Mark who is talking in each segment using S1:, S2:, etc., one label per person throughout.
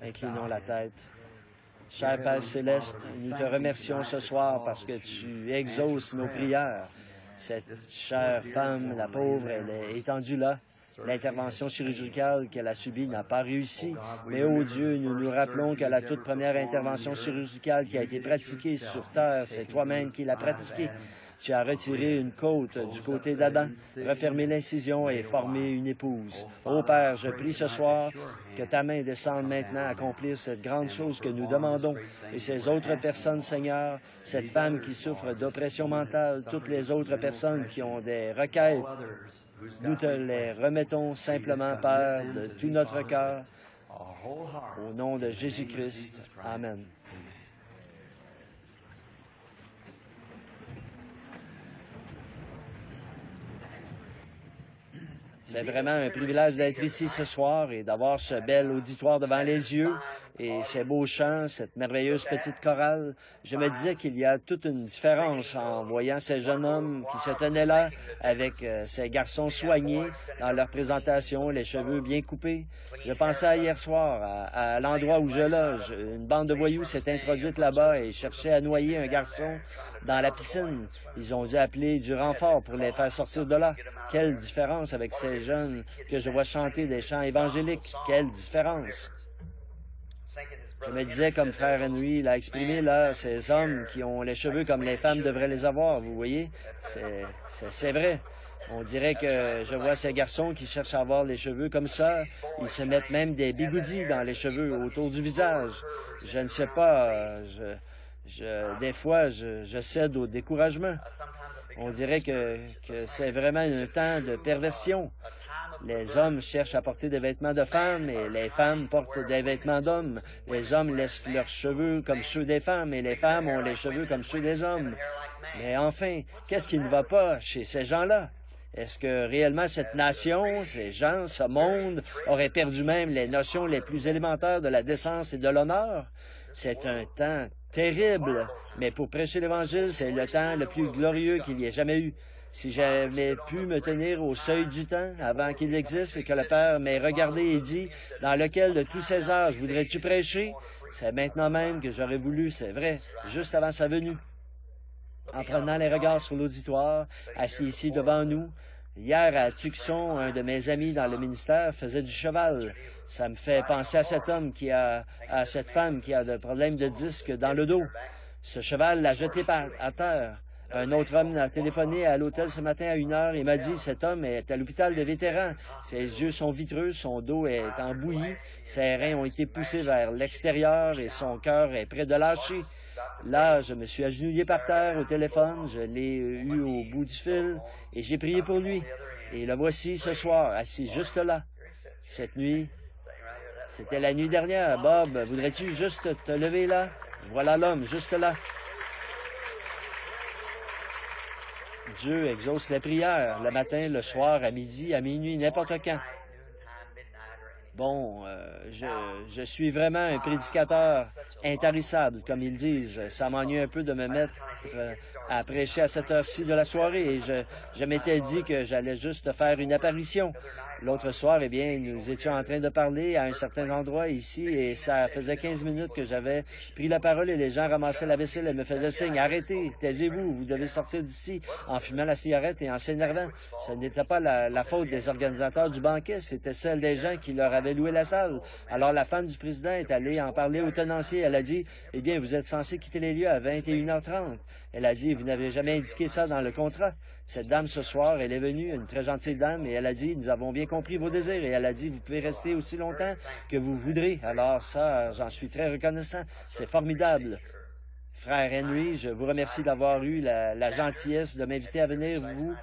S1: Inclinons la tête. Cher Père Céleste, nous te remercions ce soir parce que tu exauces nos prières. Cette chère femme, la pauvre, elle est étendue là. L'intervention chirurgicale qu'elle a subie n'a pas réussi. Mais, ô Dieu, nous nous rappelons que la toute première intervention chirurgicale qui a été pratiquée sur terre, c'est toi-même qui l'as pratiquée. Tu as retiré une côte du côté d'Adam, refermé l'incision et formé une épouse. Ô Père, je prie ce soir que ta main descende maintenant à accomplir cette grande chose que nous demandons. Et ces autres personnes, Seigneur, cette femme qui souffre d'oppression mentale, toutes les autres personnes qui ont des requêtes, nous te les remettons simplement, Père, de tout notre cœur, au nom de Jésus-Christ. Amen. C'est vraiment un privilège d'être ici ce soir et d'avoir ce bel auditoire devant les yeux et ces beaux chants, cette merveilleuse petite chorale. Je me disais qu'il y a toute une différence en voyant ces jeunes hommes qui se tenaient là avec ces garçons soignés dans leur présentation, les cheveux bien coupés. Je pensais à hier soir, à l'endroit où je loge. Une bande de voyous s'est introduite là-bas et cherchait à noyer un garçon dans la piscine. Ils ont dû appeler du renfort pour les faire sortir de là. Quelle différence avec ces jeunes que je vois chanter des chants évangéliques. Quelle différence! Je me disais, comme frère Henry l'a exprimé, là, ces hommes qui ont les cheveux comme les femmes devraient les avoir, vous voyez? C'est vrai. On dirait que je vois ces garçons qui cherchent à avoir les cheveux comme ça. Ils se mettent même des bigoudis dans les cheveux autour du visage. Je ne sais pas, des fois, je cède au découragement. On dirait que c'est vraiment un temps de perversion. Les hommes cherchent à porter des vêtements de femmes et les femmes portent des vêtements d'hommes. Les hommes laissent leurs cheveux comme ceux des femmes et les femmes ont les cheveux comme ceux des hommes. Mais enfin, qu'est-ce qui ne va pas chez ces gens-là? Est-ce que réellement cette nation, ces gens, ce monde, auraient perdu même les notions les plus élémentaires de la décence et de l'honneur? C'est un temps terrible, mais pour prêcher l'Évangile, c'est le temps le plus glorieux qu'il y ait jamais eu. Si j'avais pu me tenir au seuil du temps avant qu'il existe et que le Père m'ait regardé et dit, « Dans lequel de tous ces âges voudrais-tu prêcher? » C'est maintenant même que j'aurais voulu, c'est vrai, juste avant sa venue. En prenant les regards sur l'auditoire, assis ici devant nous, hier à Tucson, un de mes amis dans le ministère faisait du cheval. Ça me fait penser à cet homme à cette femme qui a des problèmes de disque dans le dos. Ce cheval l'a jeté à terre. Un autre homme a téléphoné à l'hôtel ce matin à 1h et m'a dit « Cet homme est à l'hôpital de vétérans. Ses yeux sont vitreux, son dos est en bouillie, ses reins ont été poussés vers l'extérieur et son cœur est près de lâcher. » Là, je me suis agenouillé par terre au téléphone, je l'ai eu au bout du fil et j'ai prié pour lui. Et le voici ce soir, assis juste là. Cette nuit, c'était la nuit dernière. Bob, voudrais-tu juste te lever là? Voilà l'homme, juste là. Dieu exauce les prières, le matin, le soir, à midi, à minuit, n'importe quand. Bon, je suis vraiment un prédicateur intarissable, comme ils disent. Ça m'ennuie un peu de me mettre à prêcher à cette heure-ci de la soirée et je m'étais dit que j'allais juste faire une apparition. L'autre soir, eh bien, nous étions en train de parler à un certain endroit ici et ça faisait 15 minutes que j'avais pris la parole et les gens ramassaient la vaisselle et me faisaient signe. Arrêtez, taisez-vous, vous devez sortir d'ici en fumant la cigarette et en s'énervant. Ce n'était pas la faute des organisateurs du banquet, c'était celle des gens qui leur avaient loué la salle. Alors la femme du président est allée en parler au tenancier. Elle a dit, eh bien, vous êtes censé quitter les lieux à 21h30. Elle a dit, vous n'avez jamais indiqué ça dans le contrat. Cette dame, ce soir, elle est venue, une très gentille dame, et elle a dit, nous avons bien compris vos désirs. Et elle a dit, vous pouvez rester aussi longtemps que vous voudrez. Alors ça, j'en suis très reconnaissant. C'est formidable. Frère Henry, je vous remercie d'avoir eu la gentillesse de m'inviter à venir, vous.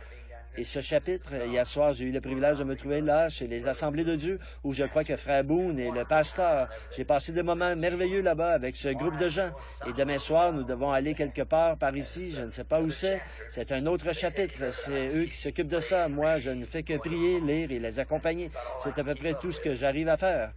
S1: Et ce chapitre, hier soir, j'ai eu le privilège de me trouver là, chez les Assemblées de Dieu, où je crois que Frère Boone est le pasteur. J'ai passé des moments merveilleux là-bas avec ce groupe de gens. Et demain soir, nous devons aller quelque part par ici, je ne sais pas où c'est. C'est un autre chapitre, c'est eux qui s'occupent de ça. Moi, je ne fais que prier, lire et les accompagner. C'est à peu près tout ce que j'arrive à faire.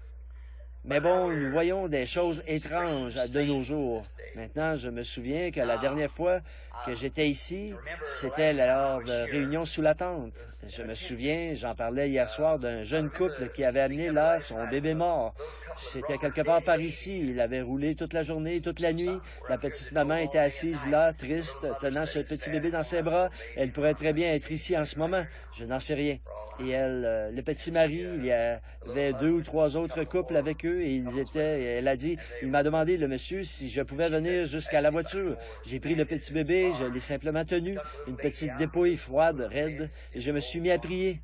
S1: Mais bon, nous voyons des choses étranges de nos jours. Maintenant, je me souviens que la dernière fois que j'étais ici, c'était lors de réunion sous la tente. Je me souviens, j'en parlais hier soir d'un jeune couple qui avait amené là son bébé mort. C'était quelque part par ici. Il avait roulé toute la journée, toute la nuit. La petite maman était assise là, triste, tenant ce petit bébé dans ses bras. Elle pourrait très bien être ici en ce moment. Je n'en sais rien. Et elle, le petit mari, il y avait 2 ou 3 autres couples avec eux et elle a dit, il m'a demandé, le monsieur, si je pouvais venir jusqu'à la voiture. J'ai pris le petit bébé, je l'ai simplement tenu, une petite dépouille froide, raide, et je me suis mis à prier.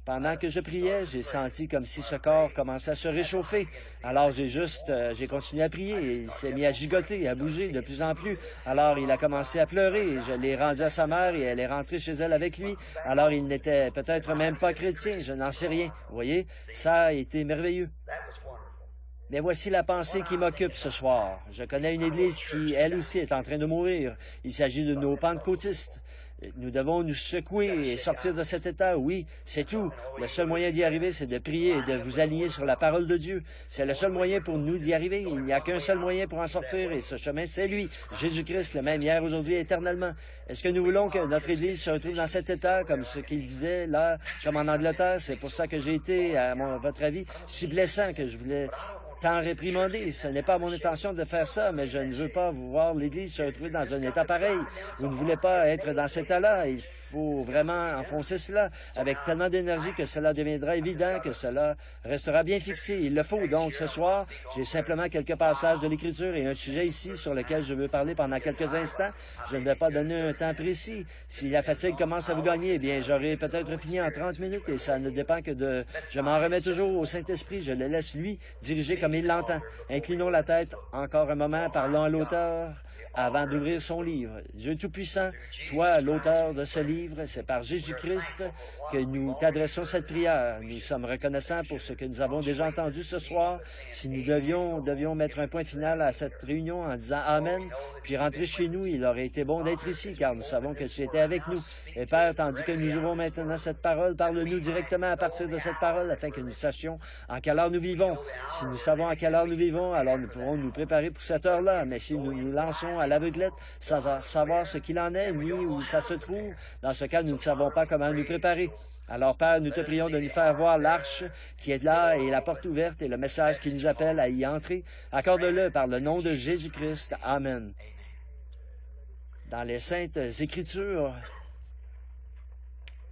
S1: Pendant que je priais, j'ai senti comme si ce corps commençait à se réchauffer. Alors j'ai continué à prier et il s'est mis à gigoter, à bouger de plus en plus. Alors il a commencé à pleurer et je l'ai rendu à sa mère et elle est rentrée chez elle avec lui. Alors il n'était peut-être même pas chrétien, je n'en sais rien. Vous voyez, ça a été merveilleux. Mais voici la pensée qui m'occupe ce soir. Je connais une église qui, elle aussi, est en train de mourir. Il s'agit de nos pentecôtistes. Nous devons nous secouer et sortir de cet état, oui, c'est tout. Le seul moyen d'y arriver, c'est de prier et de vous aligner sur la parole de Dieu. C'est le seul moyen pour nous d'y arriver. Il n'y a qu'un seul moyen pour en sortir et ce chemin, c'est lui, Jésus-Christ, le même hier, aujourd'hui, éternellement. Est-ce que nous voulons que notre Église se retrouve dans cet état, comme ce qu'il disait là, comme en Angleterre? C'est pour ça que j'ai été, à votre avis, si blessant que je voulais tant réprimander. Ce n'est pas mon intention de faire ça, mais je ne veux pas vous voir l'Église se retrouver dans un état pareil. Vous ne voulez pas être dans cet état-là. Il faut vraiment enfoncer cela avec tellement d'énergie que cela deviendra évident, que cela restera bien fixé. Il le faut. Donc, ce soir, j'ai simplement quelques passages de l'Écriture et un sujet ici sur lequel je veux parler pendant quelques instants. Je ne vais pas donner un temps précis. Si la fatigue commence à vous gagner, eh bien, j'aurai peut-être fini en 30 minutes et ça ne dépend que de... Je m'en remets toujours au Saint-Esprit. Je le laisse, lui, diriger comme il l'entend. Inclinons la tête encore un moment, parlons à l'auteur avant d'ouvrir son livre. Dieu Tout-Puissant, toi, l'auteur de ce livre, c'est par Jésus-Christ que nous t'adressons cette prière. Nous sommes reconnaissants pour ce que nous avons déjà entendu ce soir. Si nous devions mettre un point final à cette réunion en disant Amen, puis rentrer chez nous, il aurait été bon d'être ici, car nous savons que tu étais avec nous. Et Père, tandis que nous ouvrons maintenant cette parole, parle-nous directement à partir de cette parole, afin que nous sachions en quelle heure nous vivons. Si nous savons à quelle heure nous vivons, alors nous pourrons nous préparer pour cette heure-là. Mais si nous nous lançons à l'aveuglette, sans savoir ce qu'il en est, ni où ça se trouve, dans ce cas, nous ne savons pas comment nous préparer. Alors, Père, nous te prions de nous faire voir l'arche qui est là et la porte ouverte et le message qui nous appelle à y entrer. Accorde-le par le nom de Jésus-Christ. Amen. Dans les Saintes Écritures,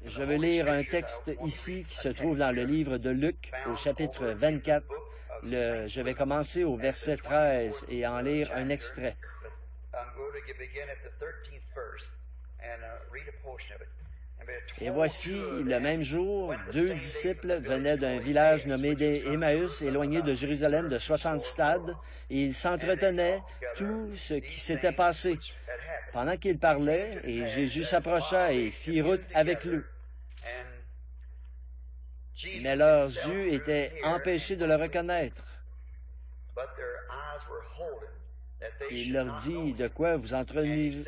S1: je veux lire un texte ici qui se trouve dans le livre de Luc, au chapitre 24. Je vais commencer au verset 13 et en lire un extrait. Et voici, le même jour, 2 disciples venaient d'un village nommé Emmaüs, éloigné de Jérusalem de 60 stades, et ils s'entretenaient tout ce qui s'était passé. Pendant qu'ils parlaient, et Jésus s'approcha et fit route avec eux. Mais leurs yeux étaient empêchés de le reconnaître. Il leur dit, de quoi vous entretenez-vous?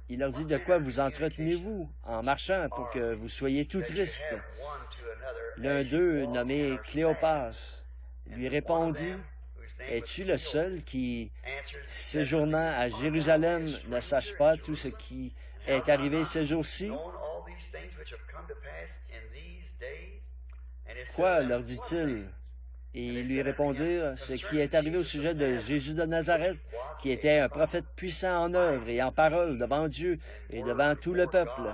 S1: Il leur dit, de quoi vous entretenez-vous en marchant pour que vous soyez tout tristes? L'un d'eux, nommé Cléopas, lui répondit, es-tu le seul qui, séjournant à Jérusalem, ne sache pas tout ce qui est arrivé ces jours-ci? Quoi, leur dit-il? Et ils lui répondirent, ce qui est arrivé au sujet de Jésus de Nazareth, qui était un prophète puissant en œuvre et en parole devant Dieu et devant tout le peuple.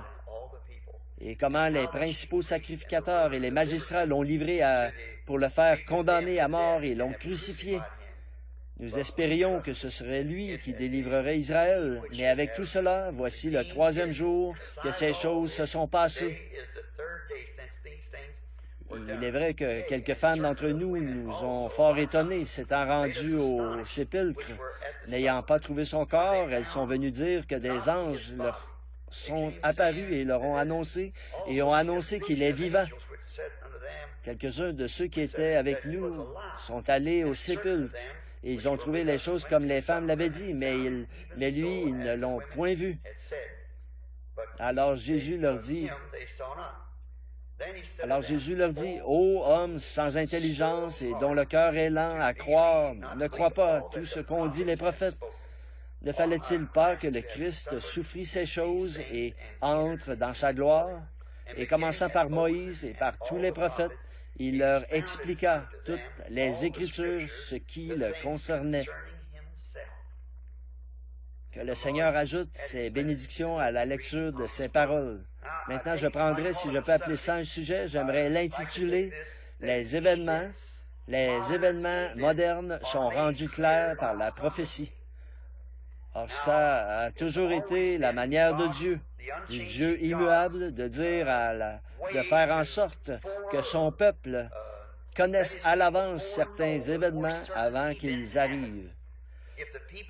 S1: Et comment les principaux sacrificateurs et les magistrats l'ont livré pour le faire condamner à mort et l'ont crucifié. Nous espérions que ce serait lui qui délivrerait Israël, mais avec tout cela, voici le 3e jour que ces choses se sont passées. Il est vrai que quelques femmes d'entre nous nous ont fort étonnés, s'étant rendues au sépulcre. N'ayant pas trouvé son corps, elles sont venues dire que des anges leur sont apparus et leur ont annoncé qu'il est vivant. Quelques-uns de ceux qui étaient avec nous sont allés au sépulcre et ils ont trouvé les choses comme les femmes l'avaient dit, mais lui, ils ne l'ont point vu. Alors Jésus leur dit, Alors Jésus leur dit, « Ô hommes sans intelligence et dont le cœur est lent à croire, ne crois pas tout ce qu'ont dit les prophètes. Ne fallait-il pas que le Christ souffrit ces choses et entre dans sa gloire? » Et commençant par Moïse et par tous les prophètes, il leur expliqua toutes les Écritures, ce qui le concernait. Que le Seigneur ajoute ses bénédictions à la lecture de ses paroles. Maintenant, je prendrai, si je peux appeler ça un sujet, j'aimerais l'intituler « Les événements modernes sont rendus clairs par la prophétie ». Or, ça a toujours été la manière de Dieu, du Dieu immuable, de dire de faire en sorte que son peuple connaisse à l'avance certains événements avant qu'ils arrivent.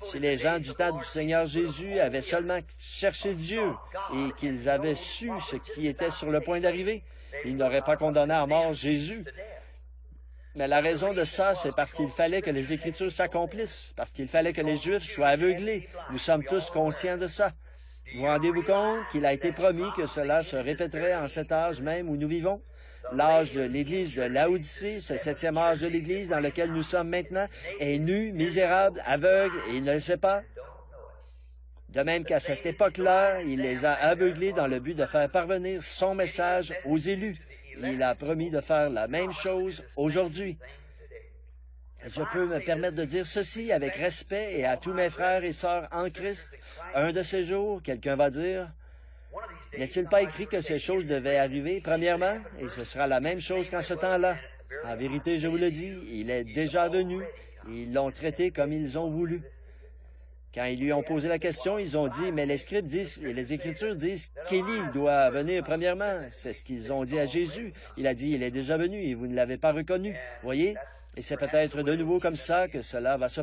S1: Si les gens du temps du Seigneur Jésus avaient seulement cherché Dieu et qu'ils avaient su ce qui était sur le point d'arriver, ils n'auraient pas condamné à mort Jésus. Mais la raison de ça, c'est parce qu'il fallait que les Écritures s'accomplissent, parce qu'il fallait que les Juifs soient aveuglés. Nous sommes tous conscients de ça. Vous rendez-vous compte qu'il a été promis que cela se répéterait en cet âge même où nous vivons? L'âge de l'Église de Laodicée, ce 7e âge de l'Église dans lequel nous sommes maintenant, est nu, misérable, aveugle, et il ne le sait pas. De même qu'à cette époque-là, il les a aveuglés dans le but de faire parvenir son message aux élus. Il a promis de faire la même chose aujourd'hui. Je peux me permettre de dire ceci avec respect et à tous mes frères et sœurs en Christ. Un de ces jours, quelqu'un va dire, n'est-il pas écrit que ces choses devaient arriver, premièrement, et ce sera la même chose qu'en ce temps-là? En vérité, je vous le dis, il est déjà venu, et ils l'ont traité comme ils ont voulu. Quand ils lui ont posé la question, ils ont dit, mais les scribes disent, et les Écritures disent qu'Élie doit venir premièrement. C'est ce qu'ils ont dit à Jésus. Il a dit, il est déjà venu et vous ne l'avez pas reconnu. Voyez? Et c'est peut-être de nouveau comme ça que cela va se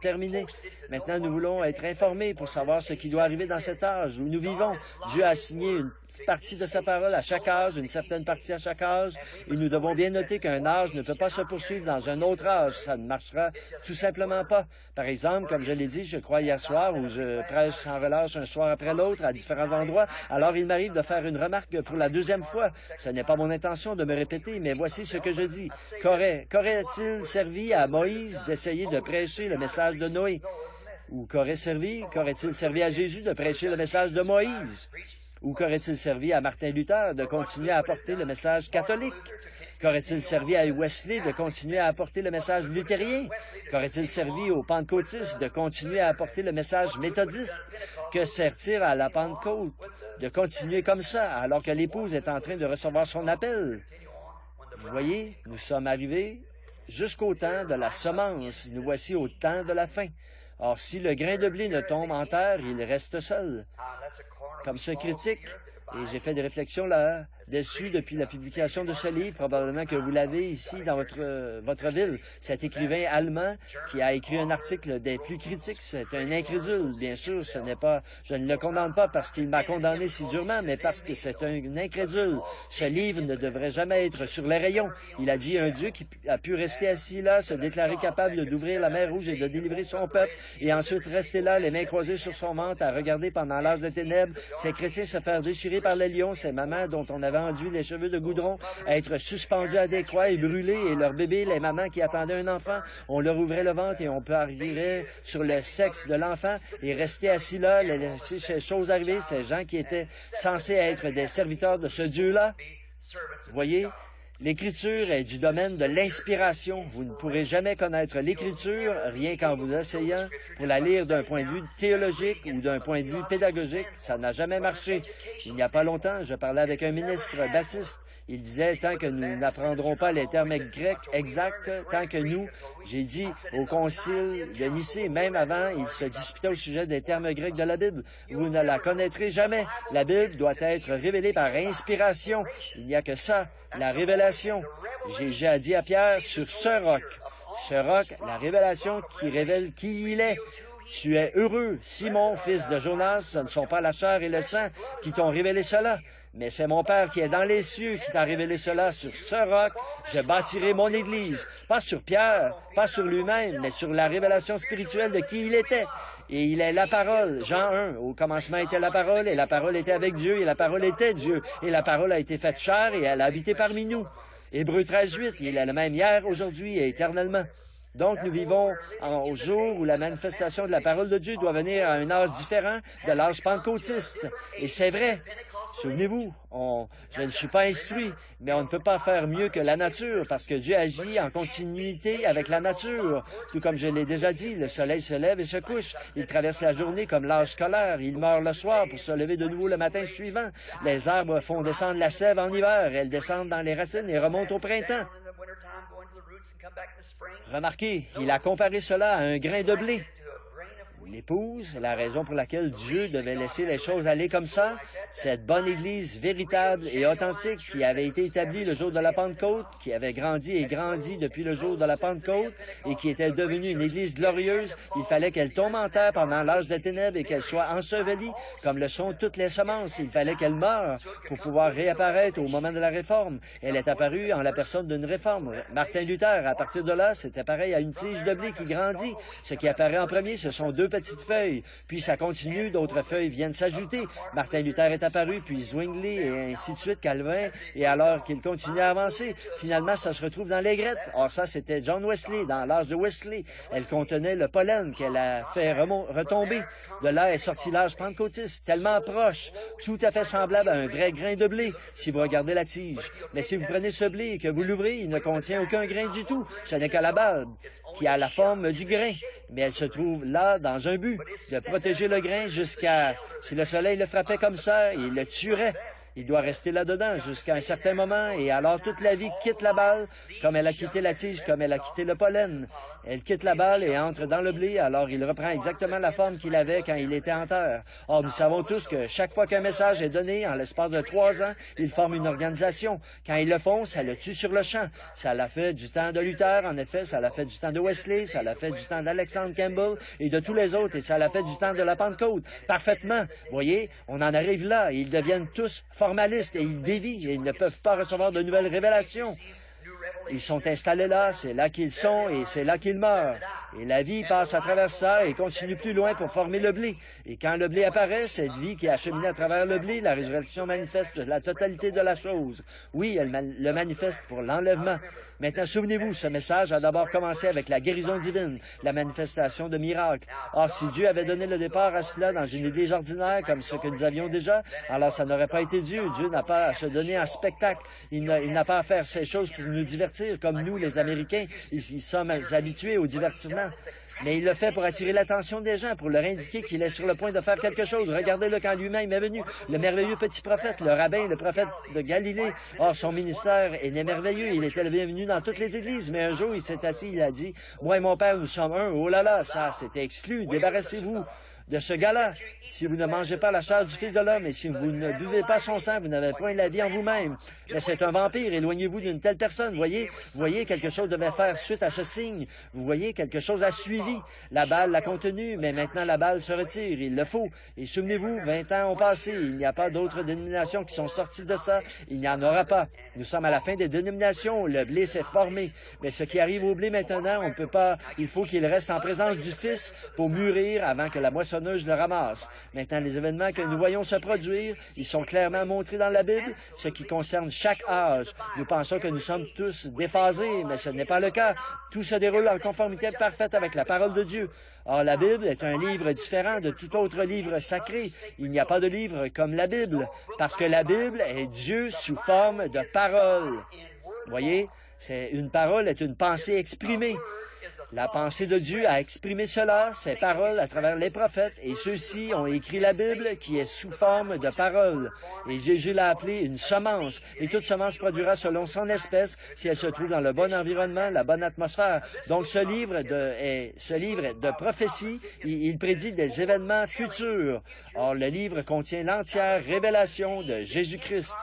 S1: terminer. Maintenant, nous voulons être informés pour savoir ce qui doit arriver dans cet âge où nous vivons. Dieu a assigné une petite partie de sa parole à chaque âge, une certaine partie à chaque âge, et nous devons bien noter qu'un âge ne peut pas se poursuivre dans un autre âge. Ça ne marchera tout simplement pas. Par exemple, comme je l'ai dit, je crois hier soir, où je prêche sans relâche un soir après l'autre à différents endroits, alors il m'arrive de faire une remarque pour la deuxième fois. Ce n'est pas mon intention de me répéter, mais voici ce que je dis. Qu'aurait-il servi à Moïse d'essayer de prêcher le message de Noé? Ou qu'aurait-il servi à Jésus de prêcher le message de Moïse? Ou qu'aurait-il servi à Martin Luther de continuer à apporter le message catholique? Qu'aurait-il servi à Wesley de continuer à apporter le message luthérien? Qu'aurait-il servi aux pentecôtistes de continuer à apporter le message méthodiste? Que sert-il à la Pentecôte de continuer comme ça alors que l'épouse est en train de recevoir son appel? Vous voyez, nous sommes arrivés jusqu'au temps de la semence. Nous voici au temps de la fin. Or, si le grain de blé ne tombe en terre, il reste seul. Comme ce critique, et j'ai fait des réflexions là-dessus depuis la publication de ce livre, probablement que vous l'avez ici dans votre ville. Cet écrivain allemand qui a écrit un article des plus critiques, c'est un incrédule, bien sûr, je ne le condamne pas parce qu'il m'a condamné si durement, mais parce que c'est un incrédule. Ce livre ne devrait jamais être sur les rayons. Il a dit un Dieu qui a pu rester assis là, se déclarer capable d'ouvrir la mer Rouge et de délivrer son peuple, et ensuite rester là, les mains croisées sur son ventre, à regarder pendant l'âge de ténèbres ces chrétiens se faire déchirer par les lions, ces mamans dont on avait enduit les cheveux de goudron, être suspendus à des croix et brûlés, et leurs bébés, les mamans qui attendaient un enfant, on leur ouvrait le ventre et on parierait sur le sexe de l'enfant et rester assis là, laisser ces choses arriver, ces gens qui étaient censés être des serviteurs de ce Dieu-là. Vous voyez, l'Écriture est du domaine de l'inspiration. Vous ne pourrez jamais connaître l'Écriture rien qu'en vous asseyant pour la lire d'un point de vue théologique ou d'un point de vue pédagogique. Ça n'a jamais marché. Il n'y a pas longtemps, je parlais avec un ministre baptiste. Il disait, tant que nous n'apprendrons pas les termes grecs exacts, tant que nous, j'ai dit au concile de Nicée, même avant, il se disputait au sujet des termes grecs de la Bible. Vous ne la connaîtrez jamais. La Bible doit être révélée par inspiration. Il n'y a que ça, la révélation. J'ai dit à Pierre, sur ce roc, la révélation qui révèle qui il est. Tu es heureux, Simon, fils de Jonas, ce ne sont pas la chair et le sang qui t'ont révélé cela, mais c'est mon Père qui est dans les cieux qui t'a révélé cela. Sur ce roc, je bâtirai mon Église. Pas sur Pierre, pas sur lui-même, mais sur la révélation spirituelle de qui il était. Et il est la parole. Jean 1, au commencement était la parole, et la parole était avec Dieu, et la parole était Dieu. Et la parole a été faite chair, et elle a habité parmi nous. Hébreux 13:8, il est le même hier, aujourd'hui et éternellement. Donc, nous vivons au jour où la manifestation de la parole de Dieu doit venir à un âge différent de l'âge pentecôtiste. Et c'est vrai. Souvenez-vous, je ne suis pas instruit, mais on ne peut pas faire mieux que la nature, parce que Dieu agit en continuité avec la nature. Tout comme je l'ai déjà dit, le soleil se lève et se couche. Il traverse la journée comme l'âge scolaire. Il meurt le soir pour se lever de nouveau le matin suivant. Les arbres font descendre la sève en hiver. Elles descendent dans les racines et remontent au printemps. Remarquez, il a comparé cela à un grain de blé. L'épouse, la raison pour laquelle Dieu devait laisser les choses aller comme ça, cette bonne Église véritable et authentique qui avait été établie le jour de la Pentecôte, qui avait grandi et grandi depuis le jour de la Pentecôte et qui était devenue une Église glorieuse, il fallait qu'elle tombe en terre pendant l'âge des ténèbres et qu'elle soit ensevelie comme le sont toutes les semences. Il fallait qu'elle meure pour pouvoir réapparaître au moment de la Réforme. Elle est apparue en la personne d'une réforme. Martin Luther, à partir de là, c'était pareil à une tige de blé qui grandit. Ce qui apparaît en premier, ce sont deux petites feuilles, puis ça continue, d'autres feuilles viennent s'ajouter. Martin Luther est apparu, puis Zwingli, et ainsi de suite, Calvin, et alors qu'il continue à avancer, finalement, ça se retrouve dans l'aigrettes. Or, ça, c'était John Wesley, dans l'âge de Wesley. Elle contenait le pollen qu'elle a fait retomber. De là est sorti l'âge pentecôtiste, tellement proche, tout à fait semblable à un vrai grain de blé, si vous regardez la tige. Mais si vous prenez ce blé et que vous l'ouvrez, il ne contient aucun grain du tout. Ce n'est que la balle qui a la forme du grain, mais elle se trouve là dans un but de protéger le grain jusqu'à... Si le soleil le frappait comme ça, il le tuerait. Il doit rester là-dedans jusqu'à un certain moment, et alors toute la vie quitte la balle, comme elle a quitté la tige, comme elle a quitté le pollen. Elle quitte la balle et entre dans le blé, alors il reprend exactement la forme qu'il avait quand il était en terre. Or, nous savons tous que chaque fois qu'un message est donné, en l'espace de 3 ans, ils forment une organisation. Quand ils le font, ça le tue sur le champ. Ça l'a fait du temps de Luther, en effet, ça l'a fait du temps de Wesley, ça l'a fait du temps d'Alexander Campbell et de tous les autres, et ça l'a fait du temps de la Pentecôte. Parfaitement. Voyez, on en arrive là, et ils deviennent tous formalistes, et ils dévient, et ils ne peuvent pas recevoir de nouvelles révélations. Ils sont installés là, c'est là qu'ils sont et c'est là qu'ils meurent. Et la vie passe à travers ça et continue plus loin pour former le blé. Et quand le blé apparaît, cette vie qui a cheminé à travers le blé, la résurrection manifeste la totalité de la chose. Oui, elle le manifeste pour l'enlèvement. Maintenant, souvenez-vous, ce message a d'abord commencé avec la guérison divine, la manifestation de miracles. Or, si Dieu avait donné le départ à cela dans une église ordinaire comme ce que nous avions déjà, alors ça n'aurait pas été Dieu. Dieu n'a pas à se donner en spectacle. Il n'a pas à faire ces choses pour nous divertir, comme nous, les Américains. Ils sommes habitués au divertissement. Mais il le fait pour attirer l'attention des gens, pour leur indiquer qu'il est sur le point de faire quelque chose. Regardez-le quand lui-même est venu. Le merveilleux petit prophète, le rabbin, le prophète de Galilée. Or, son ministère est merveilleux. Il était le bienvenu dans toutes les églises. Mais un jour, il s'est assis, il a dit, « Moi et mon père, nous sommes un. » Oh là là, ça, c'était exclu. Débarrassez-vous de ce gars-là. Si vous ne mangez pas la chair du Fils de l'homme et si vous ne buvez pas son sang, vous n'avez point la vie en vous-même. Mais c'est un vampire. Éloignez-vous d'une telle personne. Voyez, quelque chose devait faire suite à ce signe. Vous voyez, quelque chose a suivi. La balle l'a contenu, mais maintenant la balle se retire. Il le faut. Et souvenez-vous, 20 ans ont passé. Il n'y a pas d'autres dénominations qui sont sorties de ça. Il n'y en aura pas. Nous sommes à la fin des dénominations. Le blé s'est formé. Mais ce qui arrive au blé maintenant, on ne peut pas. Il faut qu'il reste en présence du Fils pour mûrir avant que la moissonneuse le ramasse. Maintenant, les événements que nous voyons se produire, ils sont clairement montrés dans la Bible, ce qui concerne chaque âge. Nous pensons que nous sommes tous déphasés, mais ce n'est pas le cas. Tout se déroule en conformité parfaite avec la parole de Dieu. Or, la Bible est un livre différent de tout autre livre sacré. Il n'y a pas de livre comme la Bible, parce que la Bible est Dieu sous forme de parole. Voyez, une parole est une pensée exprimée. La pensée de Dieu a exprimé cela, ses paroles à travers les prophètes, et ceux-ci ont écrit la Bible qui est sous forme de parole. Et Jésus l'a appelée une semence, et toute semence produira selon son espèce si elle se trouve dans le bon environnement, la bonne atmosphère. Donc ce livre est de prophétie, il prédit des événements futurs. Or, le livre contient l'entière révélation de Jésus-Christ.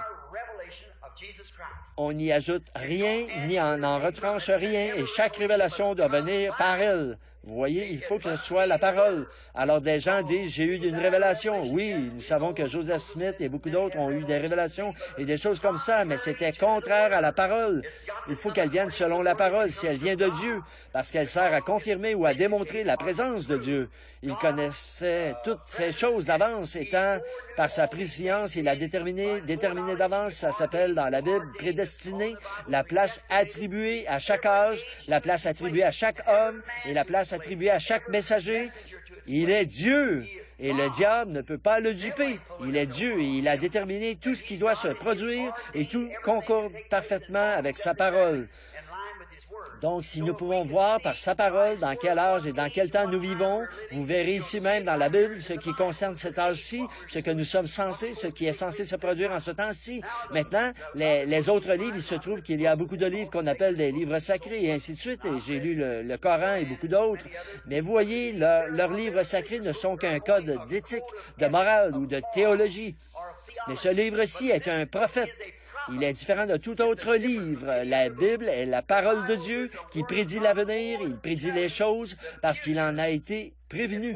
S1: On n'y ajoute rien, ni en retranche rien, et chaque révélation doit venir par elle. Vous voyez, il faut que ce soit la parole. Alors des gens disent, j'ai eu une révélation. Oui, nous savons que Joseph Smith et beaucoup d'autres ont eu des révélations et des choses comme ça, mais c'était contraire à la parole. Il faut qu'elle vienne selon la parole, si elle vient de Dieu, parce qu'elle sert à confirmer ou à démontrer la présence de Dieu. Il connaissait toutes ces choses d'avance, étant par sa préscience, il a déterminé d'avance, ça s'appelle dans la Bible, prédestiné, la place attribuée à chaque âge, la place attribuée à chaque homme et la place attribuée à chaque messager. Il est Dieu et le diable ne peut pas le duper. Il est Dieu et il a déterminé tout ce qui doit se produire et tout concorde parfaitement avec sa parole. Donc, si nous pouvons voir par sa parole dans quel âge et dans quel temps nous vivons, vous verrez ici même dans la Bible ce qui concerne cet âge-ci, ce que nous sommes censés, ce qui est censé se produire en ce temps-ci. Maintenant, les autres livres, il se trouve qu'il y a beaucoup de livres qu'on appelle des livres sacrés et ainsi de suite, et j'ai lu le Coran et beaucoup d'autres. Mais vous voyez, leurs livres sacrés ne sont qu'un code d'éthique, de morale ou de théologie. Mais ce livre-ci est un prophète. Il est différent de tout autre livre. La Bible est la parole de Dieu qui prédit l'avenir, il prédit les choses parce qu'il en a été prévenu.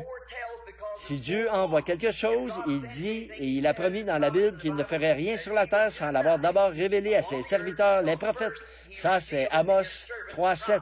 S1: Si Dieu envoie quelque chose, il dit, et il a promis dans la Bible qu'il ne ferait rien sur la terre sans l'avoir d'abord révélé à ses serviteurs, les prophètes. Ça, c'est Amos 3:7.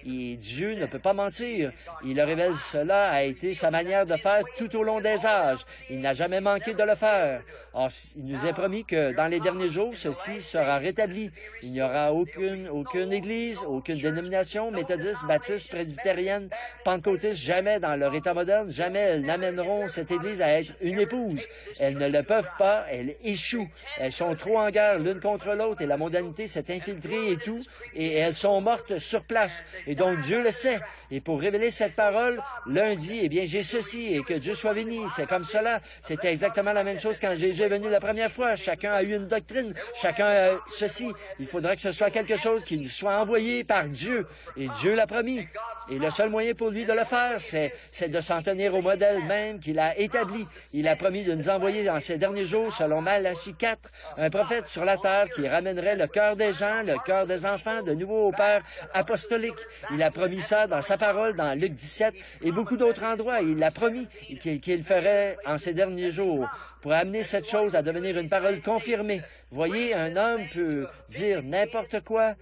S1: Et Dieu ne peut pas mentir. Il le révèle, cela a été sa manière de faire tout au long des âges. Il n'a jamais manqué de le faire. Or, il nous est promis que dans les derniers jours, ceci sera rétabli. Il n'y aura aucune église, aucune dénomination, méthodiste, baptiste, presbytérienne, pentecôtiste, jamais dans leur état moderne, jamais elles n'amèneront cette église à être une épouse. Elles ne le peuvent pas, elles échouent. Elles sont trop en guerre l'une contre l'autre et la mondanité s'est infiltrée et tout, et elles sont mortes sur place. Et donc Dieu le sait. Et pour révéler cette parole, lundi, eh bien, j'ai ceci, et que Dieu soit béni. C'est comme cela. C'était exactement la même chose quand Jésus est venu la première fois. Chacun a eu une doctrine. Chacun a ceci. Il faudrait que ce soit quelque chose qui nous soit envoyé par Dieu. Et Dieu l'a promis. Et le seul moyen pour lui de le faire, c'est de s'en tenir au modèle même qu'il a établi. Il a promis de nous envoyer dans ces derniers jours, selon Malachie 4, un prophète sur la terre qui ramènerait le cœur des gens, le cœur des enfants, de nouveau au Père apostolique. Il a promis ça dans sa parole, dans Luc 17 et beaucoup d'autres endroits. Il a promis qu'il ferait en ces derniers jours pour amener cette chose à devenir une parole confirmée. Voyez, un homme peut dire n'importe quoi,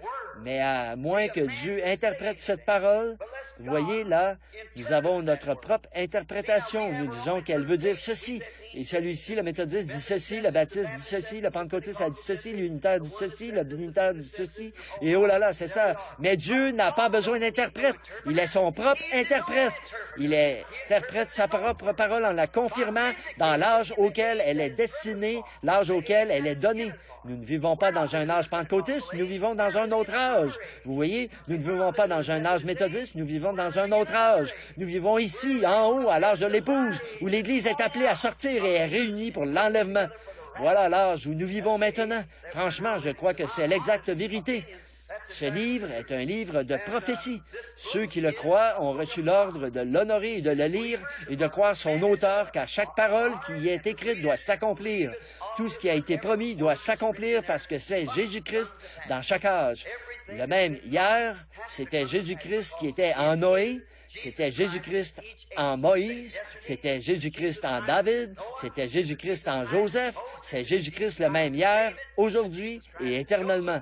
S1: mais à moins que Dieu interprète cette parole, vous voyez, là, nous avons notre propre interprétation. Nous disons qu'elle veut dire ceci. Et celui-ci, le méthodiste, dit ceci, le baptiste dit ceci, le pentecôtiste a dit ceci, l'unitaire dit ceci, le binitaire dit ceci. Et oh là là, c'est ça. Mais Dieu n'a pas besoin d'interprète. Il est son propre interprète. Il interprète sa propre parole en la confirmant dans l'âge auquel elle est destinée, l'âge auquel elle est donnée. Nous ne vivons pas dans un âge pentecôtiste, nous vivons dans un autre âge. Vous voyez, nous ne vivons pas dans un âge méthodiste, nous vivons dans un autre âge. Nous vivons ici, en haut, à l'âge de l'épouse, où l'Église est appelée à sortir et est réunie pour l'enlèvement. Voilà l'âge où nous vivons maintenant. Franchement, je crois que c'est l'exacte vérité. Ce livre est un livre de prophétie. Ceux qui le croient ont reçu l'ordre de l'honorer et de le lire et de croire son auteur, car chaque parole qui y est écrite doit s'accomplir. Tout ce qui a été promis doit s'accomplir parce que c'est Jésus-Christ dans chaque âge. Le même hier, c'était Jésus-Christ qui était en Noé, c'était Jésus-Christ en Moïse, c'était Jésus-Christ en David, c'était Jésus-Christ en Joseph, c'est Jésus-Christ le même hier, aujourd'hui et éternellement.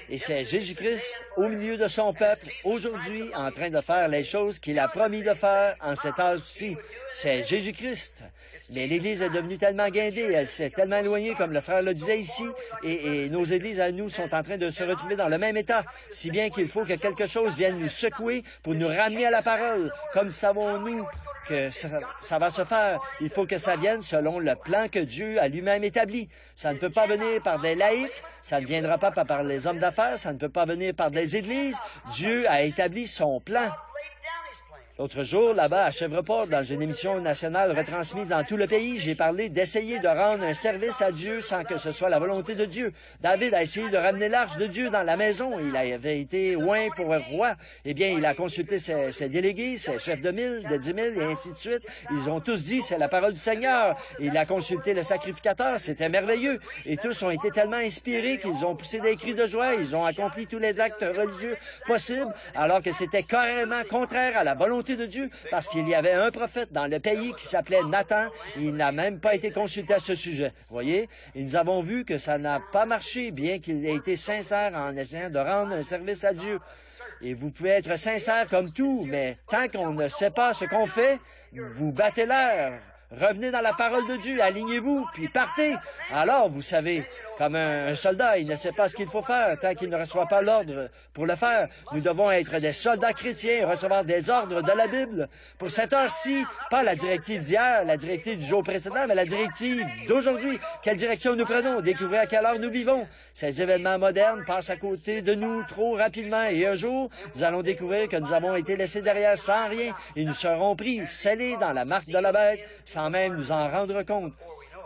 S1: Et c'est Jésus-Christ au milieu de son peuple, aujourd'hui, en train de faire les choses qu'il a promis de faire en cet âge-ci. C'est Jésus-Christ. Mais l'Église est devenue tellement guindée, elle s'est tellement éloignée, comme le frère le disait ici, et nos Églises à nous sont en train de se retrouver dans le même état, si bien qu'il faut que quelque chose vienne nous secouer pour nous ramener à la parole. Comme savons-nous que ça va se faire? Il faut que ça vienne selon le plan que Dieu a lui-même établi. Ça ne peut pas venir par des laïcs, ça ne viendra pas par les hommes d'affaires, ça ne peut pas venir par des églises. Dieu a établi son plan. L'autre jour, là-bas, à Chèvreport, dans une émission nationale retransmise dans tout le pays, j'ai parlé d'essayer de rendre un service à Dieu sans que ce soit la volonté de Dieu. David a essayé de ramener l'arche de Dieu dans la maison. Il avait été oint pour un roi. Eh bien, il a consulté ses délégués, ses chefs de 1000, de 10 000, et ainsi de suite. Ils ont tous dit, c'est la parole du Seigneur. Il a consulté le sacrificateur. C'était merveilleux. Et tous ont été tellement inspirés qu'ils ont poussé des cris de joie. Ils ont accompli tous les actes religieux possibles, alors que c'était carrément contraire à la volonté de Dieu, parce qu'il y avait un prophète dans le pays qui s'appelait Nathan, et il n'a même pas été consulté à ce sujet. Voyez? Et nous avons vu que ça n'a pas marché, bien qu'il ait été sincère en essayant de rendre un service à Dieu. Et vous pouvez être sincère comme tout, mais tant qu'on ne sait pas ce qu'on fait, vous battez l'air. Revenez dans la parole de Dieu, alignez-vous, puis partez. Alors, vous savez, comme un soldat, il ne sait pas ce qu'il faut faire tant qu'il ne reçoit pas l'ordre pour le faire. Nous devons être des soldats chrétiens et recevoir des ordres de la Bible. Pour cette heure-ci, pas la directive d'hier, la directive du jour précédent, mais la directive d'aujourd'hui. Quelle direction nous prenons? Découvrir à quelle heure nous vivons. Ces événements modernes passent à côté de nous trop rapidement et un jour, nous allons découvrir que nous avons été laissés derrière sans rien et nous serons pris, scellés dans la marque de la bête, sans même nous en rendre compte.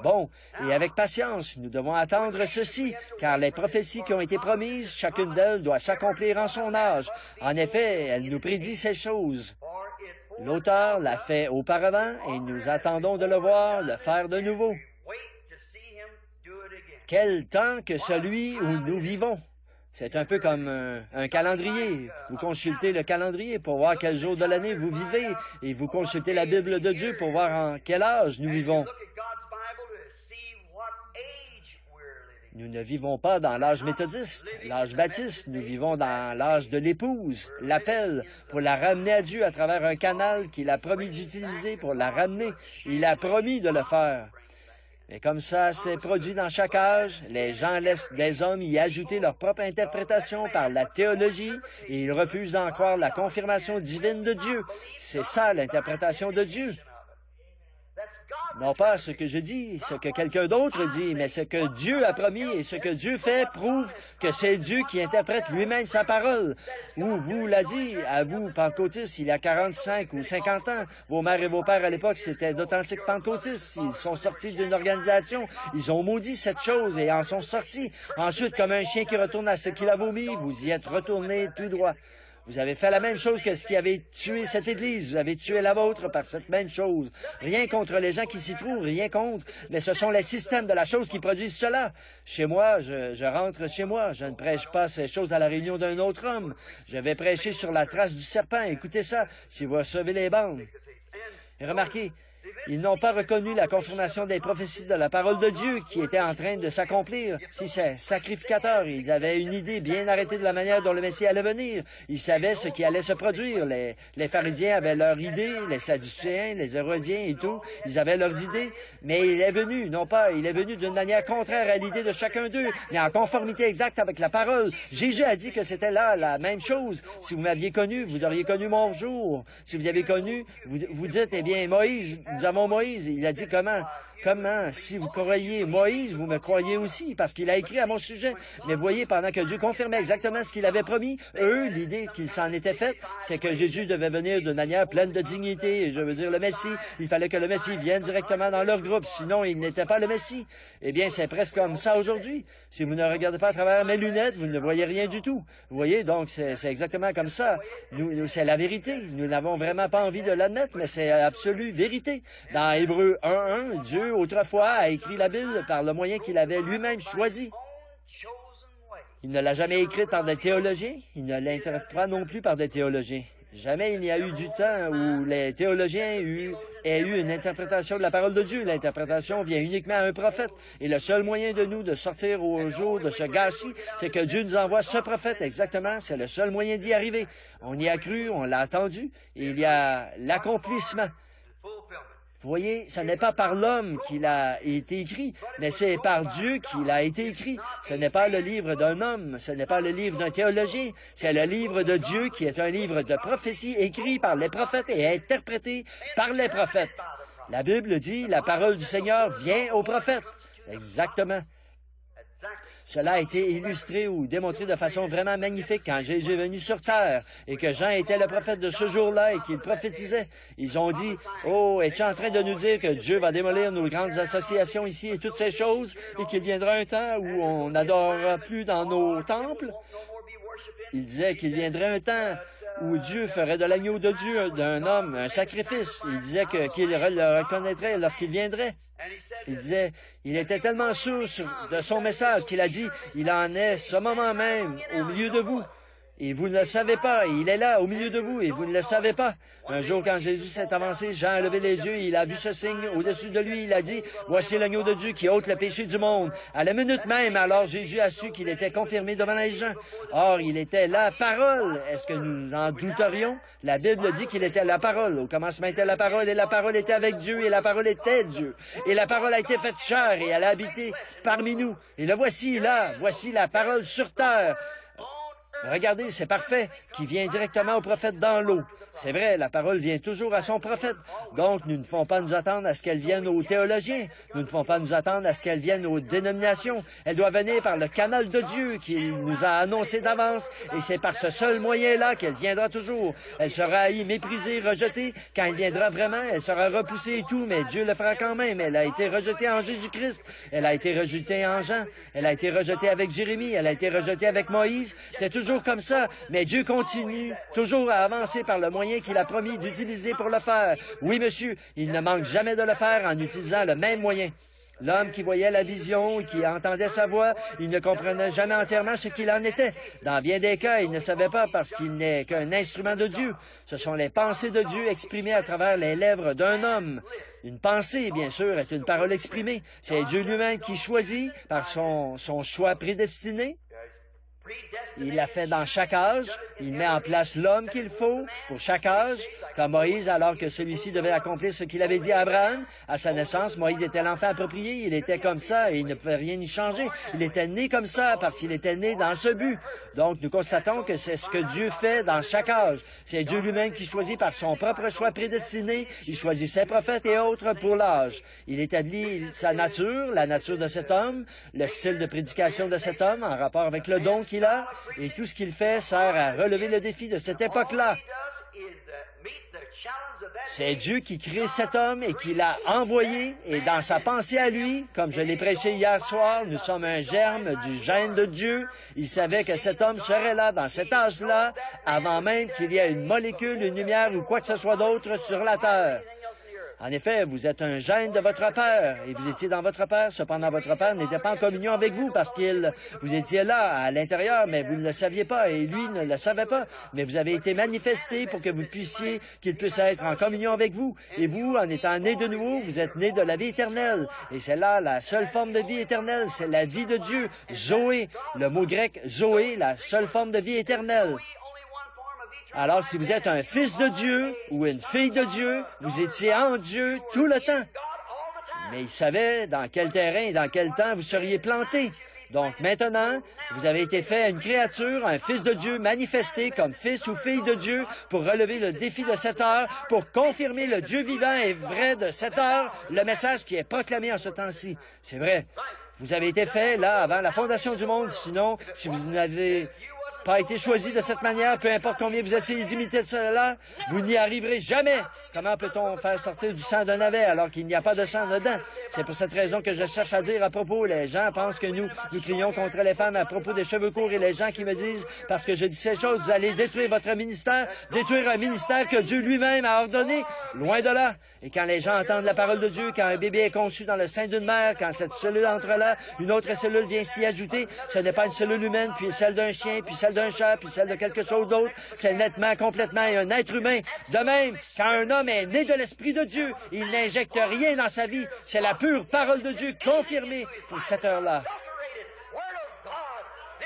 S1: Bon, et avec patience, nous devons attendre ceci, car les prophéties qui ont été promises, chacune d'elles doit s'accomplir en son âge. En effet, elle nous prédit ces choses. L'auteur l'a fait auparavant, et nous attendons de le voir, le faire de nouveau. Quel temps que celui où nous vivons! C'est un peu comme un calendrier. Vous consultez le calendrier pour voir quel jour de l'année vous vivez, et vous consultez la Bible de Dieu pour voir en quel âge nous vivons. Nous ne vivons pas dans l'âge méthodiste, l'âge baptiste. Nous vivons dans l'âge de l'épouse, l'appel pour la ramener à Dieu à travers un canal qu'il a promis d'utiliser pour la ramener. Il a promis de le faire. Et comme ça s'est produit dans chaque âge, les gens laissent des hommes y ajouter leur propre interprétation par la théologie et ils refusent d'en croire la confirmation divine de Dieu. C'est ça l'interprétation de Dieu. Non pas ce que je dis, ce que quelqu'un d'autre dit, mais ce que Dieu a promis et ce que Dieu fait prouve que c'est Dieu qui interprète lui-même sa parole. Ou vous l'a dit, à vous, pentecôtistes, il y a 45 ou 50 ans, vos mères et vos pères à l'époque, c'était d'authentiques pentecôtistes. Ils sont sortis d'une organisation, ils ont maudit cette chose et en sont sortis. Ensuite, comme un chien qui retourne à ce qu'il a vomi, vous y êtes retournés tout droit. Vous avez fait la même chose que ce qui avait tué cette Église. Vous avez tué la vôtre par cette même chose. Rien contre les gens qui s'y trouvent, rien contre, mais ce sont les systèmes de la chose qui produisent cela. Chez moi, je rentre chez moi. Je ne prêche pas ces choses à la réunion d'un autre homme. Je vais prêcher sur la trace du serpent. Écoutez ça, si vous recevez les bandes. Et remarquez, ils n'ont pas reconnu la confirmation des prophéties de la parole de Dieu qui était en train de s'accomplir. Si c'est sacrificateur, ils avaient une idée bien arrêtée de la manière dont le Messie allait venir. Ils savaient ce qui allait se produire. Les pharisiens avaient leurs idées, les sadducéens, les hérodiens et tout, ils avaient leurs idées, mais il est venu, non pas, il est venu d'une manière contraire à l'idée de chacun d'eux, mais en conformité exacte avec la parole. Jésus a dit que c'était là la même chose. Si vous m'aviez connu, vous auriez connu mon jour. Si vous l'avez connu, vous dites, eh bien, Moïse, nous avons Moïse. Il a dit comment? Si vous croyez Moïse, vous me croyez aussi, parce qu'il a écrit à mon sujet. Mais voyez, pendant que Dieu confirmait exactement ce qu'il avait promis, eux, l'idée qu'ils s'en étaient faite, c'est que Jésus devait venir d'une manière pleine de dignité, et je veux dire le Messie. Il fallait que le Messie vienne directement dans leur groupe, sinon il n'était pas le Messie. Eh bien, c'est presque comme ça aujourd'hui. Si vous ne regardez pas à travers mes lunettes, vous ne voyez rien du tout. Vous voyez, donc c'est exactement comme ça. Nous c'est la vérité. Nous n'avons vraiment pas envie de l'admettre, mais c'est absolue vérité. Dans Hébreux 1:1, Dieu autrefois a écrit la Bible par le moyen qu'il avait lui-même choisi. Il ne l'a jamais écrite par des théologiens, il ne l'interprète pas non plus par des théologiens. Jamais il n'y a eu du temps où les théologiens aient eu une interprétation de la parole de Dieu. L'interprétation vient uniquement à un prophète. Et le seul moyen de nous de sortir au jour de ce gâchis, c'est que Dieu nous envoie ce prophète. Exactement, c'est le seul moyen d'y arriver. On y a cru, on l'a attendu, et il y a l'accomplissement. Vous voyez, ce n'est pas par l'homme qu'il a été écrit, mais c'est par Dieu qu'il a été écrit. Ce n'est pas le livre d'un homme, ce n'est pas le livre d'un théologien, c'est le livre de Dieu qui est un livre de prophétie écrit par les prophètes et interprété par les prophètes. La Bible dit, la parole du Seigneur vient aux prophètes. Exactement. Cela a été illustré ou démontré de façon vraiment magnifique quand Jésus est venu sur terre et que Jean était le prophète de ce jour-là et qu'il prophétisait. Ils ont dit, « Oh, es-tu en train de nous dire que Dieu va démolir nos grandes associations ici et toutes ces choses et qu'il viendra un temps où on n'adorera plus dans nos temples? » Il disait qu'il viendrait un temps où Dieu ferait de l'agneau de Dieu d'un homme un sacrifice. Il disait qu'il le reconnaîtrait lorsqu'il viendrait. Il disait, il était tellement sûr de son message qu'il a dit, il en est ce moment même au milieu de vous. Et vous ne le savez pas, et il est là, au milieu de vous, et vous ne le savez pas. Un jour, quand Jésus s'est avancé, Jean a levé les yeux, et il a vu ce signe au-dessus de lui, il a dit, « Voici l'agneau de Dieu qui ôte le péché du monde. » À la minute même, alors Jésus a su qu'il était confirmé devant les gens. Or, il était la parole. Est-ce que nous en douterions? La Bible dit qu'il était la parole. Au commencement était la parole, et la parole était avec Dieu, et la parole était Dieu. Et la parole a été faite chair, et elle a habité parmi nous. Et le voici là, voici la parole sur terre. Regardez, c'est parfait, qui vient directement au prophète dans l'eau. C'est vrai, la parole vient toujours à son prophète. Donc, nous ne devons pas nous attendre à ce qu'elle vienne aux théologiens. Nous ne devons pas nous attendre à ce qu'elle vienne aux dénominations. Elle doit venir par le canal de Dieu qu'il nous a annoncé d'avance. Et c'est par ce seul moyen-là qu'elle viendra toujours. Elle sera haïe, méprisée, rejetée. Quand elle viendra vraiment, elle sera repoussée et tout, mais Dieu le fera quand même. Elle a été rejetée en Jésus-Christ. Elle a été rejetée en Jean. Elle a été rejetée avec Jérémie. Elle a été rejetée avec Moïse. C'est toujours comme ça. Mais Dieu continue toujours à avancer par le moyen qu'il a promis d'utiliser pour le faire. Oui, monsieur, il ne manque jamais de le faire en utilisant le même moyen. L'homme qui voyait la vision, qui entendait sa voix, il ne comprenait jamais entièrement ce qu'il en était. Dans bien des cas, il ne savait pas parce qu'il n'est qu'un instrument de Dieu. Ce sont les pensées de Dieu exprimées à travers les lèvres d'un homme. Une pensée, bien sûr, est une parole exprimée. C'est Dieu lui-même qui choisit par son choix prédestiné. Il l'a fait dans chaque âge. Il met en place l'homme qu'il faut pour chaque âge. Comme Moïse, alors que celui-ci devait accomplir ce qu'il avait dit à Abraham, à sa naissance, Moïse était l'enfant approprié. Il était comme ça et il ne pouvait rien y changer. Il était né comme ça parce qu'il était né dans ce but. Donc, nous constatons que c'est ce que Dieu fait dans chaque âge. C'est Dieu lui-même qui choisit par son propre choix prédestiné. Il choisit ses prophètes et autres pour l'âge. Il établit sa nature, la nature de cet homme, le style de prédication de cet homme en rapport avec le don qu'il a, et tout ce qu'il fait sert à relever le défi de cette époque-là. C'est Dieu qui crée cet homme et qui l'a envoyé, et dans sa pensée à lui, comme je l'ai prêché hier soir, nous sommes un germe du gène de Dieu. Il savait que cet homme serait là, dans cet âge-là, avant même qu'il y ait une molécule, une lumière ou quoi que ce soit d'autre sur la terre. En effet, vous êtes un gène de votre père, et vous étiez dans votre père. Cependant, votre père n'était pas en communion avec vous parce vous étiez là, à l'intérieur, mais vous ne le saviez pas, et lui ne le savait pas. Mais vous avez été manifesté pour que qu'il puisse être en communion avec vous. Et vous, en étant né de nouveau, vous êtes né de la vie éternelle. Et c'est là la seule forme de vie éternelle, c'est la vie de Dieu. Zoé, le mot grec Zoé, la seule forme de vie éternelle. Alors, si vous êtes un fils de Dieu ou une fille de Dieu, vous étiez en Dieu tout le temps. Mais il savait dans quel terrain et dans quel temps vous seriez planté. Donc maintenant, vous avez été fait une créature, un fils de Dieu manifesté comme fils ou fille de Dieu pour relever le défi de cette heure, pour confirmer le Dieu vivant et vrai de cette heure, le message qui est proclamé en ce temps-ci. C'est vrai. Vous avez été fait là avant la fondation du monde, sinon, si vous n'avez pas été choisi de cette manière, peu importe combien vous essayez d'imiter cela, vous n'y arriverez jamais. Comment peut-on faire sortir du sang d'un navet alors qu'il n'y a pas de sang dedans? C'est pour cette raison que je cherche à dire à propos, les gens pensent que nous crions contre les femmes à propos des cheveux courts, et les gens qui me disent, parce que je dis ces choses, vous allez détruire votre ministère, détruire un ministère que Dieu lui-même a ordonné, loin de là. Et quand les gens entendent la parole de Dieu, quand un bébé est conçu dans le sein d'une mère, quand cette cellule entre là, une autre cellule vient s'y ajouter, ce n'est pas une cellule humaine, puis celle d'un chien, puis celle d'un chat, puis celle de quelque chose d'autre, c'est nettement, complètement un être humain. De même, quand un homme est né de l'Esprit de Dieu, il n'injecte rien dans sa vie, c'est la pure parole de Dieu confirmée pour cette heure-là.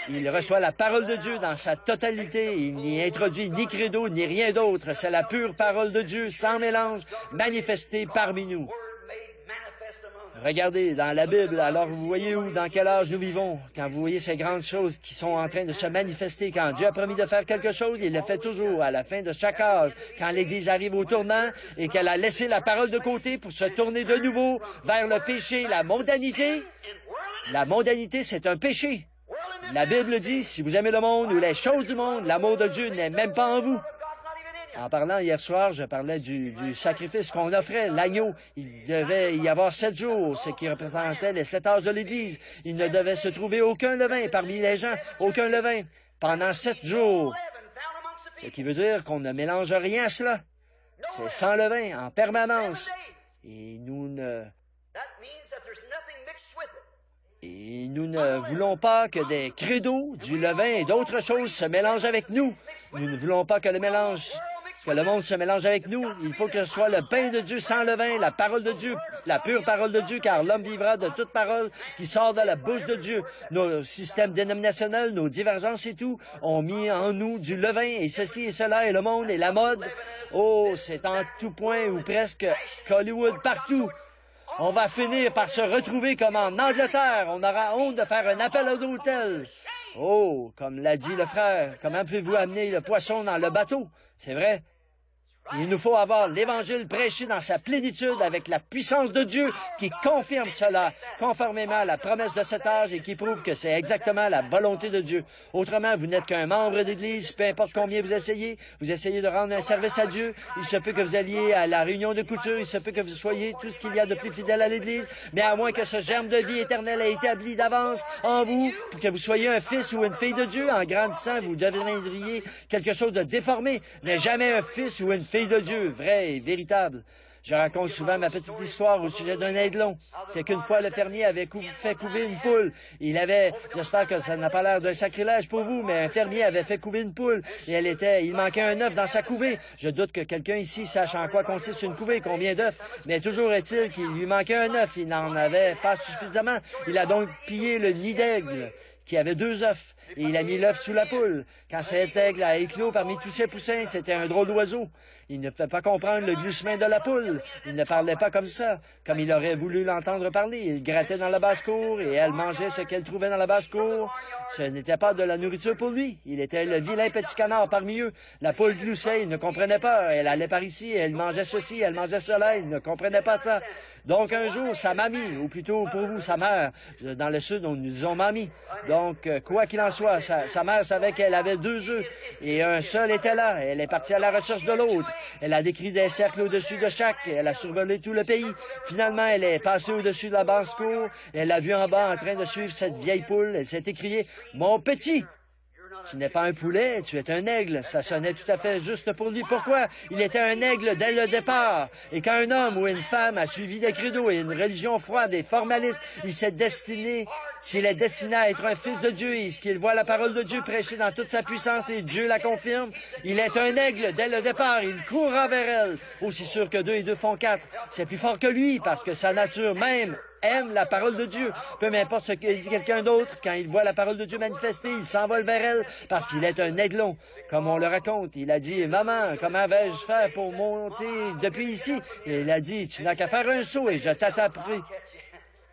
S1: Il reçoit la parole de Dieu dans sa totalité. Il n'y introduit ni credo, ni rien d'autre. C'est la pure parole de Dieu, sans mélange, manifestée parmi nous. Regardez dans la Bible, alors vous voyez où, dans quel âge nous vivons, quand vous voyez ces grandes choses qui sont en train de se manifester. Quand Dieu a promis de faire quelque chose, il le fait toujours à la fin de chaque âge. Quand l'Église arrive au tournant et qu'elle a laissé la parole de côté pour se tourner de nouveau vers le péché, la mondanité, La mondanité, c'est un péché. La Bible dit, si vous aimez le monde ou les choses du monde, l'amour de Dieu n'est même pas en vous. En parlant hier soir, je parlais du sacrifice qu'on offrait, l'agneau. Il devait y avoir 7 jours, ce qui représentait les 7 âges de l'Église. Il ne devait se trouver aucun levain parmi les gens, aucun levain, pendant 7 jours. Ce qui veut dire qu'on ne mélange rien à cela. C'est sans levain, en permanence. Et nous ne voulons pas que des credos, du levain et d'autres choses se mélangent avec nous. Nous ne voulons pas que le monde se mélange avec nous. Il faut que ce soit le pain de Dieu sans levain, la parole de Dieu, la pure parole de Dieu, car l'homme vivra de toute parole qui sort de la bouche de Dieu. Nos systèmes dénominationnels, nos divergences et tout, ont mis en nous du levain, et ceci et cela, et le monde et la mode. Oh, c'est en tout point ou presque Hollywood partout. On va finir par se retrouver comme en Angleterre. On aura honte de faire un appel à l'hôtel. Oh, comme l'a dit le frère, comment pouvez-vous amener le poisson dans le bateau? C'est vrai. Il nous faut avoir l'Évangile prêché dans sa plénitude avec la puissance de Dieu qui confirme cela, conformément à la promesse de cet âge et qui prouve que c'est exactement la volonté de Dieu. Autrement, vous n'êtes qu'un membre d'Église, peu importe combien vous essayez de rendre un service à Dieu. Il se peut que vous alliez à la réunion de couture, il se peut que vous soyez tout ce qu'il y a de plus fidèle à l'Église, mais à moins que ce germe de vie éternelle ait établi d'avance en vous, pour que vous soyez un fils ou une fille de Dieu, en grandissant, vous deviendriez quelque chose de déformé, mais jamais un fils ou une fille de Dieu, vrai et véritable. Je raconte souvent ma petite histoire au sujet d'un aiglon. C'est qu'une fois, le fermier avait fait couver une poule. J'espère que ça n'a pas l'air d'un sacrilège pour vous, mais un fermier avait fait couver une poule et il manquait un œuf dans sa couvée. Je doute que quelqu'un ici sache en quoi consiste une couvée, combien d'œufs, mais toujours est-il qu'il lui manquait un œuf. Il n'en avait pas suffisamment. Il a donc pillé le nid d'aigle qui avait 2 œufs, et il a mis l'œuf sous la poule. Quand cet aigle a éclos parmi tous ses poussins, c'était un drôle d'oiseau. Il ne pouvait pas comprendre le gloussement de la poule. Il ne parlait pas comme ça, comme il aurait voulu l'entendre parler. Il grattait dans la basse-cour, et elle mangeait ce qu'elle trouvait dans la basse-cour. Ce n'était pas de la nourriture pour lui. Il était le vilain petit canard parmi eux. La poule gloussait, il ne comprenait pas. Elle allait par ici, elle mangeait ceci, elle mangeait cela, il ne comprenait pas ça. Donc un jour, sa mamie, ou plutôt pour vous, sa mère, dans le sud, on nous disons mamie. Donc, quoi qu'il en soit, sa mère savait qu'elle avait 2 œufs, et un seul était là. Elle est partie à la recherche de l'autre. Elle a décrit des cercles au-dessus de chaque, elle a survolé tout le pays. Finalement, elle est passée au-dessus de la basse-cour, elle l'a vu en bas en train de suivre cette vieille poule. Elle s'est écriée « Mon petit !» Tu n'es pas un poulet, tu es un aigle. Ça sonnait tout à fait juste pour lui. Pourquoi? Il était un aigle dès le départ. Et quand un homme ou une femme a suivi des credos et une religion froide et formaliste, s'il est destiné à être un fils de Dieu et qu'il voit la parole de Dieu prêchée dans toute sa puissance et Dieu la confirme, il est un aigle dès le départ. Il court envers elle. Aussi sûr que 2 et 2 font 4. C'est plus fort que lui parce que sa nature même aime la parole de Dieu. Peu m'importe ce que dit quelqu'un d'autre, quand il voit la parole de Dieu manifestée, il s'envole vers elle parce qu'il est un aiglon. Comme on le raconte, il a dit « Maman, comment vais-je faire pour monter depuis ici? » Et il a dit « Tu n'as qu'à faire un saut et je t'attraperai. »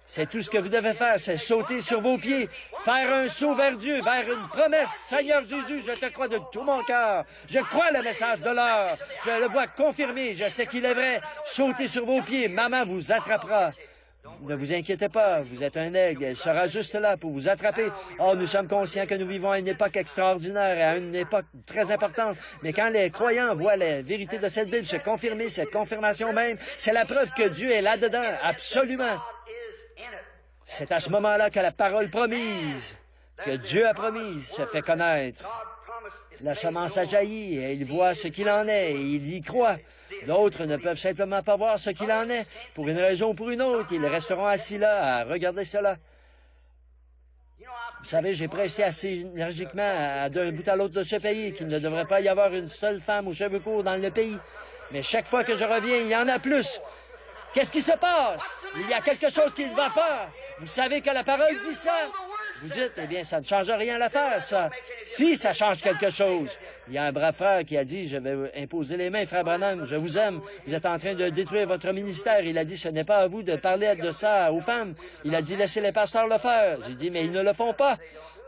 S1: C'est tout ce que vous devez faire, c'est sauter sur vos pieds, faire un saut vers Dieu, vers une promesse. Seigneur Jésus, je te crois de tout mon cœur. Je crois le message de l'heure. Je le vois confirmé, je sais qu'il est vrai. Sautez sur vos pieds, maman vous attrapera. Ne vous inquiétez pas, vous êtes un aigle, elle sera juste là pour vous attraper. Oh, nous sommes conscients que nous vivons à une époque extraordinaire, à une époque très importante, mais quand les croyants voient la vérité de cette Bible se confirmer, cette confirmation même, c'est la preuve que Dieu est là-dedans, absolument. C'est à ce moment-là que la parole promise, que Dieu a promise, se fait connaître. La semence a jailli, et il voit ce qu'il en est, et il y croit. D'autres ne peuvent simplement pas voir ce qu'il en est. Pour une raison ou pour une autre, ils resteront assis là à regarder cela. Vous savez, j'ai prêché assez énergiquement d'un bout à l'autre de ce pays qu'il ne devrait pas y avoir une seule femme aux cheveux courts dans le pays. Mais chaque fois que je reviens, il y en a plus. Qu'est-ce qui se passe? Il y a quelque chose qui ne va pas. Vous savez que la parole dit ça. Vous dites, eh bien, ça ne change rien à l'affaire, ça. Si ça change quelque chose. Il y a un brave frère qui a dit, je vais imposer les mains, frère Branham, je vous aime. Vous êtes en train de détruire votre ministère. Il a dit, ce n'est pas à vous de parler de ça aux femmes. Il a dit, laissez les pasteurs le faire. J'ai dit, mais ils ne le font pas.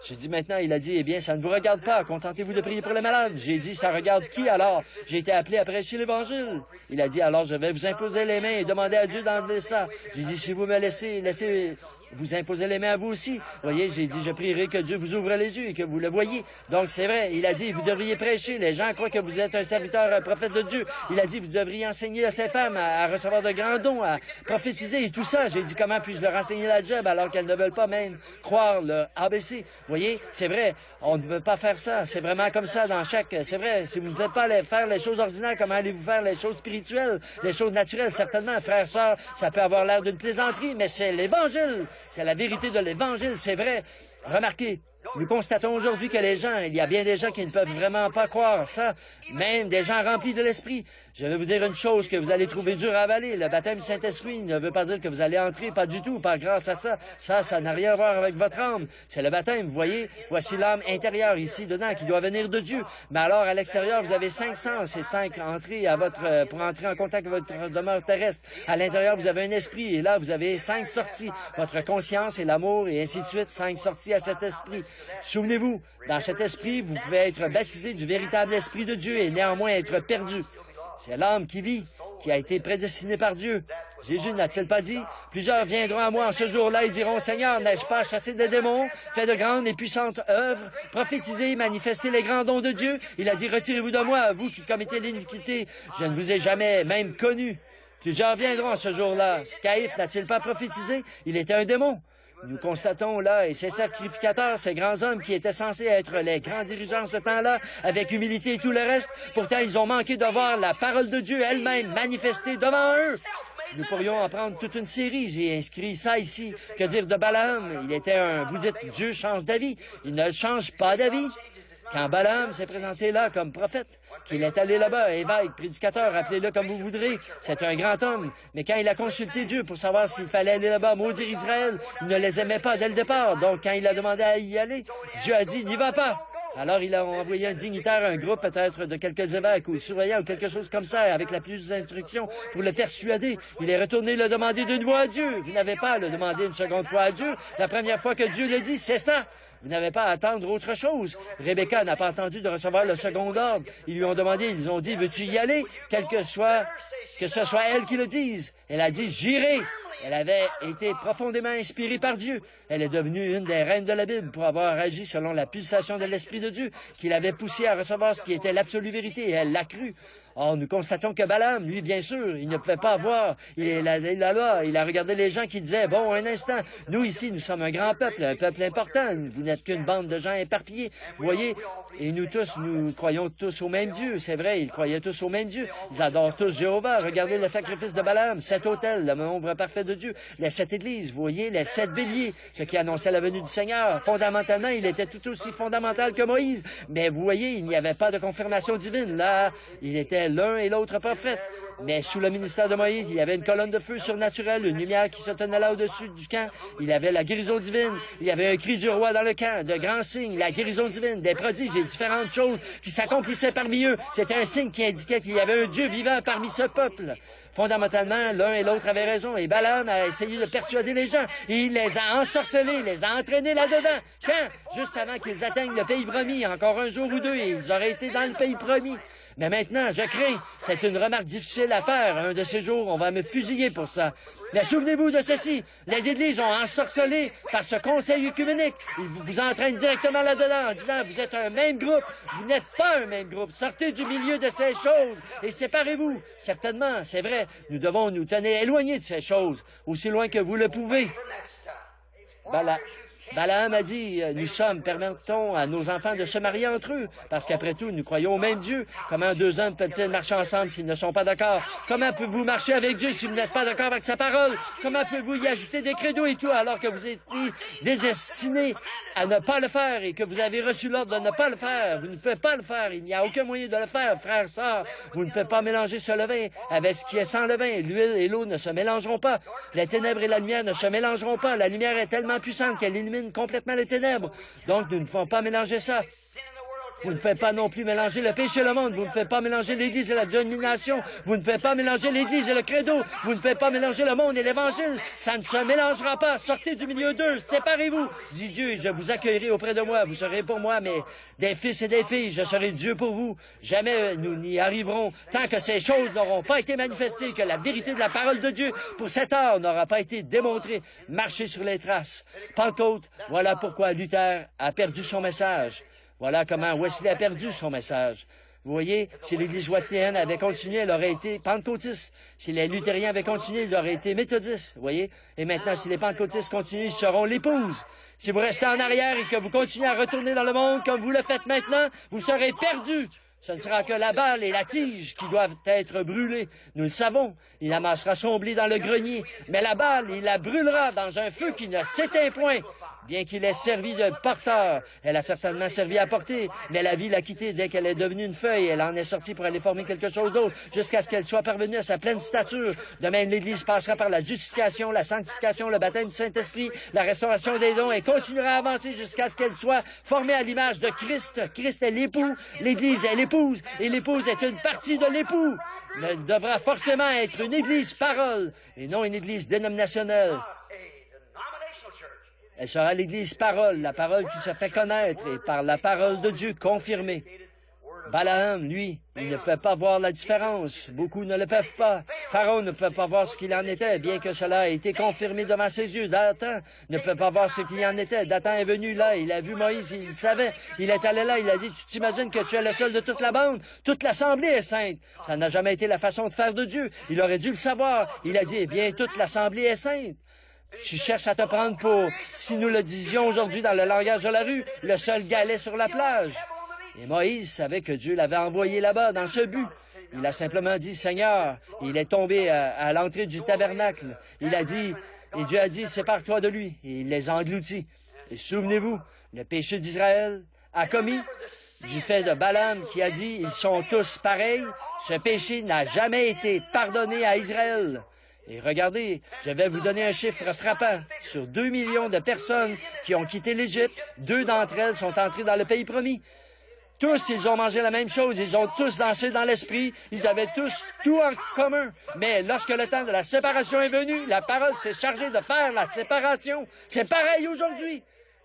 S1: J'ai dit maintenant, il a dit, eh bien, ça ne vous regarde pas. Contentez-vous de prier pour les malades. J'ai dit, ça regarde qui alors? J'ai été appelé à prêcher l'Évangile. Il a dit, alors je vais vous imposer les mains et demander à Dieu d'enlever ça. J'ai dit, si vous me laissez vous imposez les mains à vous aussi. Voyez, j'ai dit, je prierai que Dieu vous ouvre les yeux et que vous le voyez. Donc, c'est vrai, il a dit, vous devriez prêcher. Les gens croient que vous êtes un serviteur, un prophète de Dieu. Il a dit, vous devriez enseigner à ces femmes à recevoir de grands dons, à prophétiser et tout ça. J'ai dit, comment puis-je leur enseigner la job alors qu'elles ne veulent pas même croire le ABC? Voyez, c'est vrai, on ne peut pas faire ça. C'est vraiment comme ça dans chaque... C'est vrai, si vous ne faites pas faire les choses ordinaires, comment allez-vous faire les choses spirituelles, les choses naturelles? Certainement, frères, sœurs, ça peut avoir l'air d'une plaisanterie, mais c'est l'Évangile. C'est la vérité de l'Évangile, c'est vrai. Remarquez, nous constatons aujourd'hui que les gens, il y a bien des gens qui ne peuvent vraiment pas croire ça, même des gens remplis de l'Esprit. Je vais vous dire une chose que vous allez trouver dur à avaler. Le baptême du Saint-Esprit ne veut pas dire que vous allez entrer, pas du tout, pas grâce à ça. Ça n'a rien à voir avec votre âme. C'est le baptême, vous voyez. Voici l'âme intérieure ici, dedans, qui doit venir de Dieu. Mais alors, à l'extérieur, vous avez 5 sens et 5 entrées pour entrer en contact avec votre demeure terrestre. À l'intérieur, vous avez un esprit et là, vous avez 5 sorties. Votre conscience et l'amour et ainsi de suite, 5 sorties à cet esprit. Souvenez-vous, dans cet esprit, vous pouvez être baptisé du véritable esprit de Dieu et néanmoins être perdu. C'est l'âme qui vit, qui a été prédestinée par Dieu. Jésus n'a-t-il pas dit, « Plusieurs viendront à moi en ce jour-là et diront, Seigneur, n'ai-je pas chassé des démons, fait de grandes et puissantes œuvres, prophétisé, manifesté les grands dons de Dieu? » Il a dit, « Retirez-vous de moi, vous qui commettez l'iniquité, je ne vous ai jamais même connu. » Plusieurs viendront en ce jour-là. Caïphe n'a-t-il pas prophétisé? Il était un démon. Nous constatons là, et ces sacrificateurs, ces grands hommes qui étaient censés être les grands dirigeants de ce temps-là, avec humilité et tout le reste, pourtant ils ont manqué de voir la parole de Dieu elle-même manifestée devant eux. Nous pourrions en prendre toute une série. J'ai inscrit ça ici. Que dire de Balaam? Il était vous dites, Dieu change d'avis. Il ne change pas d'avis. Quand Balaam s'est présenté là comme prophète, qu'il est allé là-bas, évêque, prédicateur, appelez-le comme vous voudrez, c'est un grand homme. Mais quand il a consulté Dieu pour savoir s'il fallait aller là-bas, maudire Israël, il ne les aimait pas dès le départ. Donc, quand il a demandé à y aller, Dieu a dit, n'y va pas. Alors, il a envoyé un dignitaire, un groupe peut-être de quelques évêques ou surveillants ou quelque chose comme ça, avec la plus d'instructions pour le persuader. Il est retourné le demander d'une voix à Dieu. Vous n'avez pas à le demander une seconde fois à Dieu. La première fois que Dieu le dit, c'est ça. Vous n'avez pas à attendre autre chose. Rebecca n'a pas attendu de recevoir le second ordre. Ils lui ont demandé, ils ont dit, veux-tu y aller? Que ce soit elle qui le dise. Elle a dit, j'irai. Elle avait été profondément inspirée par Dieu. Elle est devenue une des reines de la Bible pour avoir agi selon la pulsation de l'Esprit de Dieu, qui l'avait poussée à recevoir ce qui était l'absolue vérité, et elle l'a cru. Or, nous constatons que Balaam, lui, bien sûr, il ne pouvait pas voir. Il a regardé les gens qui disaient, bon, un instant, nous ici, nous sommes un grand peuple, un peuple important. Vous n'êtes qu'une bande de gens éparpillés. Vous voyez, et nous tous, nous croyons tous au même Dieu. C'est vrai, ils croyaient tous au même Dieu. Ils adorent tous Jéhovah. Regardez le sacrifice de Balaam, 7 autels, le nombre parfait de Dieu, les 7 églises, vous voyez, les 7 béliers, ce qui annonçait la venue du Seigneur. Fondamentalement, il était tout aussi fondamental que Moïse. Mais vous voyez, il n'y avait pas de confirmation divine. Là, il était l'un et l'autre prophète. Mais sous le ministère de Moïse, il y avait une colonne de feu surnaturelle, une lumière qui se tenait là au-dessus du camp. Il y avait la guérison divine. Il y avait un cri du roi dans le camp, de grands signes, la guérison divine, des prodiges et différentes choses qui s'accomplissaient parmi eux. C'était un signe qui indiquait qu'il y avait un Dieu vivant parmi ce peuple. Fondamentalement, l'un et l'autre avaient raison. Et Balaam a essayé de persuader les gens. Il les a ensorcelés, les a entraînés là-dedans. Quand? Juste avant qu'ils atteignent le pays promis. Encore un jour ou deux, et ils auraient été dans le pays promis. Mais maintenant, je crains, c'est une remarque difficile à faire. Un de ces jours, on va me fusiller pour ça. Mais souvenez-vous de ceci. Les églises ont ensorcelé par ce conseil œcuménique. Ils vous entraînent directement là-dedans en disant, vous êtes un même groupe. Vous n'êtes pas un même groupe. Sortez du milieu de ces choses et séparez-vous. Certainement, c'est vrai, nous devons nous tenir éloignés de ces choses, aussi loin que vous le pouvez. Balaam a dit, permettons à nos enfants de se marier entre eux, parce qu'après tout, nous croyons au même Dieu. Comment deux hommes peuvent-ils marcher ensemble s'ils ne sont pas d'accord? Comment pouvez-vous marcher avec Dieu si vous n'êtes pas d'accord avec sa parole? Comment pouvez-vous y ajouter des credos et tout, alors que vous êtes destinés à ne pas le faire et que vous avez reçu l'ordre de ne pas le faire? Vous ne pouvez pas le faire. Il n'y a aucun moyen de le faire, frères, sœurs. Vous ne pouvez pas mélanger ce levain avec ce qui est sans levain. L'huile et l'eau ne se mélangeront pas. Les ténèbres et la lumière ne se mélangeront pas. La lumière est tellement puissante qu'elle élimine complètement les ténèbres. Donc, nous ne pouvons pas mélanger ça. Vous ne pouvez pas non plus mélanger le péché et le monde. Vous ne pouvez pas mélanger l'Église et la domination. Vous ne pouvez pas mélanger l'Église et le credo. Vous ne pouvez pas mélanger le monde et l'Évangile. Ça ne se mélangera pas. Sortez du milieu d'eux. Séparez-vous, dit Dieu, et je vous accueillerai auprès de moi. Vous serez pour moi, mais des fils et des filles. Je serai Dieu pour vous. Jamais nous n'y arriverons tant que ces choses n'auront pas été manifestées, que la vérité de la parole de Dieu pour cette heure n'aura pas été démontrée. Marchez sur les traces. Pentecôte, voilà pourquoi Luther a perdu son message. Voilà comment Wesley a perdu son message. Vous voyez, si l'Église wesleyenne avait continué, elle aurait été pentecôtiste. Si les luthériens avaient continué, ils auraient été méthodistes. Vous voyez? Et maintenant, si les pentecôtistes continuent, ils seront l'épouse. Si vous restez en arrière et que vous continuez à retourner dans le monde comme vous le faites maintenant, vous serez perdus. Ce ne sera que la balle et la tige qui doivent être brûlées. Nous le savons. Il amassera son blé dans le grenier. Mais la balle, il la brûlera dans un feu qui ne s'éteint point. Bien qu'il ait servi de porteur, elle a certainement servi à porter, mais la vie l'a quittée dès qu'elle est devenue une feuille. Elle en est sortie pour aller former quelque chose d'autre, jusqu'à ce qu'elle soit parvenue à sa pleine stature. De même, l'Église passera par la justification, la sanctification, le baptême du Saint-Esprit, la restauration des dons, et continuera à avancer jusqu'à ce qu'elle soit formée à l'image de Christ. Christ est l'époux, l'Église est l'épouse, et l'épouse est une partie de l'époux. Elle devra forcément être une Église parole, et non une Église dénominationnelle. Elle sera l'Église parole, la parole qui se fait connaître et par la parole de Dieu confirmée. Balaam, lui, il ne peut pas voir la différence. Beaucoup ne le peuvent pas. Pharaon ne peut pas voir ce qu'il en était, bien que cela ait été confirmé devant ses yeux. Dathan ne peut pas voir ce qu'il en était. Dathan est venu là, il a vu Moïse, il savait. Il est allé là, il a dit, tu t'imagines que tu es le seul de toute la bande? Toute l'assemblée est sainte. Ça n'a jamais été la façon de faire de Dieu. Il aurait dû le savoir. Il a dit, eh bien, toute l'assemblée est sainte. Tu cherches à te prendre pour, si nous le disions aujourd'hui dans le langage de la rue, le seul galet sur la plage. Et Moïse savait que Dieu l'avait envoyé là-bas dans ce but. Il a simplement dit, Seigneur, il est tombé à l'entrée du tabernacle. Il a dit, et Dieu a dit, sépare-toi de lui. Et il les a engloutis. Et souvenez-vous, le péché d'Israël a commis du fait de Balaam qui a dit, ils sont tous pareils. Ce péché n'a jamais été pardonné à Israël. Et regardez, je vais vous donner un chiffre frappant. Sur 2 millions de personnes qui ont quitté l'Égypte, 2 d'entre elles sont entrées dans le pays promis. Tous, ils ont mangé la même chose, ils ont tous dansé dans l'esprit, ils avaient tous tout en commun. Mais lorsque le temps de la séparation est venu, la parole s'est chargée de faire la séparation. C'est pareil aujourd'hui.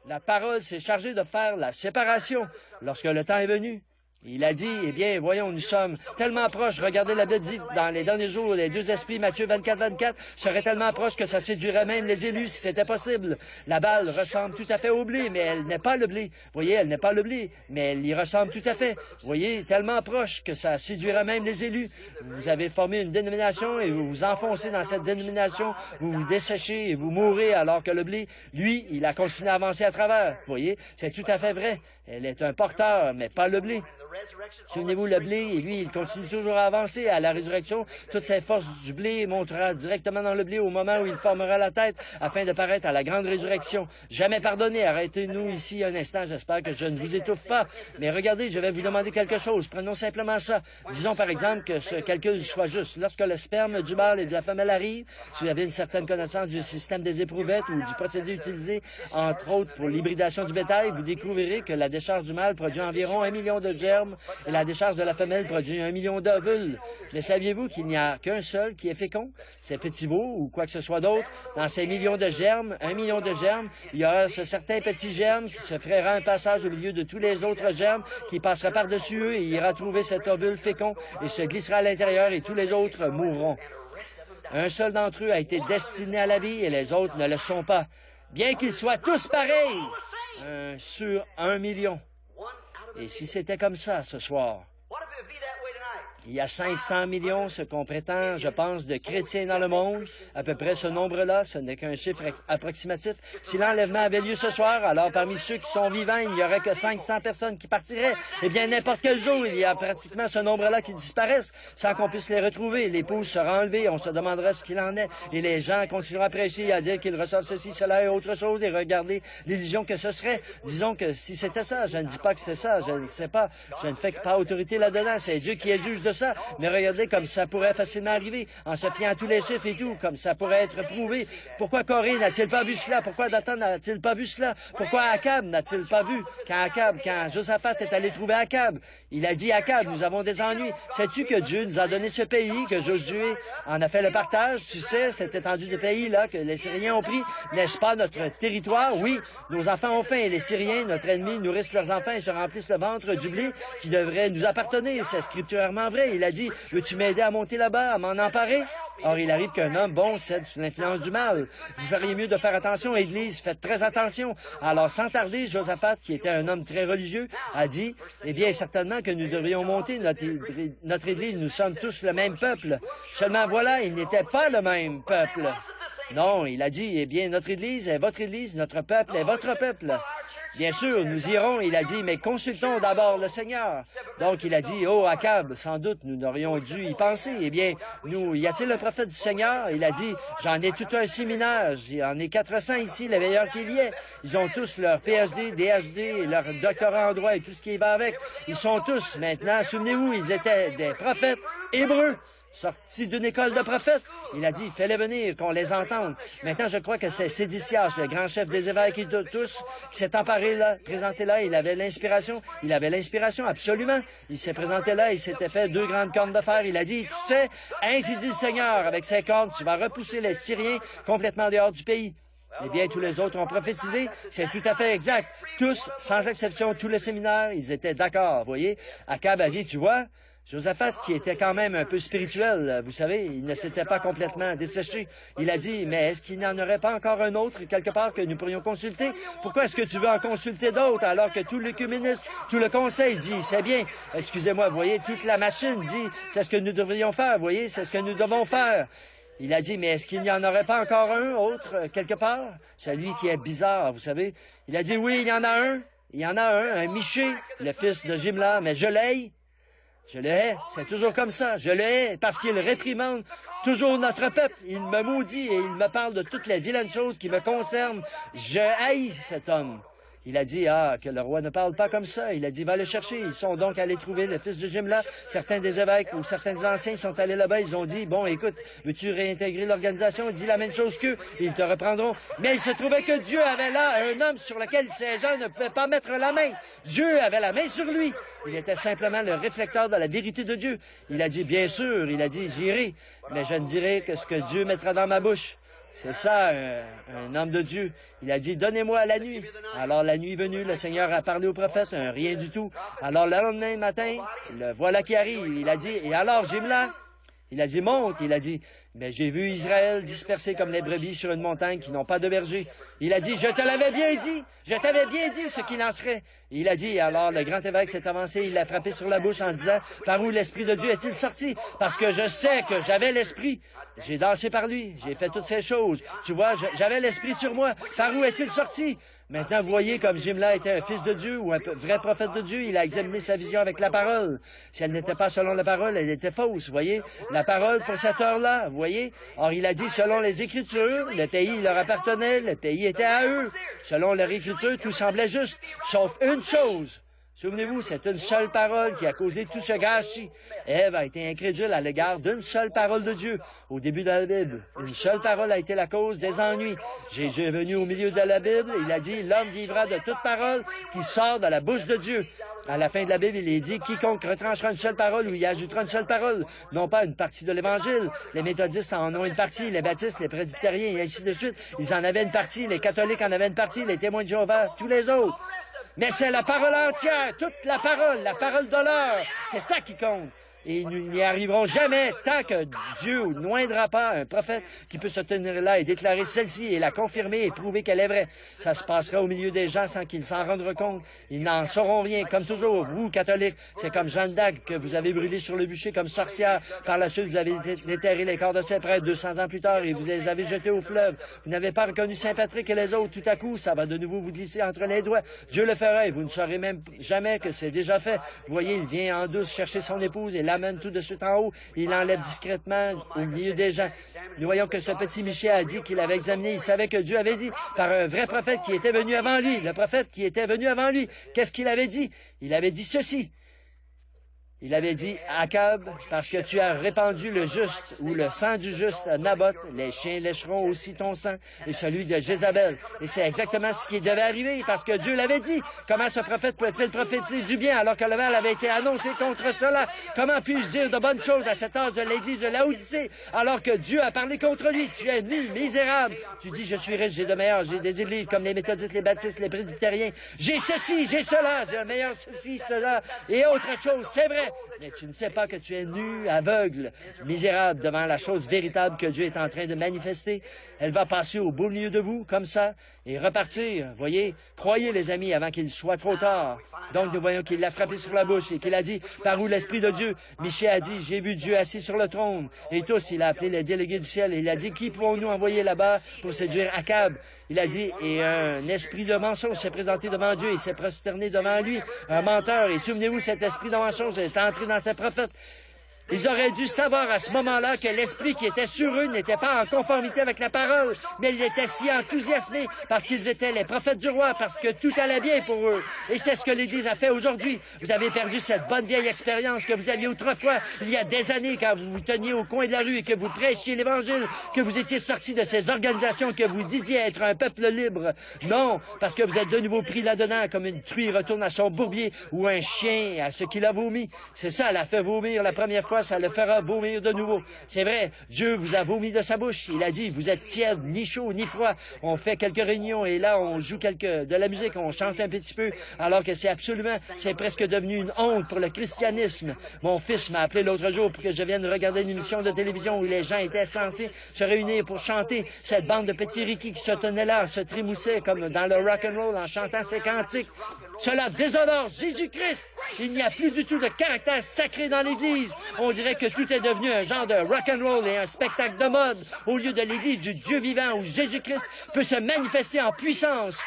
S1: La parole s'est chargée de faire la séparation lorsque le temps est venu. Il a dit, eh bien, voyons, nous sommes tellement proches. Regardez, la Bible dit, dans les derniers jours, les 2 esprits, Matthieu 24, seraient tellement proches que ça séduirait même les élus, si c'était possible. La balle ressemble tout à fait au blé, mais elle n'est pas le blé. Vous voyez, elle n'est pas le blé, mais elle y ressemble tout à fait. Vous voyez, tellement proche que ça séduirait même les élus. Vous avez formé une dénomination et vous vous enfoncez dans cette dénomination, vous vous desséchez et vous mourrez, alors que le blé, lui, il a continué à avancer à travers. Vous voyez, c'est tout à fait vrai. Elle est un porteur, mais pas le blé. Souvenez-vous, le blé, et lui, il continue toujours à avancer. À la résurrection, toutes ces forces du blé montera directement dans le blé au moment où il formera la tête afin de paraître à la grande résurrection. Jamais pardonné. Arrêtez-nous ici un instant. J'espère que je ne vous étouffe pas. Mais regardez, je vais vous demander quelque chose. Prenons simplement ça. Disons, par exemple, que ce calcul soit juste. Lorsque le sperme du mâle et de la femelle arrive, si vous avez une certaine connaissance du système des éprouvettes ou du procédé utilisé, entre autres, pour l'hybridation du bétail, vous découvrirez que la décharge du mâle produit environ 1 million de germes et la décharge de la femelle produit 1 million d'ovules. Mais saviez-vous qu'il n'y a qu'un seul qui est fécond? C'est petit veau ou quoi que ce soit d'autre. Dans ces millions de germes, 1 million de germes, il y aura ce certain petit germe qui se fera un passage au milieu de tous les autres germes qui passera par-dessus eux et ira trouver cet ovule fécond et se glissera à l'intérieur et tous les autres mourront. Un seul d'entre eux a été destiné à la vie et les autres ne le sont pas. Bien qu'ils soient tous pareils, 1 sur 1 million. Et si c'était comme ça ce soir, il y a 500 millions, ce qu'on prétend, je pense, de chrétiens dans le monde. À peu près ce nombre-là, ce n'est qu'un chiffre approximatif. Si l'enlèvement avait lieu ce soir, alors parmi ceux qui sont vivants, il n'y aurait que 500 personnes qui partiraient. Eh bien, n'importe quel jour, il y a pratiquement ce nombre-là qui disparaissent sans qu'on puisse les retrouver. L'épouse sera enlevée, on se demandera ce qu'il en est. Et les gens continueront à prêcher, à dire qu'ils reçoivent ceci, cela et autre chose, et regarder l'illusion que ce serait. Disons que si c'était ça, je ne dis pas que c'est ça, je ne sais pas, je ne fais que pas autorité là-dedans. C'est Dieu qui est juge de de ça, mais regardez comme ça pourrait facilement arriver, en se fiant à tous les chiffres et tout, comme ça pourrait être prouvé. Pourquoi Corée n'a-t-il pas vu cela? Pourquoi Dathan n'a-t-il pas vu cela? Pourquoi Akab n'a-t-il pas vu? Quand Josaphat est allé trouver Akab, il a dit, Akab, nous avons des ennuis. Sais-tu que Dieu nous a donné ce pays, que Josué en a fait le partage? Tu sais, cette étendue de pays-là que les Syriens ont pris, n'est-ce pas notre territoire? Oui, nos enfants ont faim et les Syriens, notre ennemi, nourrissent leurs enfants et se remplissent le ventre du blé qui devrait nous appartenir. C'est scripturairement vrai. Il a dit, veux-tu m'aider à monter là-bas, à m'en emparer? Or, il arrive qu'un homme bon cède sous l'influence du mal. Vous feriez mieux de faire attention, Église, faites très attention. Alors, sans tarder, Josaphat, qui était un homme très religieux, a dit, eh bien, certainement que nous devrions monter notre Église. Nous sommes tous le même peuple. Seulement, voilà, il n'était pas le même peuple. Non, il a dit, eh bien, notre Église est votre Église, notre peuple est votre peuple. Bien sûr, nous irons, il a dit, mais consultons d'abord le Seigneur. Donc, il a dit, oh, Akab, sans doute, nous n'aurions dû y penser. Eh bien, y a-t-il un prophète du Seigneur? Il a dit, j'en ai tout un séminaire, j'en ai 400 ici, les meilleurs qu'il y ait. Ils ont tous leur PhD, DHD, leur doctorat en droit et tout ce qui va avec. Ils sont tous, maintenant, souvenez-vous, ils étaient des prophètes hébreux, sortis d'une école de prophètes. Il a dit, fais-les venir, qu'on les entende. Maintenant, je crois que c'est Sédicias, le grand chef des évêques et de tous, qui s'est emparé là, présenté là. Il avait l'inspiration. Il avait l'inspiration, absolument. Il s'est présenté là, il s'était fait 2 grandes cornes de fer. Il a dit, tu sais, ainsi dit le Seigneur, avec ces cornes, tu vas repousser les Syriens complètement dehors du pays. Eh bien, tous les autres ont prophétisé. C'est tout à fait exact. Tous, sans exception, tous les séminaires, ils étaient d'accord, vous voyez. Akab a dit, tu vois, Josaphat, qui était quand même un peu spirituel, vous savez, il ne s'était pas complètement desséché. Il a dit, mais est-ce qu'il n'y en aurait pas encore un autre quelque part que nous pourrions consulter? Pourquoi est-ce que tu veux en consulter d'autres alors que tout l'écuménisme, tout le conseil dit, c'est bien, excusez-moi, vous voyez, toute la machine dit, c'est ce que nous devrions faire, vous voyez, c'est ce que nous devons faire. Il a dit, mais est-ce qu'il n'y en aurait pas encore un autre quelque part? Celui qui est bizarre, vous savez. Il a dit, oui, il y en a un. Il y en a un Miché, le fils de Jimla, mais je l'ai. Je le hais, c'est toujours comme ça. Je le hais parce qu'il réprimande toujours notre peuple. Il me maudit et il me parle de toutes les vilaines choses qui me concernent. Je haïs cet homme. Il a dit, que le roi ne parle pas comme ça. Il a dit, va le chercher. Ils sont donc allés trouver le fils de Jimla. Certains des évêques ou certains des anciens sont allés là-bas. Ils ont dit, bon, écoute, veux-tu réintégrer l'organisation? Dis la même chose qu'eux. Ils te reprendront. Mais il se trouvait que Dieu avait là un homme sur lequel ces gens ne pouvaient pas mettre la main. Dieu avait la main sur lui. Il était simplement le réflecteur de la vérité de Dieu. Il a dit, bien sûr, il a dit, j'irai, mais je ne dirai que ce que Dieu mettra dans ma bouche. C'est ça, un homme de Dieu. Il a dit, donnez-moi la nuit. Alors la nuit venue, le Seigneur a parlé au prophète, rien du tout. Alors le lendemain matin, le voilà qui arrive. Il a dit, et alors Jimla? Il a dit, monte. Il a dit, mais j'ai vu Israël dispersé comme les brebis sur une montagne qui n'ont pas de berger. Il a dit, je te l'avais bien dit. Je t'avais bien dit ce qu'il en serait. Il a dit, alors le grand évêque s'est avancé, il l'a frappé sur la bouche en disant, par où l'Esprit de Dieu est-il sorti? Parce que je sais que j'avais l'Esprit. J'ai dansé par lui, j'ai fait toutes ces choses. Tu vois, j'avais l'Esprit sur moi. Par où est-il sorti? Maintenant, vous voyez, comme Jimla était un fils de Dieu ou un vrai prophète de Dieu, il a examiné sa vision avec la parole. Si elle n'était pas selon la parole, elle était fausse, vous voyez. La parole pour cette heure-là, vous voyez. Or, il a dit, selon les Écritures, le pays leur appartenait, le pays était à eux. Selon leur Écriture, tout semblait juste, sauf une chose. Souvenez-vous, c'est une seule parole qui a causé tout ce gâchis. Ève a été incrédule à l'égard d'une seule parole de Dieu au début de la Bible. Une seule parole a été la cause des ennuis. Jésus est venu au milieu de la Bible. Il a dit, l'homme vivra de toute parole qui sort de la bouche de Dieu. À la fin de la Bible, il est dit, quiconque retranchera une seule parole ou y ajoutera une seule parole, non pas une partie de l'Évangile. Les méthodistes en ont une partie, les baptistes, les presbytériens, et ainsi de suite. Ils en avaient une partie, les catholiques en avaient une partie, les témoins de Jéhovah, tous les autres. Mais c'est la parole entière, toute la parole de l'heure. C'est ça qui compte. Et nous n'y arriverons jamais tant que Dieu n'oindra pas un prophète qui peut se tenir là et déclarer celle-ci et la confirmer et prouver qu'elle est vraie. Ça se passera au milieu des gens sans qu'ils s'en rendent compte. Ils n'en sauront rien. Comme toujours, vous, catholiques, c'est comme Jeanne d'Arc que vous avez brûlé sur le bûcher comme sorcière. Par la suite, vous avez déterré les corps de ses prêtres 200 ans plus tard et vous les avez jetés au fleuve. Vous n'avez pas reconnu Saint Patrick et les autres. Tout à coup, ça va de nouveau vous glisser entre les doigts. Dieu le fera et vous ne saurez même jamais que c'est déjà fait. Vous voyez, il vient en douce chercher son épouse et l'amène tout de suite en haut. Il l'enlève discrètement au milieu des gens. Nous voyons que ce petit Michée a dit qu'il avait examiné. Il savait que Dieu avait dit par un vrai prophète qui était venu avant lui. Le prophète qui était venu avant lui. Qu'est-ce qu'il avait dit? Il avait dit ceci. Il avait dit, Akab, parce que tu as répandu le juste ou le sang du juste à Naboth, les chiens lécheront aussi ton sang et celui de Jézabel. Et c'est exactement ce qui devait arriver parce que Dieu l'avait dit. Comment ce prophète peut-il prophétiser du bien alors que le mal avait été annoncé contre cela? Comment puis-je dire de bonnes choses à cet âge de l'église de Laodicée alors que Dieu a parlé contre lui? Tu es nul, misérable. Tu dis, je suis riche, j'ai de meilleurs, j'ai des églises comme les méthodistes, les baptistes, les presbytériens. J'ai ceci, j'ai cela, j'ai le meilleur ceci, cela et autre chose. C'est vrai. Mais tu ne sais pas que tu es nu, aveugle, misérable devant la chose véritable que Dieu est en train de manifester. Elle va passer au beau milieu de vous, comme ça, et repartir. Voyez, croyez les amis avant qu'il soit trop tard. Donc nous voyons qu'il l'a frappé sur la bouche et qu'il a dit, par où l'Esprit de Dieu? Michée a dit, j'ai vu Dieu assis sur le trône. Et tous, il a appelé les délégués du ciel et il a dit, qui pouvons-nous envoyer là-bas pour séduire Akab? Il a dit, et un esprit de mensonge s'est présenté devant Dieu, il s'est prosterné devant lui, un menteur. Et souvenez-vous, cet esprit de mensonge est entré dans ses prophètes. Ils auraient dû savoir à ce moment-là que l'esprit qui était sur eux n'était pas en conformité avec la parole, mais ils étaient si enthousiasmés parce qu'ils étaient les prophètes du roi, parce que tout allait bien pour eux. Et c'est ce que l'Église a fait aujourd'hui. Vous avez perdu cette bonne vieille expérience que vous aviez autrefois, il y a des années, quand vous vous teniez au coin de la rue et que vous prêchiez l'Évangile, que vous étiez sortis de ces organisations que vous disiez être un peuple libre. Non, parce que vous êtes de nouveau pris là-dedans comme une truie retourne à son bourbier ou un chien à ce qu'il a vomi. C'est ça, elle a fait vomir la première fois, ça le fera vomir de nouveau. C'est vrai, Dieu vous a vomi de sa bouche. Il a dit, vous êtes tiède, ni chaud, ni froid. On fait quelques réunions et là, on joue de la musique, on chante un petit peu, alors que c'est presque devenu une honte pour le christianisme. Mon fils m'a appelé l'autre jour pour que je vienne regarder une émission de télévision où les gens étaient censés se réunir pour chanter. Cette bande de petits riquis qui se tenaient là, se trémoussaient comme dans le rock and roll en chantant ses cantiques. Cela déshonore Jésus-Christ. Il n'y a plus du tout de caractère sacré dans l'Église. On dirait que tout est devenu un genre de rock and roll et un spectacle de mode au lieu de l'Église du Dieu vivant où Jésus-Christ peut se manifester en puissance.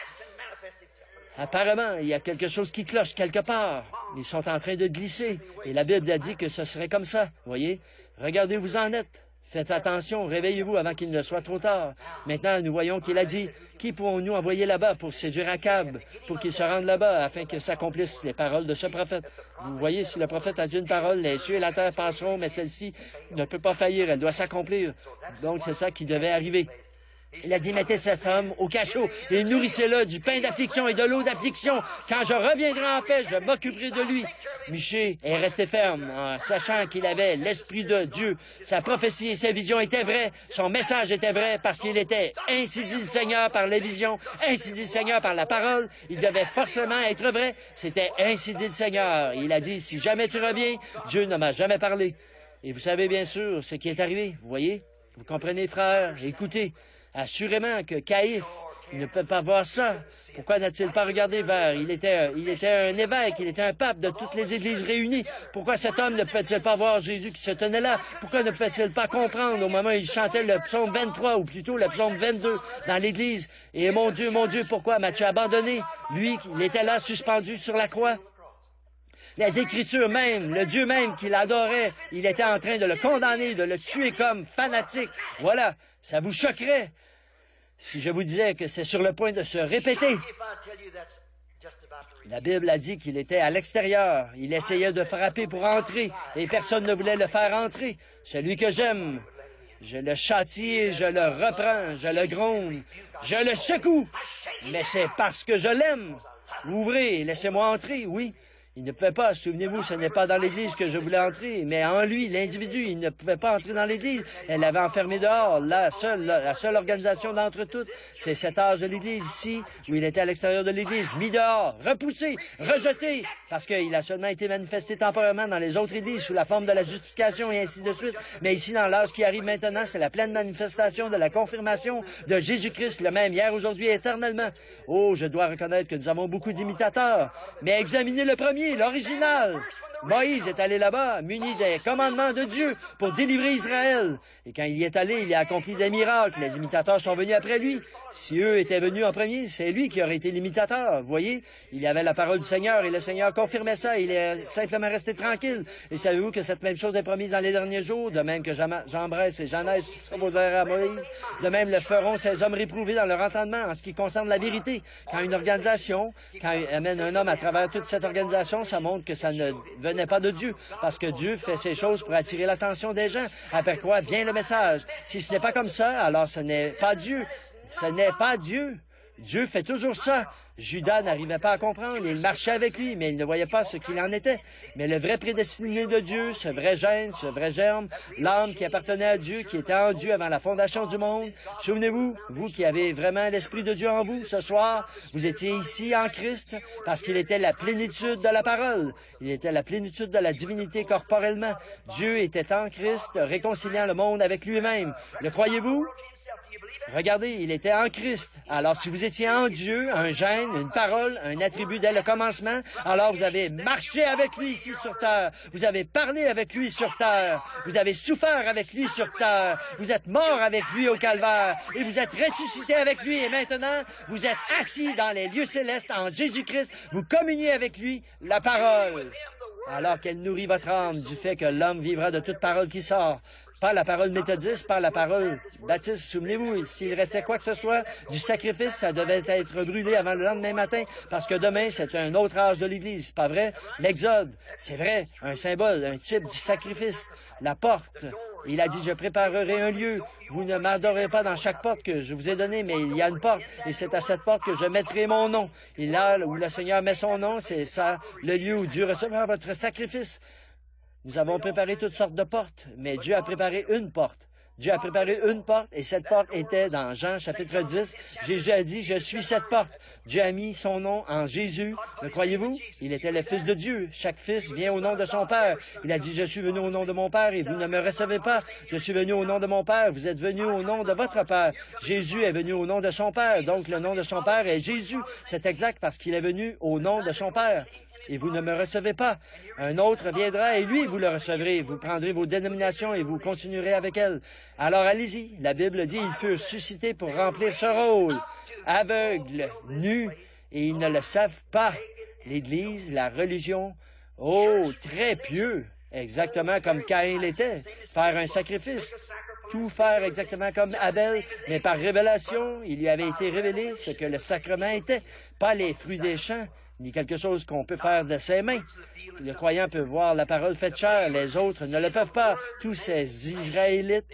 S1: Apparemment, il y a quelque chose qui cloche quelque part. Ils sont en train de glisser. Et la Bible a dit que ce serait comme ça. Voyez? Regardez où vous en êtes. Faites attention, réveillez-vous avant qu'il ne soit trop tard. Maintenant, nous voyons qu'il a dit, qui pourrons-nous envoyer là-bas pour séduire Akab, pour qu'il se rende là-bas, afin que s'accomplissent les paroles de ce prophète. Vous voyez, si le prophète a dit une parole, les cieux et la terre passeront, mais celle-ci ne peut pas faillir, elle doit s'accomplir. Donc, c'est ça qui devait arriver. Il a dit, mettez cet homme au cachot et nourrissez-le du pain d'affliction et de l'eau d'affliction. Quand je reviendrai en paix, je m'occuperai de lui. Michée est resté ferme, en sachant qu'il avait l'Esprit de Dieu. Sa prophétie et ses visions étaient vraies. Son message était vrai parce qu'il était ainsi dit le Seigneur par les visions, ainsi dit le Seigneur par la parole. Il devait forcément être vrai. C'était ainsi dit le Seigneur. Il a dit, si jamais tu reviens, Dieu ne m'a jamais parlé. Et vous savez bien sûr ce qui est arrivé. Vous voyez? Vous comprenez, frères? Écoutez. Assurément que Caïphe, il ne peut pas voir ça. Pourquoi n'a-t-il pas regardé vers? Il était un évêque, il était un pape de toutes les églises réunies. Pourquoi cet homme ne peut-il pas voir Jésus qui se tenait là? Pourquoi ne peut-il pas comprendre au moment où il chantait le psaume 23, ou plutôt le psaume 22 dans l'église? Et mon Dieu, pourquoi m'as-tu abandonné? Lui, il était là suspendu sur la croix. Les Écritures même, le Dieu même qu'il adorait, il était en train de le condamner, de le tuer comme fanatique. Voilà, ça vous choquerait si je vous disais que c'est sur le point de se répéter. La Bible a dit qu'il était à l'extérieur. Il essayait de frapper pour entrer et personne ne voulait le faire entrer. Celui que j'aime, je le châtie, je le reprends, je le gronde, je le secoue. Mais c'est parce que je l'aime. Ouvrez, laissez-moi entrer, oui. Il ne pouvait pas, souvenez-vous, ce n'est pas dans l'Église que je voulais entrer, mais en lui, l'individu, il ne pouvait pas entrer dans l'Église. Elle l'avait enfermé dehors. La seule organisation d'entre toutes, c'est cet âge de l'Église ici, où il était à l'extérieur de l'Église, mis dehors, repoussé, rejeté, parce qu'il a seulement été manifesté temporairement dans les autres Églises sous la forme de la justification et ainsi de suite. Mais ici, dans l'âge qui arrive maintenant, c'est la pleine manifestation de la confirmation de Jésus-Christ, le même hier, aujourd'hui et éternellement. Oh, je dois reconnaître que nous avons beaucoup d'imitateurs, mais examinez le premier, l'original. Moïse est allé là-bas, muni des commandements de Dieu pour délivrer Israël. Et quand il y est allé, il a accompli des miracles. Les imitateurs sont venus après lui. Si eux étaient venus en premier, c'est lui qui aurait été l'imitateur. Vous voyez, il y avait la parole du Seigneur et le Seigneur confirmait ça. Il est simplement resté tranquille. Et savez-vous que cette même chose est promise dans les derniers jours, de même que Jean-Bresse et Jeannès s'opposèrent à Moïse, de même le feront ces hommes réprouvés dans leur entendement en ce qui concerne la vérité. Quand une organisation, quand elle amène un homme à travers toute cette organisation, ça montre que ça ne venait pas de Dieu, parce que Dieu fait ces choses pour attirer l'attention des gens. Après quoi vient le message. Si ce n'est pas comme ça, alors ce n'est pas Dieu. Ce n'est pas Dieu. Dieu fait toujours ça. Judas n'arrivait pas à comprendre. Il marchait avec lui, mais il ne voyait pas ce qu'il en était. Mais le vrai prédestiné de Dieu, ce vrai gène, ce vrai germe, l'âme qui appartenait à Dieu, qui était en Dieu avant la fondation du monde. Souvenez-vous, vous qui avez vraiment l'Esprit de Dieu en vous, ce soir, vous étiez ici en Christ parce qu'il était la plénitude de la parole. Il était la plénitude de la divinité corporellement. Dieu était en Christ, réconciliant le monde avec lui-même. Le croyez-vous? Regardez, il était en Christ. Alors, si vous étiez en Dieu, un gène, une parole, un attribut dès le commencement, alors vous avez marché avec lui ici sur terre. Vous avez parlé avec lui sur terre. Vous avez souffert avec lui sur terre. Vous êtes mort avec lui au calvaire. Et vous êtes ressuscité avec lui. Et maintenant, vous êtes assis dans les lieux célestes en Jésus-Christ. Vous communiez avec lui la parole. Alors qu'elle nourrit votre âme du fait que l'homme vivra de toute parole qui sort. Pas la parole méthodiste, pas la parole baptiste. Souvenez-vous, s'il restait quoi que ce soit du sacrifice, ça devait être brûlé avant le lendemain matin, parce que demain, c'est un autre âge de l'Église. C'est pas vrai? L'Exode, c'est vrai, un symbole, un type du sacrifice. La porte, il a dit, je préparerai un lieu. Vous ne m'adorez pas dans chaque porte que je vous ai donnée, mais il y a une porte, et c'est à cette porte que je mettrai mon nom. Et là où le Seigneur met son nom, c'est ça, le lieu où Dieu recevra votre sacrifice. Nous avons préparé toutes sortes de portes, mais Dieu a préparé une porte. Dieu a préparé une porte, et cette porte était dans Jean chapitre 10. Jésus a dit, je suis cette porte. Dieu a mis son nom en Jésus. Le croyez-vous? Il était le Fils de Dieu. Chaque fils vient au nom de son Père. Il a dit, je suis venu au nom de mon Père, et vous ne me recevez pas. Je suis venu au nom de mon Père. Vous êtes venu au nom de votre Père. Jésus est venu au nom de son Père. Donc, le nom de son Père est Jésus. C'est exact parce qu'il est venu au nom de son Père. Et vous ne me recevez pas. Un autre viendra et lui, vous le recevrez. Vous prendrez vos dénominations et vous continuerez avec elles. Alors allez-y. La Bible dit, ils furent suscités pour remplir ce rôle. Aveugles, nus, et ils ne le savent pas. L'Église, la religion, oh, très pieux, exactement comme Caïn l'était. Faire un sacrifice. Tout faire exactement comme Abel, mais par révélation, il lui avait été révélé ce que le sacrement était, pas les fruits des champs, ni quelque chose qu'on peut faire de ses mains. Le croyant peut voir la parole faite chair, les autres ne le peuvent pas. Tous ces Israélites,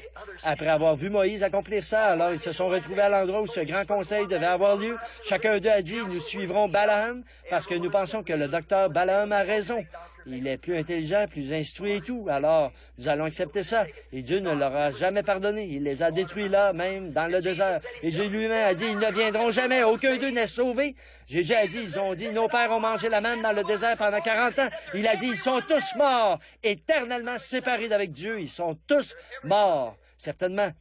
S1: après avoir vu Moïse accomplir ça, alors ils se sont retrouvés à l'endroit où ce grand conseil devait avoir lieu. Chacun d'eux a dit, nous suivrons Balaam, parce que nous pensons que le docteur Balaam a raison. Il est plus intelligent, plus instruit et tout. Alors, nous allons accepter ça. Et Dieu ne leur a jamais pardonné. Il les a détruits là, même dans le désert. Et Jésus lui-même a dit, ils ne viendront jamais. Aucun d'eux n'est sauvé. Jésus a dit, ils ont dit, nos pères ont mangé la manne dans le désert pendant 40 ans. Il a dit, ils sont tous morts, éternellement séparés d'avec Dieu. Ils sont tous morts, certainement.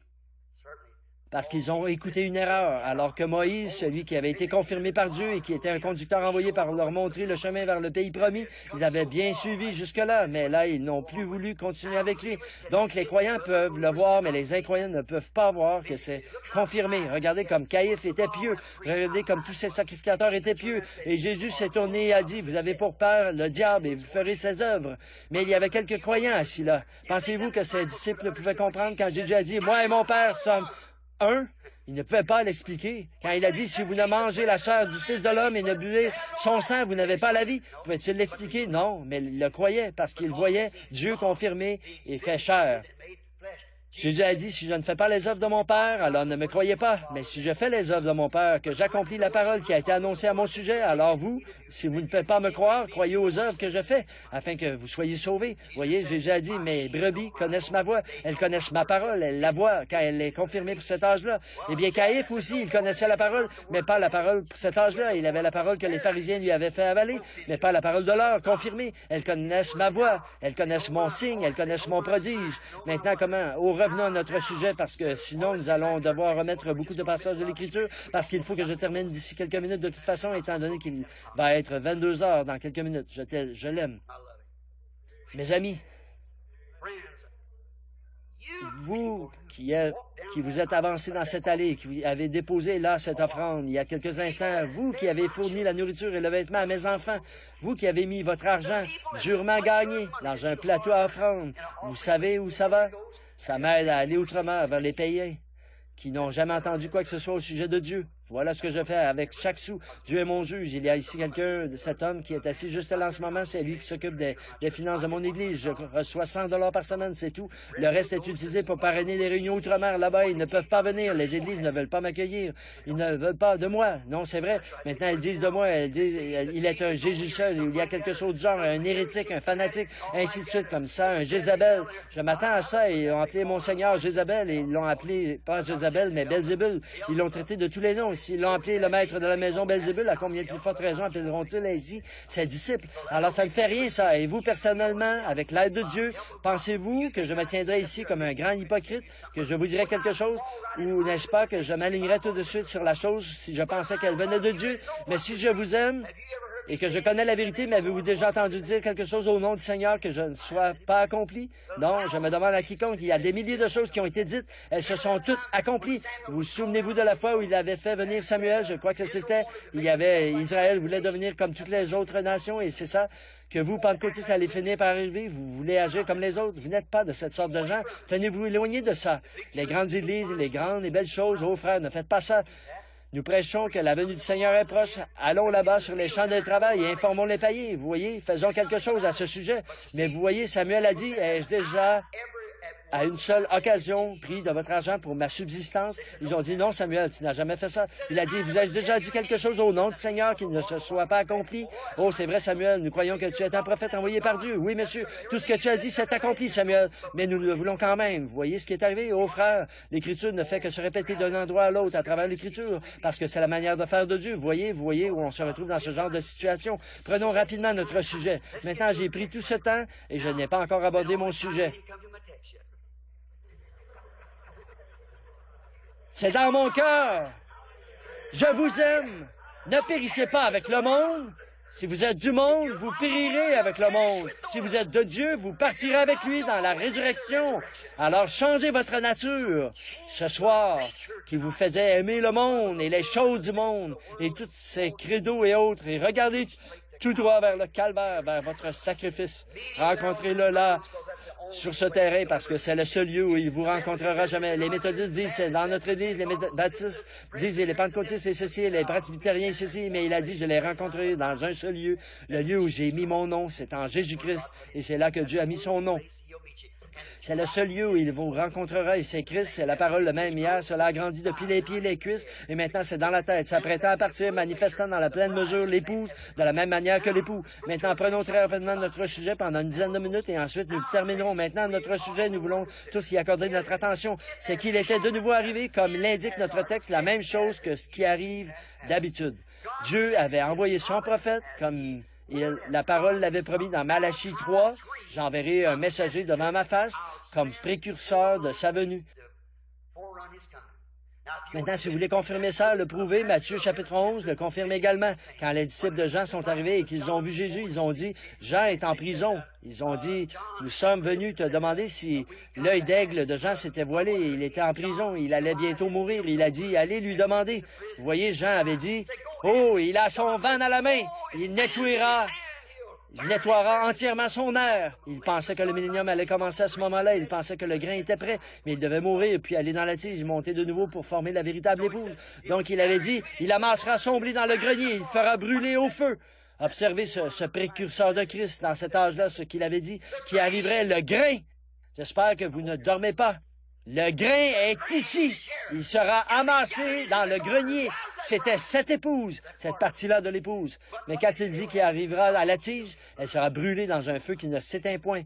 S1: Parce qu'ils ont écouté une erreur, alors que Moïse, celui qui avait été confirmé par Dieu et qui était un conducteur envoyé par leur montrer le chemin vers le pays promis, ils avaient bien suivi jusque-là, mais là, ils n'ont plus voulu continuer avec lui. Donc, les croyants peuvent le voir, mais les incroyants ne peuvent pas voir que c'est confirmé. Regardez comme Caïphe était pieux. Regardez comme tous ces sacrificateurs étaient pieux. Et Jésus s'est tourné et a dit, vous avez pour père le diable et vous ferez ses œuvres. Mais il y avait quelques croyants assis là. Pensez-vous que ces disciples pouvaient comprendre quand Jésus a dit, moi et mon père sommes il ne pouvait pas l'expliquer. Quand il a dit, si vous ne mangez la chair du Fils de l'homme et ne buvez son sang, vous n'avez pas la vie. Pouvait-il l'expliquer? Non, mais il le croyait parce qu'il voyait Dieu confirmé et fait chair. Jésus a dit, si je ne fais pas les œuvres de mon Père, alors ne me croyez pas. Mais si je fais les œuvres de mon Père, que j'accomplis la parole qui a été annoncée à mon sujet, alors vous, si vous ne faites pas me croire, croyez aux œuvres que je fais, afin que vous soyez sauvés. Voyez, Jésus a dit, mes brebis connaissent ma voix, elles connaissent ma parole, elles la voient quand elle est confirmée pour cet âge-là. Eh bien, Caïphe aussi, il connaissait la parole, mais pas la parole pour cet âge-là. Il avait la parole que les pharisiens lui avaient fait avaler, mais pas la parole de l'heure, confirmée. Elles connaissent ma voix, elles connaissent mon signe, elles connaissent mon prodige. Maintenant, comment? Revenons à notre sujet, parce que sinon, nous allons devoir remettre beaucoup de passages de l'Écriture, parce qu'il faut que je termine d'ici quelques minutes de toute façon, étant donné qu'il va être 22 heures dans quelques minutes. Je l'aime. Mes amis, vous qui vous êtes avancés dans cette allée, qui avez déposé là cette offrande il y a quelques instants, vous qui avez fourni la nourriture et le vêtement à mes enfants, vous qui avez mis votre argent durement gagné dans un plateau à offrande, vous savez où ça va? Ça m'aide à aller autrement vers les païens qui n'ont jamais entendu quoi que ce soit au sujet de Dieu. Voilà ce que je fais avec chaque sou. Dieu est mon juge. Il y a ici quelqu'un, cet homme qui est assis juste là en ce moment, c'est lui qui s'occupe des finances de mon église. Je reçois 100 $ par semaine, c'est tout. Le reste est utilisé pour parrainer les réunions outre-mer là-bas. Ils ne peuvent pas venir. Les églises ne veulent pas m'accueillir. Ils ne veulent pas de moi. Non, c'est vrai. Maintenant, elles disent de moi, elles disent, il est un Jésus seul. Il y a quelque chose du genre, un hérétique, un fanatique, ainsi de suite, comme ça, un Jézabel. Je m'attends à ça. Ils ont appelé mon Seigneur Jézabel et ils l'ont appelé, pas Jézabel, mais Belzébul. Ils l'ont traité de tous les noms. S'ils l'ont appelé le maître de la maison Belzébul, à combien de plus forte raison appelleront-ils ainsi ses disciples? Alors, ça ne fait rien, ça. Et vous, personnellement, avec l'aide de Dieu, pensez-vous que je me tiendrai ici comme un grand hypocrite, que je vous dirai quelque chose, ou n'est-ce pas que je m'alignerai tout de suite sur la chose si je pensais qu'elle venait de Dieu? Mais si je vous aime, et que je connais la vérité, mais avez-vous déjà entendu dire quelque chose au nom du Seigneur que je ne sois pas accompli? Non, je me demande à quiconque. Il y a des milliers de choses qui ont été dites. Elles se sont toutes accomplies. Vous souvenez-vous de la fois où il avait fait venir Samuel? Je crois que c'était, Israël voulait devenir comme toutes les autres nations, et c'est ça que vous, pentecôtistes, allez finir par arriver. Vous voulez agir comme les autres. Vous n'êtes pas de cette sorte de gens. Tenez-vous éloignés de ça. Les grandes églises, les grandes et belles choses, oh frères, ne faites pas ça. Nous prêchons que la venue du Seigneur est proche. Allons là-bas sur les champs de travail et informons les païens. Vous voyez, faisons quelque chose à ce sujet. Mais vous voyez, Samuel a dit, ai-je déjà, à une seule occasion, pris de votre argent pour ma subsistance? Ils ont dit, non, Samuel, tu n'as jamais fait ça. Il a dit, vous avez déjà dit quelque chose au nom du Seigneur qui ne se soit pas accompli? Oh, c'est vrai, Samuel, nous croyons que tu es un prophète envoyé par Dieu. Oui, monsieur, tout ce que tu as dit s'est accompli, Samuel, mais nous le voulons quand même. Vous voyez ce qui est arrivé? Oh, frère, l'Écriture ne fait que se répéter d'un endroit à l'autre à travers l'Écriture, parce que c'est la manière de faire de Dieu. Vous voyez où on se retrouve dans ce genre de situation. Prenons rapidement notre sujet. Maintenant, j'ai pris tout ce temps et je n'ai pas encore abordé mon sujet. C'est dans mon cœur. Je vous aime. Ne périssez pas avec le monde. Si vous êtes du monde, vous périrez avec le monde. Si vous êtes de Dieu, vous partirez avec lui dans la résurrection. Alors changez votre nature ce soir qui vous faisait aimer le monde et les choses du monde et tous ces credos et autres. Et regardez tout droit vers le calvaire, vers votre sacrifice. Rencontrez-le là, sur ce terrain, parce que c'est le seul lieu où il vous rencontrera jamais. Les méthodistes disent, c'est dans notre église, les baptistes disent, les pentecôtistes, c'est ceci, les presbytériens, ceci, mais il a dit, je les rencontrerai dans un seul lieu, le lieu où j'ai mis mon nom, c'est en Jésus-Christ, et c'est là que Dieu a mis son nom. C'est le seul lieu où il vous rencontrera, et c'est Christ, c'est la parole le même hier, cela a grandi depuis les pieds, les cuisses, et maintenant c'est dans la tête, s'apprêtant à partir, manifestant dans la pleine mesure l'épouse, de la même manière que l'époux. Maintenant, prenons très rapidement notre sujet pendant une dizaine de minutes, et ensuite nous terminerons maintenant notre sujet, nous voulons tous y accorder notre attention. C'est qu'il était de nouveau arrivé, comme l'indique notre texte, la même chose que ce qui arrive d'habitude. Dieu avait envoyé son prophète, comme la parole l'avait promis dans Malachie 3, j'enverrai un messager devant ma face comme précurseur de sa venue. Maintenant, si vous voulez confirmer ça, le prouver, Matthieu chapitre 11 le confirme également. Quand les disciples de Jean sont arrivés et qu'ils ont vu Jésus, ils ont dit, Jean est en prison. Ils ont dit, nous sommes venus te demander si l'œil d'aigle de Jean s'était voilé. Il était en prison, il allait bientôt mourir. Il a dit, allez lui demander. Vous voyez, Jean avait dit, oh, il a son vent dans la main, il nettoiera entièrement son air. Il pensait que le millénium allait commencer à ce moment-là. Il pensait que le grain était prêt, mais il devait mourir, puis aller dans la tige, monter de nouveau pour former la véritable épouse. Donc, il avait dit, il amassera son blé dans le grenier, il fera brûler au feu. Observez ce précurseur de Christ dans cet âge-là, ce qu'il avait dit, qui arriverait le grain. J'espère que vous ne dormez pas. Le grain est ici. Il sera amassé dans le grenier. C'était cette épouse, cette partie-là de l'épouse. Mais quand il dit qu'il arrivera à la tige, elle sera brûlée dans un feu qui ne s'éteint point.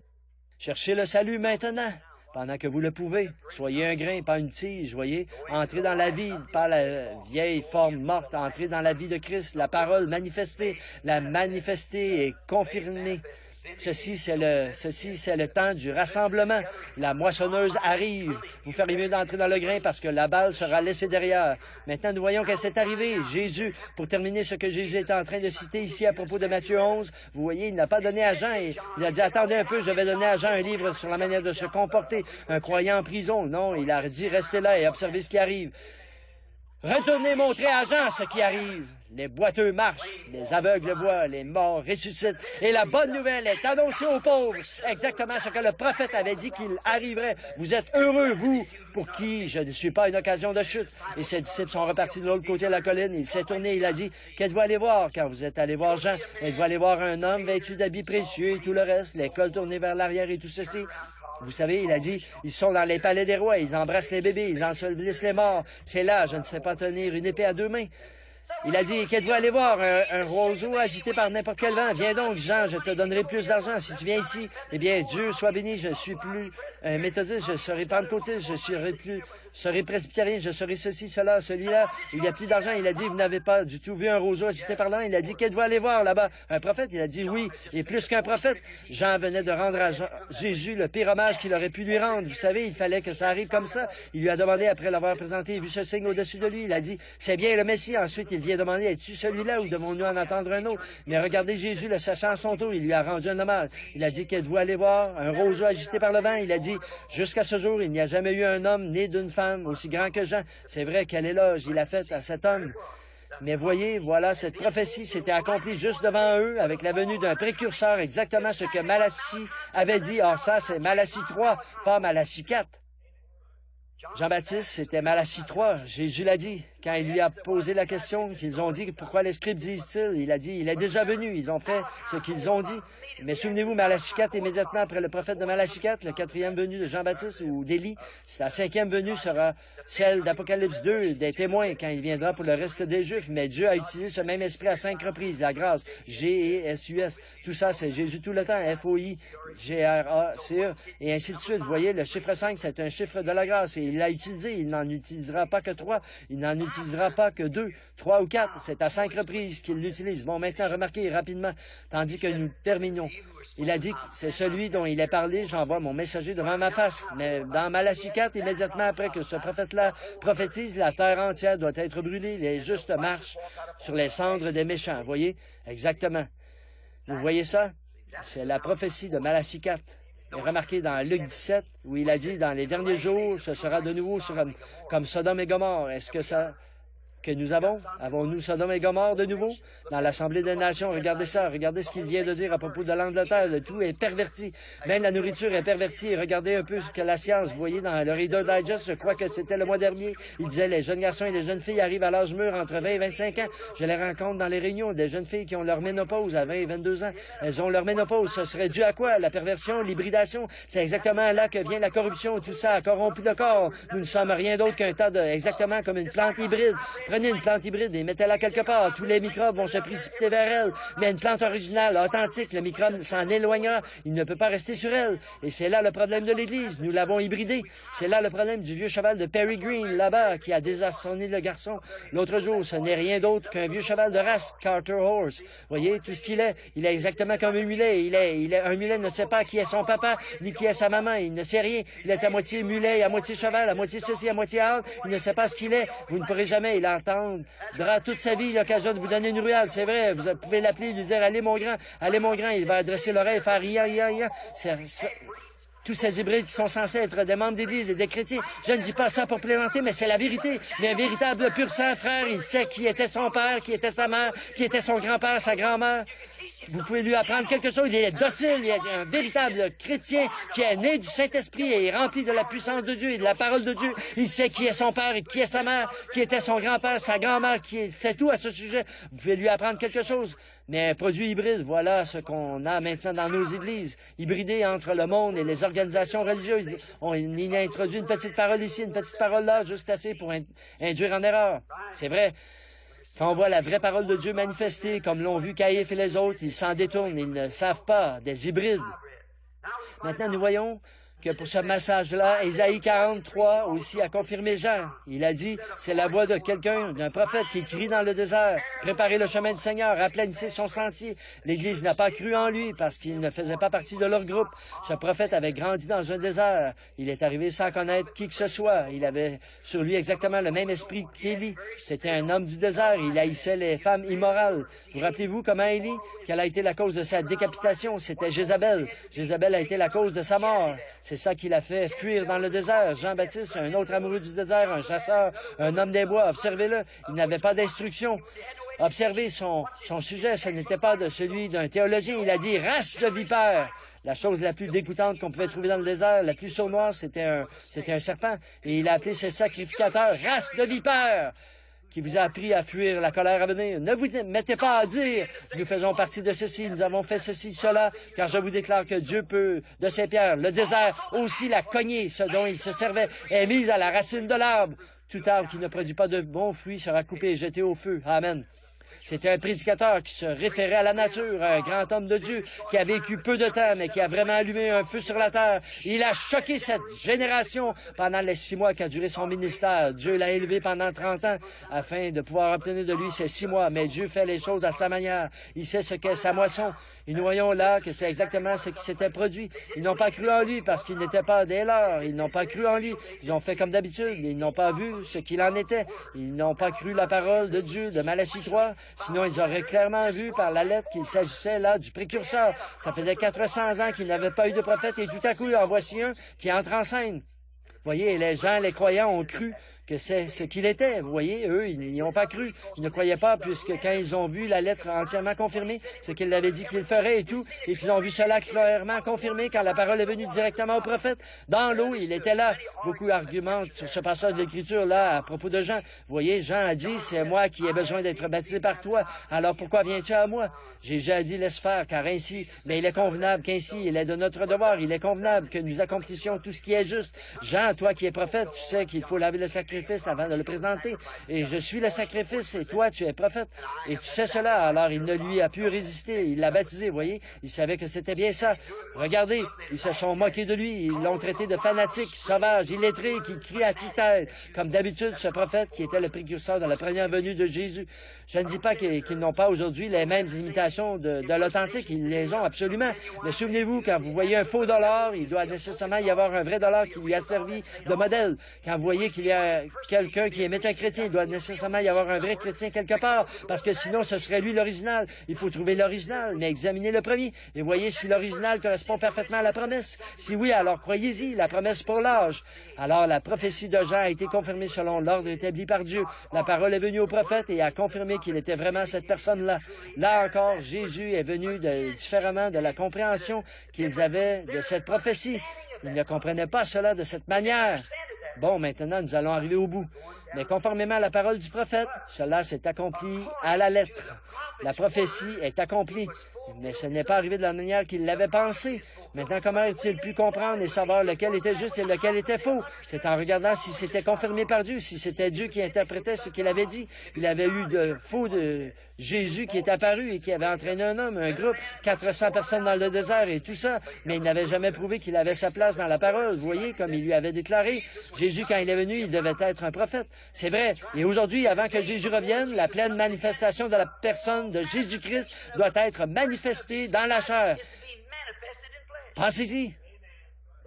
S1: Cherchez le salut maintenant, pendant que vous le pouvez. Soyez un grain, pas une tige, voyez. Entrez dans la vie, pas la vieille forme morte. Entrez dans la vie de Christ, la parole manifestée. La manifester et confirmer. Ceci, c'est le temps du rassemblement. La moissonneuse arrive. Vous ferez mieux d'entrer dans le grain parce que la balle sera laissée derrière. Maintenant, nous voyons qu'elle s'est arrivée. Jésus, pour terminer ce que Jésus est en train de citer ici à propos de Matthieu 11, vous voyez, il n'a pas donné à Jean, et il a dit, attendez un peu, je vais donner à Jean un livre sur la manière de se comporter. Un croyant en prison. Non, il a dit, restez là et observez ce qui arrive. Retournez montrer à Jean ce qui arrive. les boiteux marchent, les aveugles voient, les morts ressuscitent. Et la bonne nouvelle est annoncée aux pauvres. Exactement ce que le prophète avait dit qu'il arriverait. Vous êtes heureux, vous, pour qui je ne suis pas une occasion de chute. Et ses disciples sont repartis de l'autre côté de la colline. Il s'est tourné, il a dit, qu'êtes-vous allé voir quand vous êtes allé voir Jean? Êtes-vous allé voir un homme vêtu d'habits précieux et tout le reste, l'école tournée vers l'arrière et tout ceci? Vous savez, il a dit, ils sont dans les palais des rois, ils embrassent les bébés, ils ensevelissent les morts. C'est là, je ne sais pas tenir une épée à deux mains. Il a dit, qu'êtes-vous allé voir? Un roseau agité par n'importe quel vent. Viens donc, Jean, je te donnerai plus d'argent. Si tu viens ici, eh bien, Dieu soit béni, je ne suis plus méthodiste, je serai pentecôtiste, serai presbytérien, je serai ceci, cela, celui-là. Il n'y a plus d'argent. Il a dit, vous n'avez pas du tout vu un roseau agité par là. Il a dit, qu'êtes-vous allé voir là-bas? Un prophète? Il a dit, oui, et plus qu'un prophète. Jean venait de rendre à Jésus le pire hommage qu'il aurait pu lui rendre. Vous savez, il fallait que ça arrive comme ça. Il lui a demandé, après l'avoir présenté, vu ce signe au-dessus de lui, il a dit, c'est bien le Messie. Ensuite, il vient demander, es-tu celui-là ou devons-nous en attendre un autre? Mais regardez Jésus, le sachant à son tour, il lui a rendu un hommage. Il a dit, qu'êtes-vous allé voir? Un roseau agité par le vent. Il a dit, jusqu'à ce jour, il n'y a jamais eu un homme né d'une femme aussi grand que Jean. C'est vrai, quel éloge il a fait à cet homme. Mais voyez, voilà, cette prophétie s'était accomplie juste devant eux avec la venue d'un précurseur, exactement ce que Malachie avait dit. Or ça, c'est Malachie 3, pas Malachie 4. Jean-Baptiste, c'était Malachie 3. Jésus l'a dit. Quand il lui a posé la question, qu'ils ont dit, pourquoi les scribes disent-ils? Il a dit, il est déjà venu. Ils ont fait ce qu'ils ont dit. Mais souvenez-vous, Malachie 4, immédiatement après le prophète de Malachie 4, le quatrième venue de Jean-Baptiste ou d'Élie, la cinquième venue sera celle d'Apocalypse 2, des témoins, quand il viendra pour le reste des Juifs. Mais Dieu a utilisé ce même esprit à 5 reprises, la grâce, G-E-S-U-S. Tout ça, c'est Jésus tout le temps, F-O-I-G-R-A-C-E, et ainsi de suite. Vous voyez, le chiffre 5, c'est un chiffre de la grâce, et il l'a utilisé. Il n'en utilisera pas que 3, il n'en utilisera pas que 2, 3 ou 4. C'est à 5 reprises qu'il l'utilise. Bon, maintenant, remarquez rapidement, tandis que nous terminons. Il a dit, c'est celui dont il est parlé, j'envoie mon messager devant ma face. Mais dans Malachie 4, immédiatement après que ce prophète-là prophétise, la terre entière doit être brûlée, les justes marchent sur les cendres des méchants. Vous voyez? Exactement. Vous voyez ça? C'est la prophétie de Malachie 4. Et remarquez dans Luc 17, où il a dit, dans les derniers jours, ce sera de nouveau comme Sodome et Gomorrhe. Est-ce que ça... que nous avons? Avons-nous Sodome et Gomorrhe de nouveau? Dans l'Assemblée des Nations, regardez ça, regardez ce qu'il vient de dire à propos de l'Angleterre, le tout est perverti. Même la nourriture est pervertie. Regardez un peu ce que la science, vous voyez, dans le Reader Digest, je crois que c'était le mois dernier, il disait les jeunes garçons et les jeunes filles arrivent à l'âge mûr entre 20 et 25 ans. Je les rencontre dans les réunions, des jeunes filles qui ont leur ménopause à 20 et 22 ans. Elles ont leur ménopause. Ce serait dû à quoi? La perversion, l'hybridation. C'est exactement là que vient la corruption, tout ça a corrompu le corps. Nous ne sommes rien d'autre qu'un tas de, exactement comme une plante hybride. Prenez une plante hybride et mettez-la quelque part. Tous les microbes vont se précipiter vers elle. Mais une plante originale, authentique, le microbe s'en éloignera. Il ne peut pas rester sur elle. Et c'est là le problème de l'Église. Nous l'avons hybridé. C'est là le problème du vieux cheval de Perry Green, là-bas, qui a désarçonné le garçon. L'autre jour, ce n'est rien d'autre qu'un vieux cheval de race, Carter Horse. Voyez, tout ce qu'il est. Il est exactement comme un mulet. Un mulet ne sait pas qui est son papa, ni qui est sa maman. Il ne sait rien. Il est à moitié mulet, à moitié cheval, à moitié ceci, à moitié âne. Il ne sait pas ce qu'il est. Vous ne pourrez jamais l'entendre. Toute sa vie, l'occasion de vous donner une ruade, c'est vrai. Vous pouvez l'appeler, lui dire, allez mon grand, il va adresser l'oreille, faire ria. Tous ces hybrides qui sont censés être des membres d'église et des chrétiens. Je ne dis pas ça pour plaisanter, mais c'est la vérité. Mais un véritable pur sang, frère, il sait qui était son père, qui était sa mère, qui était son grand-père, sa grand-mère. Vous pouvez lui apprendre quelque chose. Il est docile, il est un véritable chrétien qui est né du Saint-Esprit et est rempli de la puissance de Dieu et de la parole de Dieu. Il sait qui est son père et qui est sa mère, qui était son grand-père, sa grand-mère, qui sait tout à ce sujet. Vous pouvez lui apprendre quelque chose. Mais un produit hybride, voilà ce qu'on a maintenant dans nos églises, hybridé entre le monde et les organisations religieuses. On y a introduit une petite parole ici, une petite parole là, juste assez pour induire en erreur. C'est vrai. Quand on voit la vraie parole de Dieu manifestée, comme l'ont vu Caïphe et les autres, ils s'en détournent, ils ne savent pas, des hybrides. Maintenant, nous voyons que pour ce message-là, Ésaïe 43 aussi a confirmé Jean. Il a dit, c'est la voix de quelqu'un, d'un prophète qui crie dans le désert, préparez le chemin du Seigneur, aplanissez son sentier. L'Église n'a pas cru en lui parce qu'il ne faisait pas partie de leur groupe. Ce prophète avait grandi dans un désert. Il est arrivé sans connaître qui que ce soit. Il avait sur lui exactement le même esprit qu'Élie. C'était un homme du désert. Il haïssait les femmes immorales. Vous rappelez-vous comment Élie, quelle a été la cause de sa décapitation? C'était Jézabel. Jézabel a été la cause de sa mort. C'est ça qui l'a fait fuir dans le désert. Jean-Baptiste, un autre amoureux du désert, un chasseur, un homme des bois, observez-le, il n'avait pas d'instruction. Observez son sujet, ce n'était pas de celui d'un théologien. Il a dit « race de vipères ». La chose la plus dégoûtante qu'on pouvait trouver dans le désert, la plus sournoise, c'était un serpent. Et il a appelé ses sacrificateurs « race de vipères » qui vous a appris à fuir la colère à venir. Ne vous mettez pas à dire « nous faisons partie de ceci, nous avons fait ceci, cela », car je vous déclare que Dieu peut, de ses pierres, le désert, aussi la cognée, ce dont il se servait, est mise à la racine de l'arbre. Tout arbre qui ne produit pas de bons fruits sera coupé et jeté au feu. Amen. C'était un prédicateur qui se référait à la nature, un grand homme de Dieu qui a vécu peu de temps, mais qui a vraiment allumé un feu sur la terre. Il a choqué cette génération pendant les 6 mois qu'a duré son ministère. Dieu l'a élevé pendant 30 ans afin de pouvoir obtenir de lui ces 6 mois. Mais Dieu fait les choses à sa manière. Il sait ce qu'est sa moisson. Et nous voyons là que c'est exactement ce qui s'était produit. Ils n'ont pas cru en lui parce qu'ils n'étaient pas des leurs. Ils n'ont pas cru en lui. Ils ont fait comme d'habitude. Ils n'ont pas vu ce qu'il en était. Ils n'ont pas cru la parole de Dieu de Malachie 3. Sinon, ils auraient clairement vu par la lettre qu'il s'agissait là du précurseur. Ça faisait 400 ans qu'il n'avait pas eu de prophète et tout à coup, en voici un qui entre en scène. Vous voyez, les gens, les croyants ont cru que c'est ce qu'il était. Vous voyez, eux, ils n'y ont pas cru. Ils ne croyaient pas, puisque quand ils ont vu la lettre entièrement confirmée, ce qu'il avait dit qu'il ferait et tout, et qu'ils ont vu cela clairement confirmé quand la parole est venue directement au prophète, dans l'eau, il était là. Beaucoup argumentent sur ce passage de l'Écriture-là à propos de Jean. Vous voyez, Jean a dit, c'est moi qui ai besoin d'être baptisé par toi. Alors pourquoi viens-tu à moi? Jésus a dit, laisse faire, car ainsi, mais il est convenable qu'ainsi, il est de notre devoir, il est convenable que nous accomplissions tout ce qui est juste. Jean, toi qui es prophète, tu sais qu'il faut laver le sacrifice avant de le présenter. Et je suis le sacrifice et toi, tu es prophète. Et tu sais cela. Alors, il ne lui a pu résister. Il l'a baptisé, vous voyez. Il savait que c'était bien ça. Regardez, ils se sont moqués de lui. Ils l'ont traité de fanatique, sauvage, illettré, qui crie à tue-tête. Comme d'habitude, ce prophète qui était le précurseur de la première venue de Jésus. Je ne dis pas qu'ils n'ont pas aujourd'hui les mêmes imitations de l'authentique. Ils les ont absolument. Mais souvenez-vous, quand vous voyez un faux dollar, il doit nécessairement y avoir un vrai dollar qui lui a servi de modèle. Quand vous voyez qu'il y a quelqu'un qui est un chrétien, il doit nécessairement y avoir un vrai chrétien quelque part, parce que sinon ce serait lui l'original. Il faut trouver l'original, mais examiner le premier. Et voyez si l'original correspond parfaitement à la promesse. Si oui, alors croyez-y, la promesse pour l'âge. Alors la prophétie de Jean a été confirmée selon l'ordre établi par Dieu. La parole est venue au prophète et a confirmé qu'il était vraiment cette personne-là. Là encore, Jésus est venu différemment de la compréhension qu'ils avaient de cette prophétie. Ils ne comprenaient pas cela de cette manière. Bon, maintenant, nous allons arriver au bout. Mais conformément à la parole du prophète, cela s'est accompli à la lettre. La prophétie est accomplie, mais ce n'est pas arrivé de la manière qu'il l'avait pensé. Maintenant, comment a-t-il pu comprendre et savoir lequel était juste et lequel était faux? C'est en regardant si c'était confirmé par Dieu, si c'était Dieu qui interprétait ce qu'il avait dit. Il avait eu de faux de Jésus qui est apparu et qui avait entraîné un homme, un groupe, 400 personnes dans le désert et tout ça, mais il n'avait jamais prouvé qu'il avait sa place dans la parole. Vous voyez, comme il lui avait déclaré, Jésus, quand il est venu, il devait être un prophète. C'est vrai. Et aujourd'hui, avant que Jésus revienne, la pleine manifestation de la personne de Jésus-Christ doit être manifestée dans la chair. Pensez-y.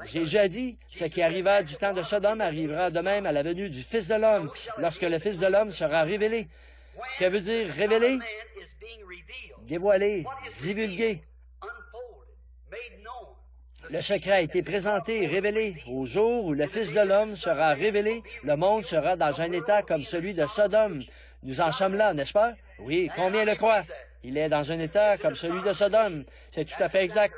S1: Jésus a dit, ce qui arriva du temps de Sodome arrivera de même à la venue du Fils de l'homme, lorsque le Fils de l'homme sera révélé. Que veut dire révélé? Dévoilé, divulgué. Le secret a été présenté et révélé. Au jour où le Fils de l'homme sera révélé, le monde sera dans un état comme celui de Sodome. Nous en sommes là, n'est-ce pas? Oui, combien le croient? Il est dans un état comme celui de Sodome. C'est tout à fait exact.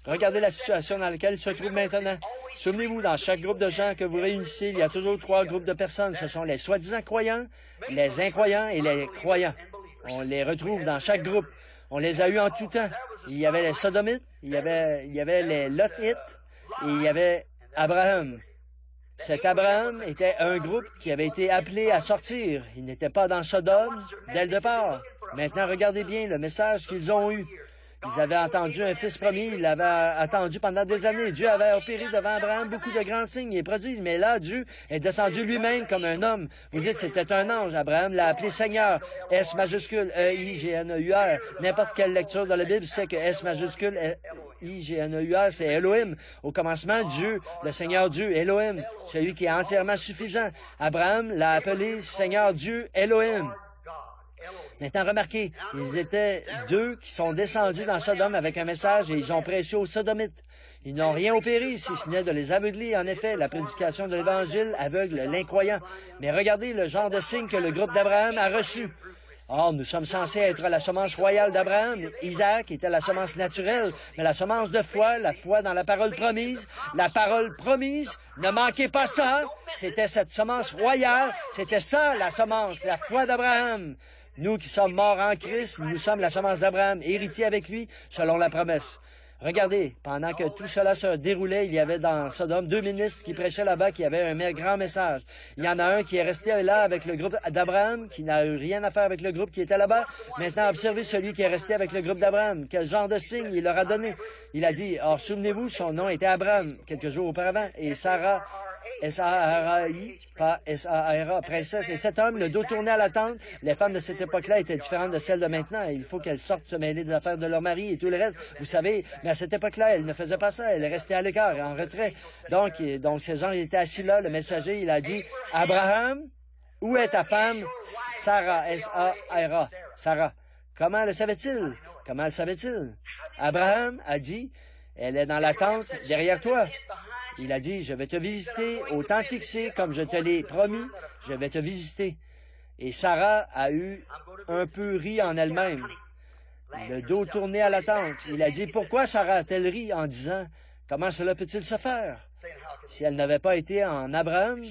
S1: Regardez la situation dans laquelle il se trouve maintenant. Souvenez-vous, dans chaque groupe de gens que vous réunissez, il y a toujours 3 groupes de personnes. Ce sont les soi-disant croyants, les incroyants et les croyants. On les retrouve dans chaque groupe. On les a eus en tout temps. Il y avait les Sodomites, il y avait les Lotites et il y avait Abraham. Cet Abraham était un groupe qui avait été appelé à sortir. Il n'était pas dans Sodome dès le départ. Maintenant, regardez bien le message qu'ils ont eu. Ils avaient entendu un fils promis, ils l'avaient attendu pendant des années. Dieu avait opéré devant Abraham beaucoup de grands signes et prodiges, mais là, Dieu est descendu lui-même comme un homme. Vous dites, c'était un ange. Abraham l'a appelé Seigneur, S majuscule, E-I-G-N-E-U-R. N'importe quelle lecture dans la Bible sait que S majuscule, I-G-N-E-U-R, c'est Elohim. Au commencement, Dieu, le Seigneur Dieu, Elohim, celui qui est entièrement suffisant. Abraham l'a appelé Seigneur Dieu, Elohim. Maintenant, remarquez, ils étaient 2 qui sont descendus dans Sodome avec un message et ils ont prêché aux Sodomites. Ils n'ont rien opéré, si ce n'est de les aveugler. En effet, la prédication de l'Évangile aveugle l'incroyant. Mais regardez le genre de signe que le groupe d'Abraham a reçu. Or, nous sommes censés être la semence royale d'Abraham. Isaac était la semence naturelle, mais la semence de foi, la foi dans la parole promise, ne manquez pas ça, c'était cette semence royale, c'était ça la semence, la foi d'Abraham. Nous qui sommes morts en Christ, nous sommes la semence d'Abraham, héritiers avec lui, selon la promesse. Regardez, pendant que tout cela se déroulait, il y avait dans Sodome 2 ministres qui prêchaient là-bas, qui avaient un grand message. Il y en a un qui est resté là avec le groupe d'Abraham, qui n'a eu rien à faire avec le groupe qui était là-bas. Maintenant, observez celui qui est resté avec le groupe d'Abraham. Quel genre de signe il leur a donné? Il a dit, or, souvenez-vous, son nom était Abraham, quelques jours auparavant, et Sarah, S-A-R-A-I, pas S-A-R-A, princesse. Et cet homme, le dos tourné à la tente, les femmes de cette époque-là étaient différentes de celles de maintenant. Il faut qu'elles sortent se mêler des affaires de leur mari et tout le reste. Vous savez, mais à cette époque-là, elles ne faisaient pas ça. Elles restaient à l'écart, en retrait. Donc ces gens étaient assis là. Le messager, il a dit, Abraham, où est ta femme? Sarah, S-A-R-A, Sarah. Comment le savait-il? Comment le savait-il? Abraham a dit, elle est dans la tente derrière toi. Il a dit, je vais te visiter au temps fixé, comme je te l'ai promis, je vais te visiter. Et Sarah a eu un peu ri en elle-même, le dos tourné à la tente. Il a dit, pourquoi Sarah a-t-elle ri en disant, comment cela peut-il se faire? Si elle n'avait pas été en Abraham,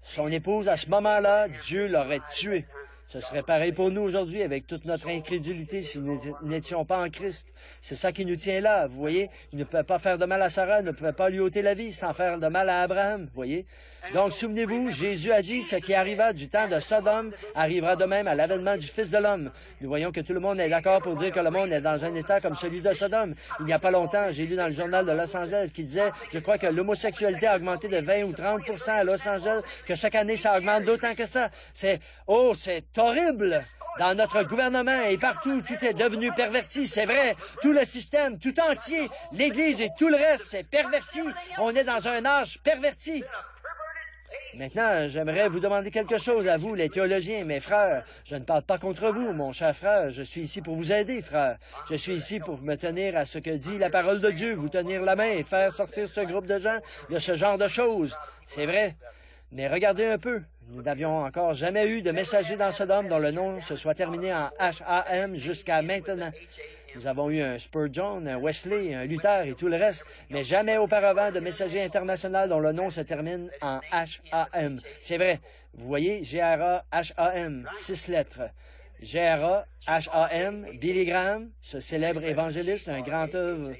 S1: son épouse, à ce moment-là, Dieu l'aurait tuée. Ce serait pareil pour nous aujourd'hui avec toute notre incrédulité si nous n'étions pas en Christ. C'est ça qui nous tient là, vous voyez. Il ne pouvait pas faire de mal à Sarah, il ne pouvait pas lui ôter la vie sans faire de mal à Abraham, vous voyez. Donc, souvenez-vous, Jésus a dit, ce qui arriva du temps de Sodome arrivera de même à l'avènement du Fils de l'homme. Nous voyons que tout le monde est d'accord pour dire que le monde est dans un état comme celui de Sodome. Il n'y a pas longtemps, j'ai lu dans le journal de Los Angeles qui disait, je crois que l'homosexualité a augmenté de 20 ou 30% à Los Angeles, que chaque année ça augmente d'autant que ça. C'est horrible! Dans notre gouvernement et partout, tout est devenu perverti, c'est vrai. Tout le système, tout entier, l'Église et tout le reste, c'est perverti. On est dans un âge perverti. Maintenant, j'aimerais vous demander quelque chose à vous, les théologiens, mes frères. Je ne parle pas contre vous, mon cher frère. Je suis ici pour vous aider, frère. Je suis ici pour me tenir à ce que dit la parole de Dieu, vous tenir la main et faire sortir ce groupe de gens de ce genre de choses. C'est vrai. Mais regardez un peu. Nous n'avions encore jamais eu de messager dans Sodome dont le nom se soit terminé en H-A-M jusqu'à maintenant. Nous avons eu un Spurgeon, un Wesley, un Luther et tout le reste, mais jamais auparavant de messager international dont le nom se termine en H-A-M. C'est vrai. Vous voyez, G-R-A-H-A-M, 6 lettres. G-R-A-H-A-M, Billy Graham, ce célèbre évangéliste, un grand œuvre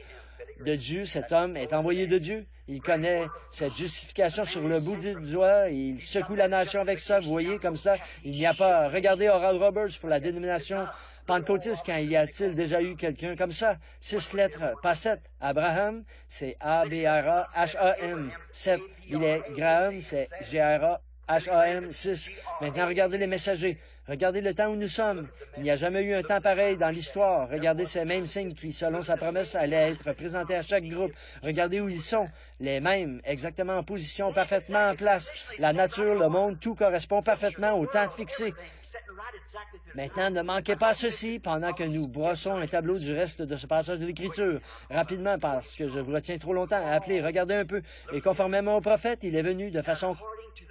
S1: de Dieu. Cet homme est envoyé de Dieu. Il connaît cette justification sur le bout du doigt. Il secoue la nation avec ça. Vous voyez, comme ça, il n'y a pas... Regardez Oral Roberts pour la dénomination pentecôtiste, quand il y a-t-il déjà eu quelqu'un comme ça? 6 lettres, pas 7. Abraham, c'est A-B-R-A-H-A-M. 7. Il est Graham, c'est G-R-A-H-A-M, 6. Maintenant, regardez les messagers. Regardez le temps où nous sommes. Il n'y a jamais eu un temps pareil dans l'histoire. Regardez ces mêmes signes qui, selon sa promesse, allaient être présentés à chaque groupe. Regardez où ils sont. Les mêmes, exactement en position, parfaitement en place. La nature, le monde, tout correspond parfaitement au temps fixé. Maintenant, ne manquez pas ceci pendant que nous brossons un tableau du reste de ce passage de l'Écriture. Rapidement, parce que je vous retiens trop longtemps à appeler. Regardez un peu. Et conformément au prophète, il est venu de façon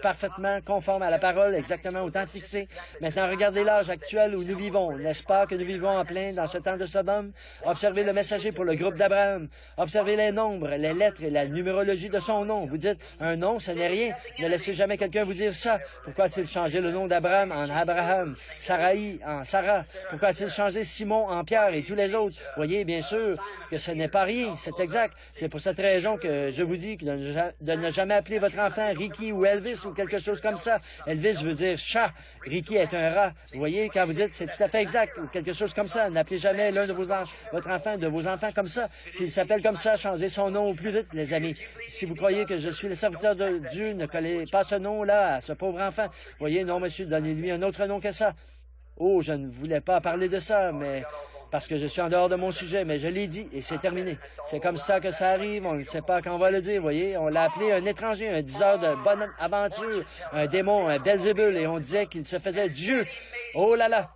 S1: parfaitement conforme à la parole, exactement au temps fixé. Maintenant, regardez l'âge actuel où nous vivons. N'est-ce pas que nous vivons en plein dans ce temps de Sodome? Observez le messager pour le groupe d'Abraham. Observez les nombres, les lettres et la numérologie de son nom. Vous dites, un nom, ce n'est rien. Ne laissez jamais quelqu'un vous dire ça. Pourquoi a-t-il changé le nom d'Abraham en Abraham, Sarai en Sarah? Pourquoi a-t-il changé Simon en Pierre et tous les autres? Voyez, bien sûr, que ce n'est pas rien. C'est exact. C'est pour cette raison que je vous dis de ne jamais appeler votre enfant Ricky ou Elvis ou quelque chose comme ça. Elvis veut dire chat. Ricky est un rat. Vous voyez, quand vous dites c'est tout à fait exact ou quelque chose comme ça, n'appelez jamais l'un de votre enfant de vos enfants comme ça. S'il s'appelle comme ça, changez son nom au plus vite, les amis. Si vous croyez que je suis le serviteur de Dieu, ne collez pas ce nom-là à ce pauvre enfant. Voyez, non, monsieur, donnez-lui un autre nom que ça. Oh, je ne voulais pas parler de ça, mais parce que je suis en dehors de mon sujet, mais je l'ai dit et c'est terminé. C'est comme ça que ça arrive, on ne sait pas quand on va le dire, voyez. On l'a appelé un étranger, un diseur de bonne aventure, un démon, un Belzébul, et on disait qu'il se faisait Dieu. Oh là là!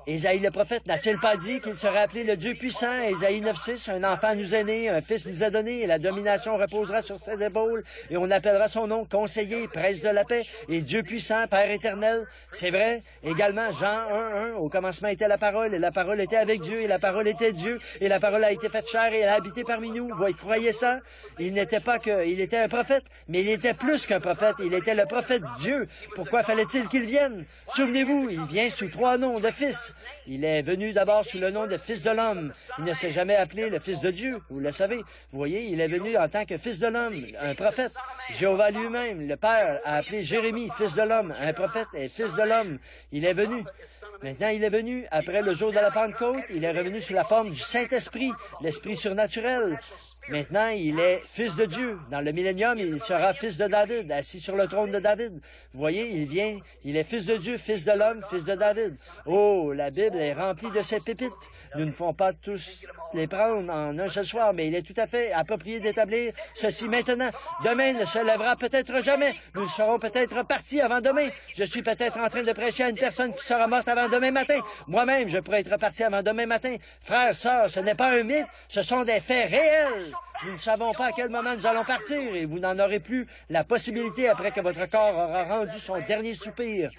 S1: Ésaïe le prophète n'a-t-il pas dit qu'il serait appelé le Dieu puissant? Ésaïe 9,6, un enfant nous est né, un fils nous est donné, et la domination reposera sur ses épaules, et on appellera son nom Conseiller, Prince de la paix, et Dieu puissant, Père éternel. C'est vrai. Également, Jean 1,1, au commencement était la parole, et la parole était avec Dieu, et la parole était Dieu, et la parole a été faite chair, et elle a habité parmi nous. Vous croyez ça? Il n'était pas que, il était un prophète, mais il était plus qu'un prophète, il était le prophète Dieu. Pourquoi fallait-il qu'il vienne? Souvenez-vous, il vient sous 3 noms de fils. Il est venu d'abord sous le nom de Fils de l'homme. Il ne s'est jamais appelé le Fils de Dieu, vous le savez. Vous voyez, il est venu en tant que Fils de l'homme, un prophète. Jéhovah lui-même, le Père, a appelé Jérémie Fils de l'homme, un prophète et Fils de l'homme. Il est venu. Maintenant, il est venu, après le jour de la Pentecôte, il est revenu sous la forme du Saint-Esprit, l'Esprit surnaturel. Maintenant, il est fils de Dieu. Dans le millénium, il sera fils de David, assis sur le trône de David. Vous voyez, il est fils de Dieu, fils de l'homme, fils de David. Oh, la Bible est remplie de ces pépites. Nous ne pouvons pas tous les prendre en un seul soir, mais il est tout à fait approprié d'établir ceci maintenant. Demain ne se lèvera peut-être jamais. Nous serons peut-être partis avant demain. Je suis peut-être en train de prêcher à une personne qui sera morte avant demain matin. Moi-même, je pourrais être parti avant demain matin. Frères, sœurs, ce n'est pas un mythe, ce sont des faits réels. Nous ne savons pas à quel moment nous allons partir et vous n'en aurez plus la possibilité après que votre corps aura rendu son dernier soupir.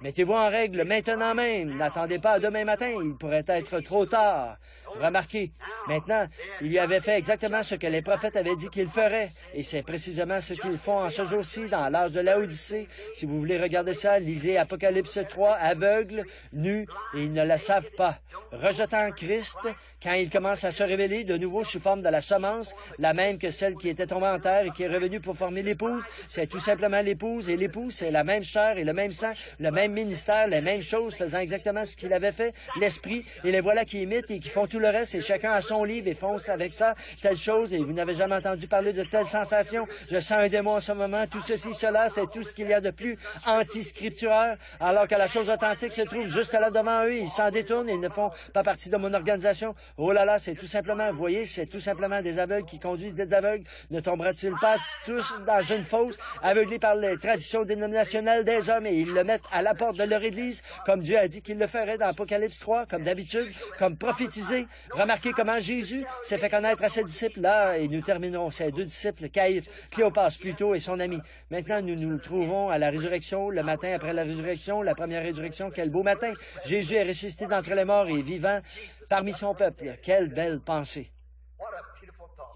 S1: Mettez-vous en règle maintenant même. N'attendez pas à demain matin. Il pourrait être trop tard. Remarquez, maintenant, il lui avait fait exactement ce que les prophètes avaient dit qu'il ferait. Et c'est précisément ce qu'ils font en ce jour-ci, dans l'âge de Laodicée. Si vous voulez regarder ça, lisez Apocalypse 3, aveugles, nus, et ils ne le savent pas. Rejetant Christ, quand il commence à se révéler de nouveau sous forme de la semence, la même que celle qui était tombée en terre et qui est revenue pour former l'épouse, c'est tout simplement l'épouse, et l'épouse, c'est la même chair et le même sang, le même ministère, les mêmes choses, faisant exactement ce qu'il avait fait, l'esprit, et les voilà qui imitent et qui font tout le reste, et chacun a son livre et fonce avec ça, telle chose, et vous n'avez jamais entendu parler de telle sensation. Je sens un démon en ce moment, tout ceci, cela, c'est tout ce qu'il y a de plus anti-scripturaire, alors que la chose authentique se trouve juste là devant eux, ils s'en détournent, ils ne font pas partie de mon organisation. Oh là là, c'est tout simplement, vous voyez, c'est tout simplement des aveugles qui conduisent des aveugles. Ne tombera-t-il pas tous dans une fosse, aveuglés par les traditions dénominationnelles des hommes, et ils le mettent à la porte de leur église, comme Dieu a dit qu'il le ferait dans Apocalypse 3, comme d'habitude, comme prophétisé. Remarquez comment Jésus s'est fait connaître à ses disciples là, et nous terminerons ses 2 disciples, Caïphe, Cléopas plutôt, et son ami. Maintenant, nous nous trouvons à la résurrection, le matin après la résurrection, la première résurrection. Quel beau matin! Jésus est ressuscité d'entre les morts et vivant parmi son peuple. Quelle belle pensée!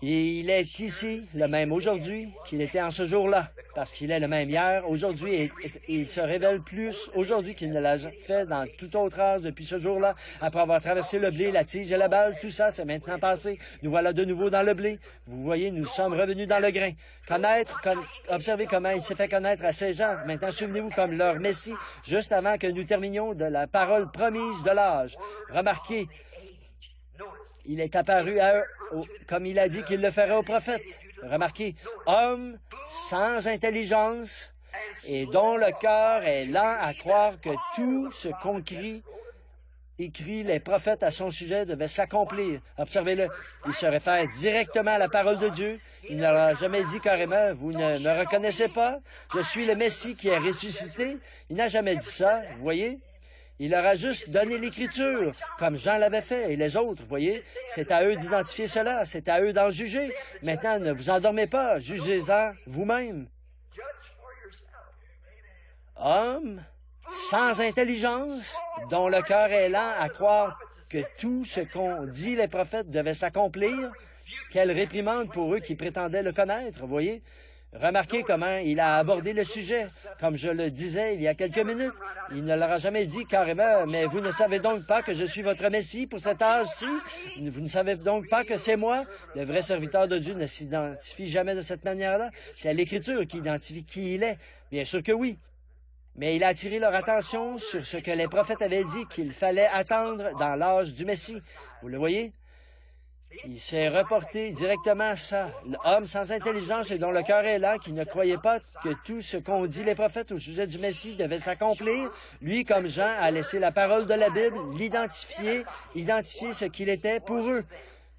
S1: Et il est ici, le même aujourd'hui qu'il était en ce jour-là, parce qu'il est le même hier, aujourd'hui, et il se révèle plus aujourd'hui qu'il ne l'a fait dans tout autre âge depuis ce jour-là, après avoir traversé le blé, la tige et la balle, tout ça, c'est maintenant passé. Nous voilà de nouveau dans le blé. Vous voyez, nous sommes revenus dans le grain. Observez comment il s'est fait connaître à ces gens. Maintenant, souvenez-vous comme leur Messie, juste avant que nous terminions de la parole promise de l'âge. Remarquez, il est apparu à eux, comme il a dit qu'il le ferait aux prophètes. Remarquez, homme sans intelligence et dont le cœur est lent à croire que tout ce qu'on écrit les prophètes à son sujet devait s'accomplir. Observez-le, il se réfère directement à la parole de Dieu. Il n'aura jamais dit carrément, vous ne me reconnaissez pas, je suis le Messie qui est ressuscité. Il n'a jamais dit ça, vous voyez. Il leur a juste donné l'Écriture, comme Jean l'avait fait, et les autres, vous voyez. C'est à eux d'identifier cela, c'est à eux d'en juger. Maintenant, ne vous endormez pas, jugez-en vous-même. Homme sans intelligence, dont le cœur est lent à croire que tout ce qu'ont dit les prophètes devait s'accomplir, quelle réprimande pour eux qui prétendaient le connaître, vous voyez. Remarquez comment il a abordé le sujet. Comme je le disais il y a quelques minutes, il ne leur a jamais dit carrément, mais vous ne savez donc pas que je suis votre Messie pour cet âge-ci? Vous ne savez donc pas que c'est moi? Le vrai serviteur de Dieu ne s'identifie jamais de cette manière-là. C'est l'Écriture qui identifie qui il est. Bien sûr que oui. Mais il a attiré leur attention sur ce que les prophètes avaient dit qu'il fallait attendre dans l'âge du Messie. Vous le voyez? Il s'est reporté directement à ça. L'homme sans intelligence et dont le cœur est lent, qui ne croyait pas que tout ce qu'ont dit les prophètes au sujet du Messie devait s'accomplir, lui, comme Jean, a laissé la parole de la Bible, identifier ce qu'il était pour eux.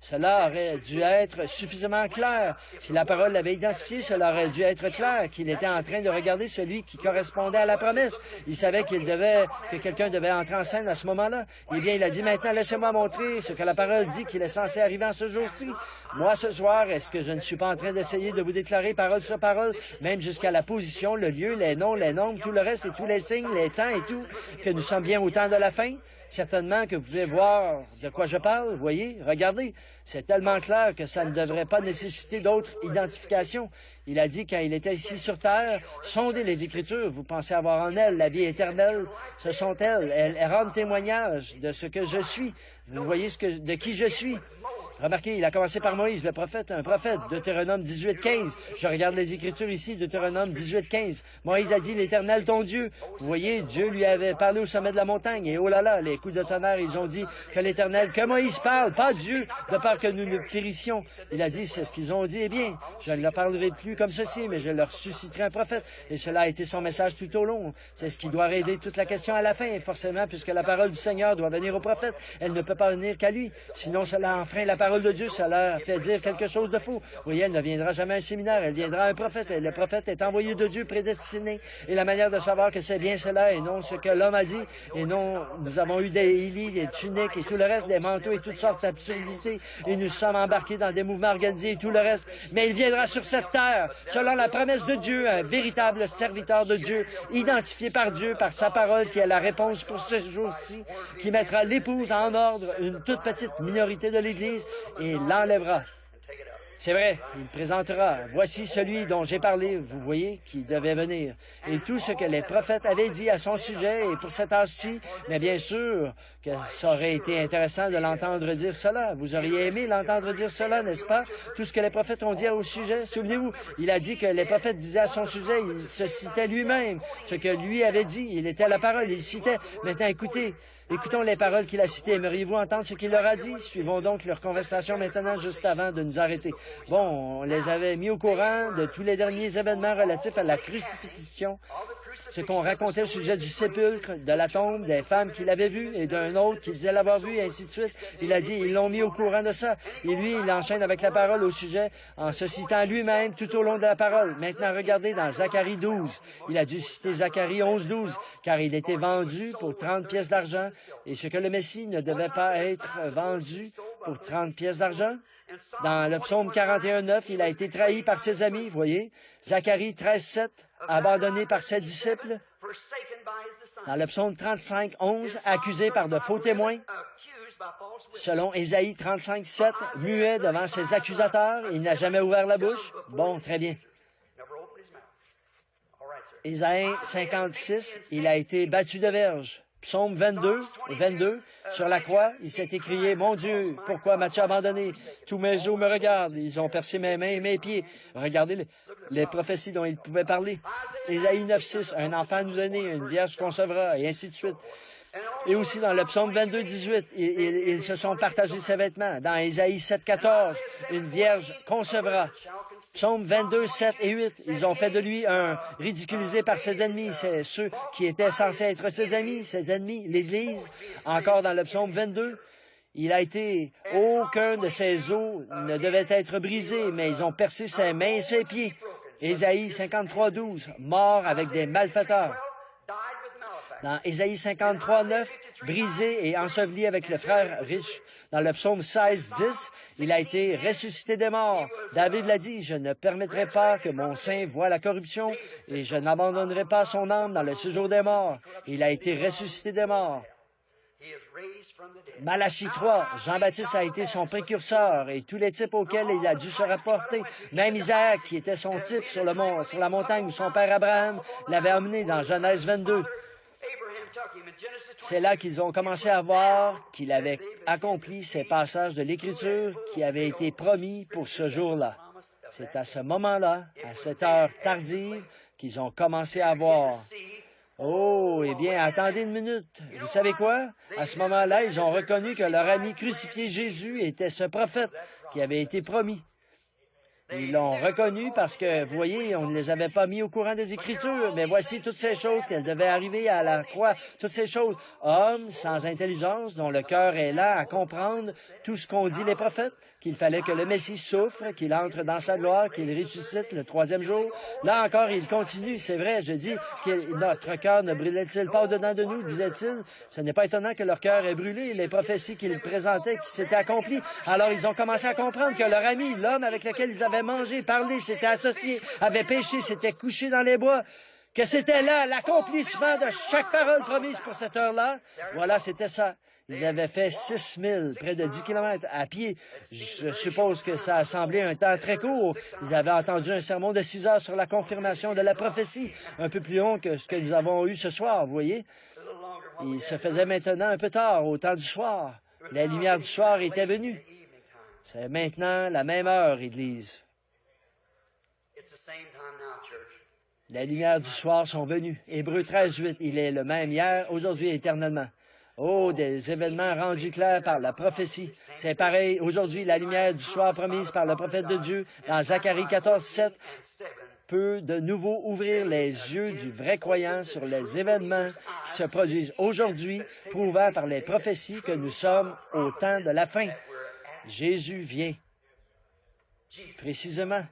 S1: Cela aurait dû être suffisamment clair. Si la parole l'avait identifié, cela aurait dû être clair qu'il était en train de regarder celui qui correspondait à la promesse. Il savait que quelqu'un devait entrer en scène à ce moment-là. Eh bien, il a dit, maintenant, laissez-moi montrer ce que la parole dit qu'il est censé arriver en ce jour-ci. Moi, ce soir, est-ce que je ne suis pas en train d'essayer de vous déclarer parole sur parole, même jusqu'à la position, le lieu, les noms, les nombres, tout le reste et tous les signes, les temps et tout, que nous sommes bien au temps de la fin? Certainement que vous pouvez voir de quoi je parle, vous voyez, regardez, c'est tellement clair que ça ne devrait pas nécessiter d'autres identifications. Il a dit quand il était ici sur terre, sondez les Écritures, vous pensez avoir en elles la vie éternelle, ce sont elles, elles rendent témoignage de ce que je suis, vous voyez de qui je suis. Remarquez, il a commencé par Moïse, le prophète, un prophète, Deutéronome 18:15. Je regarde les Écritures ici, Deutéronome 18:15. Moïse a dit, l'Éternel, ton Dieu. Vous voyez, Dieu lui avait parlé au sommet de la montagne, et oh là là, les coups de tonnerre, ils ont dit que l'Éternel, que Moïse parle, pas Dieu, de peur que nous périssions. Il a dit, c'est ce qu'ils ont dit, eh bien, je ne leur parlerai plus comme ceci, mais je leur susciterai un prophète. Et cela a été son message tout au long. C'est ce qui doit régler toute la question à la fin, forcément, puisque la parole du Seigneur doit venir au prophète. Elle ne peut pas venir qu'à lui. Sinon, cela enfreint la parole de Dieu, ça leur fait dire quelque chose de faux. Vous voyez, elle ne viendra jamais à un séminaire, elle viendra à un prophète. Et le prophète est envoyé de Dieu, prédestiné. Et la manière de savoir que c'est bien cela et non ce que l'homme a dit, et non, nous avons eu des hélis, des tuniques et tout le reste, des manteaux et toutes sortes d'absurdités, et nous sommes embarqués dans des mouvements organisés et tout le reste. Mais il viendra sur cette terre, selon la promesse de Dieu, un véritable serviteur de Dieu, identifié par Dieu, par sa parole, qui est la réponse pour ce jour-ci, qui mettra l'épouse en ordre, une toute petite minorité de l'Église, et l'enlèvera. C'est vrai, il présentera. Voici celui dont j'ai parlé, vous voyez, qui devait venir. Et tout ce que les prophètes avaient dit à son sujet, et pour cet âge-ci, mais bien sûr que ça aurait été intéressant de l'entendre dire cela. Vous auriez aimé l'entendre dire cela, n'est-ce pas? Tout ce que les prophètes ont dit au sujet. Souvenez-vous, il a dit que les prophètes disaient à son sujet, il se citait lui-même. Ce que lui avait dit, il était la parole, il citait. Maintenant, écoutons les paroles qu'il a citées. Aimeriez-vous entendre ce qu'il leur a dit? Suivons donc leur conversation maintenant, juste avant de nous arrêter. Bon, on les avait mis au courant de tous les derniers événements relatifs à la crucifixion, ce qu'on racontait au sujet du sépulcre, de la tombe, des femmes qu'il avait vues et d'un autre qui disait l'avoir vu, et ainsi de suite. Il a dit, ils l'ont mis au courant de ça. Et lui, il enchaîne avec la parole au sujet en se citant lui-même tout au long de la parole. Maintenant, regardez dans Zacharie 12. Il a dû citer Zacharie 11:12, car il était vendu pour 30 pièces d'argent. Et ce que le Messie ne devait pas être vendu pour 30 pièces d'argent. Dans le psaume 41:9, il a été trahi par ses amis, vous voyez. Zacharie 13:7, abandonné par ses disciples. Dans le psaume 35:11, accusé par de faux témoins. Selon Ésaïe 35:7, muet devant ses accusateurs, il n'a jamais ouvert la bouche. Bon, très bien. Ésaïe 56, il a été battu de verge. Psaume 22, sur la croix, il s'est écrié, « Mon Dieu, pourquoi m'as-tu abandonné? Tous mes os me regardent, ils ont percé mes mains et mes pieds. » Regardez les prophéties dont il pouvait parler. Ésaïe 9:6, « Un enfant nous est né, une vierge concevra, et ainsi de suite. » Et aussi dans le psaume 22:18, ils se sont partagés ses vêtements. Dans Ésaïe 7:14, une vierge concevra. Psaume 22, 7 et 8, ils ont fait de lui un ridiculisé par ses ennemis. C'est ceux qui étaient censés être ses ennemis, l'Église. Encore dans le psaume 22, il a été, aucun de ses os ne devait être brisé, mais ils ont percé ses mains et ses pieds. Ésaïe 53:12, mort avec des malfaiteurs. Dans Ésaïe 53:9, brisé et enseveli avec le frère riche. Dans le psaume 16:10, il a été ressuscité des morts. David l'a dit, « Je ne permettrai pas que mon sein voie la corruption et je n'abandonnerai pas son âme dans le séjour des morts. » Il a été ressuscité des morts. Malachie 3, Jean-Baptiste a été son précurseur et tous les types auxquels il a dû se rapporter. Même Isaac, qui était son type sur la montagne où son père Abraham l'avait emmené dans Genèse 22. C'est là qu'ils ont commencé à voir qu'il avait accompli ces passages de l'Écriture qui avaient été promis pour ce jour-là. C'est à ce moment-là, à cette heure tardive, qu'ils ont commencé à voir. Oh, eh bien, attendez une minute. Vous savez quoi? À ce moment-là, ils ont reconnu que leur ami crucifié Jésus était ce prophète qui avait été promis. Ils l'ont reconnu parce que, vous voyez, on ne les avait pas mis au courant des Écritures. Mais voici toutes ces choses qu'elles devaient arriver à la croix. Toutes ces choses. Hommes sans intelligence, dont le cœur est là à comprendre tout ce qu'ont dit les prophètes, qu'il fallait que le Messie souffre, qu'il entre dans sa gloire, qu'il ressuscite le troisième jour. Là encore, il continue. C'est vrai, je dis que notre cœur ne brûlait-il pas au-dedans de nous, disait-il. Ce n'est pas étonnant que leur cœur ait brûlé. Les prophéties qu'ils présentaient, qui s'étaient accomplies. Alors, ils ont commencé à comprendre que leur ami, l'homme avec lequel ils avaient mangé, parlé, s'était associé, avait péché, s'était couché dans les bois, que c'était là l'accomplissement de chaque parole promise pour cette heure-là. Voilà, c'était ça. Ils avaient fait 6000, près de 10 kilomètres à pied. Je suppose que ça a semblé un temps très court. Ils avaient entendu un sermon de 6 heures sur la confirmation de la prophétie, un peu plus long que ce que nous avons eu ce soir, vous voyez. Il se faisait maintenant un peu tard, au temps du soir. La lumière du soir était venue. C'est maintenant la même heure, Église. La lumière du soir sont venues. Hébreux 13, 8, il est le même hier, aujourd'hui et éternellement. Oh, des événements rendus clairs par la prophétie. C'est pareil, aujourd'hui, la lumière du soir promise par le prophète de Dieu dans Zacharie 14, 7 peut de nouveau ouvrir les yeux du vrai croyant sur les événements qui se produisent aujourd'hui, prouvant par les prophéties que nous sommes au temps de la fin. Jésus vient. Précisément.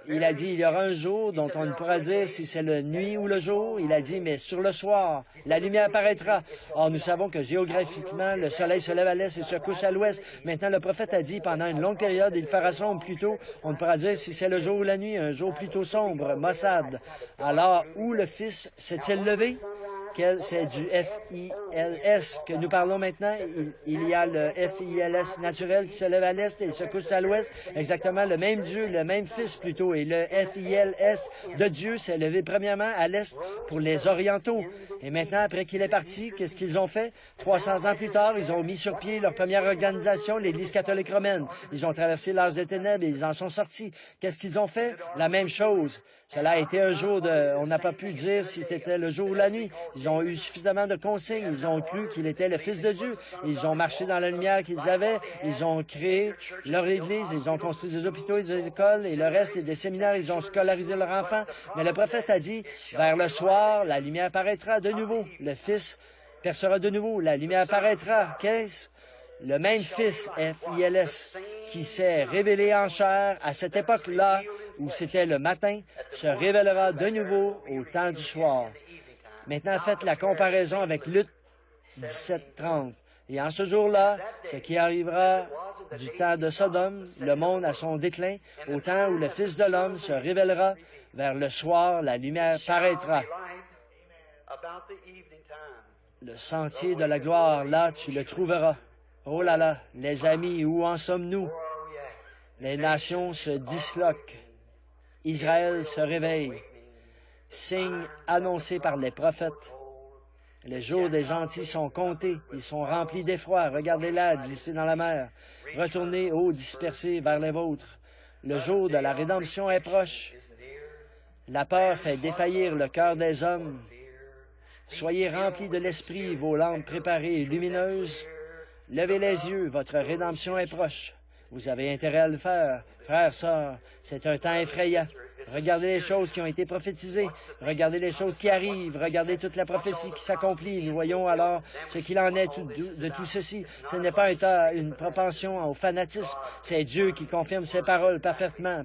S1: Il a dit, il y aura un jour dont on ne pourra dire si c'est la nuit ou le jour. Il a dit, mais sur le soir, la lumière paraîtra. Or, nous savons que géographiquement, le soleil se lève à l'est et se couche à l'ouest. Maintenant, le prophète a dit, pendant une longue période, il fera sombre plus tôt. On ne pourra dire si c'est le jour ou la nuit, un jour plutôt sombre, Mossad. Alors, où le Fils s'est-il levé? C'est du F-I-L-S que nous parlons maintenant. Il y a le F-I-L-S naturel qui se lève à l'est et se couche à l'ouest. Exactement le même Dieu, le même Fils plutôt. Et le F-I-L-S de Dieu s'est levé premièrement à l'est pour les orientaux. Et maintenant, après qu'il est parti, qu'est-ce qu'ils ont fait? 300 ans plus tard, ils ont mis sur pied leur première organisation, l'Église catholique romaine. Ils ont traversé l'âge des ténèbres et ils en sont sortis. Qu'est-ce qu'ils ont fait? La même chose. Cela a été un jour on n'a pas pu dire si c'était le jour ou la nuit. Ils ont eu suffisamment de consignes. Ils ont cru qu'il était le Fils de Dieu. Ils ont marché dans la lumière qu'ils avaient. Ils ont créé leur Église. Ils ont construit des hôpitaux et des écoles et le reste et des séminaires. Ils ont scolarisé leurs enfants. Mais le prophète a dit, vers le soir, la lumière paraîtra de nouveau. Le Fils percera de nouveau. La lumière paraîtra. Qu'est-ce? Le même Fils, F-I-L-S, qui s'est révélé en chair à cette époque-là, où c'était le matin, se révélera de nouveau au temps du soir. Maintenant, faites la comparaison avec Luc 17:30. Et en ce jour-là, ce qui arrivera du temps de Sodome, le monde à son déclin, au temps où le Fils de l'homme se révélera, vers le soir, la lumière paraîtra. Le sentier de la gloire, là, tu le trouveras. Oh là là, les amis, où en sommes-nous? Les nations se disloquent. Israël se réveille. Signe annoncé par les prophètes. Les jours des gentils sont comptés. Ils sont remplis d'effroi. Regardez-la glisser dans la mer. Retournez, ô dispersés, vers les vôtres. Le jour de la rédemption est proche. La peur fait défaillir le cœur des hommes. Soyez remplis de l'esprit, vos lampes préparées et lumineuses. Levez les yeux, votre rédemption est proche. Vous avez intérêt à le faire. Frères, sœurs, c'est un temps effrayant. Regardez les choses qui ont été prophétisées. Regardez les choses qui arrivent. Regardez toute la prophétie qui s'accomplit. Nous voyons alors ce qu'il en est de tout ceci. Ce n'est pas une propension au fanatisme. C'est Dieu qui confirme ses paroles parfaitement.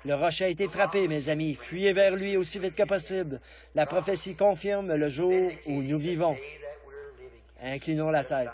S1: Le rocher a été frappé, mes amis. Fuyez vers lui aussi vite que possible. La prophétie confirme le jour où nous vivons. Inclinons la tête.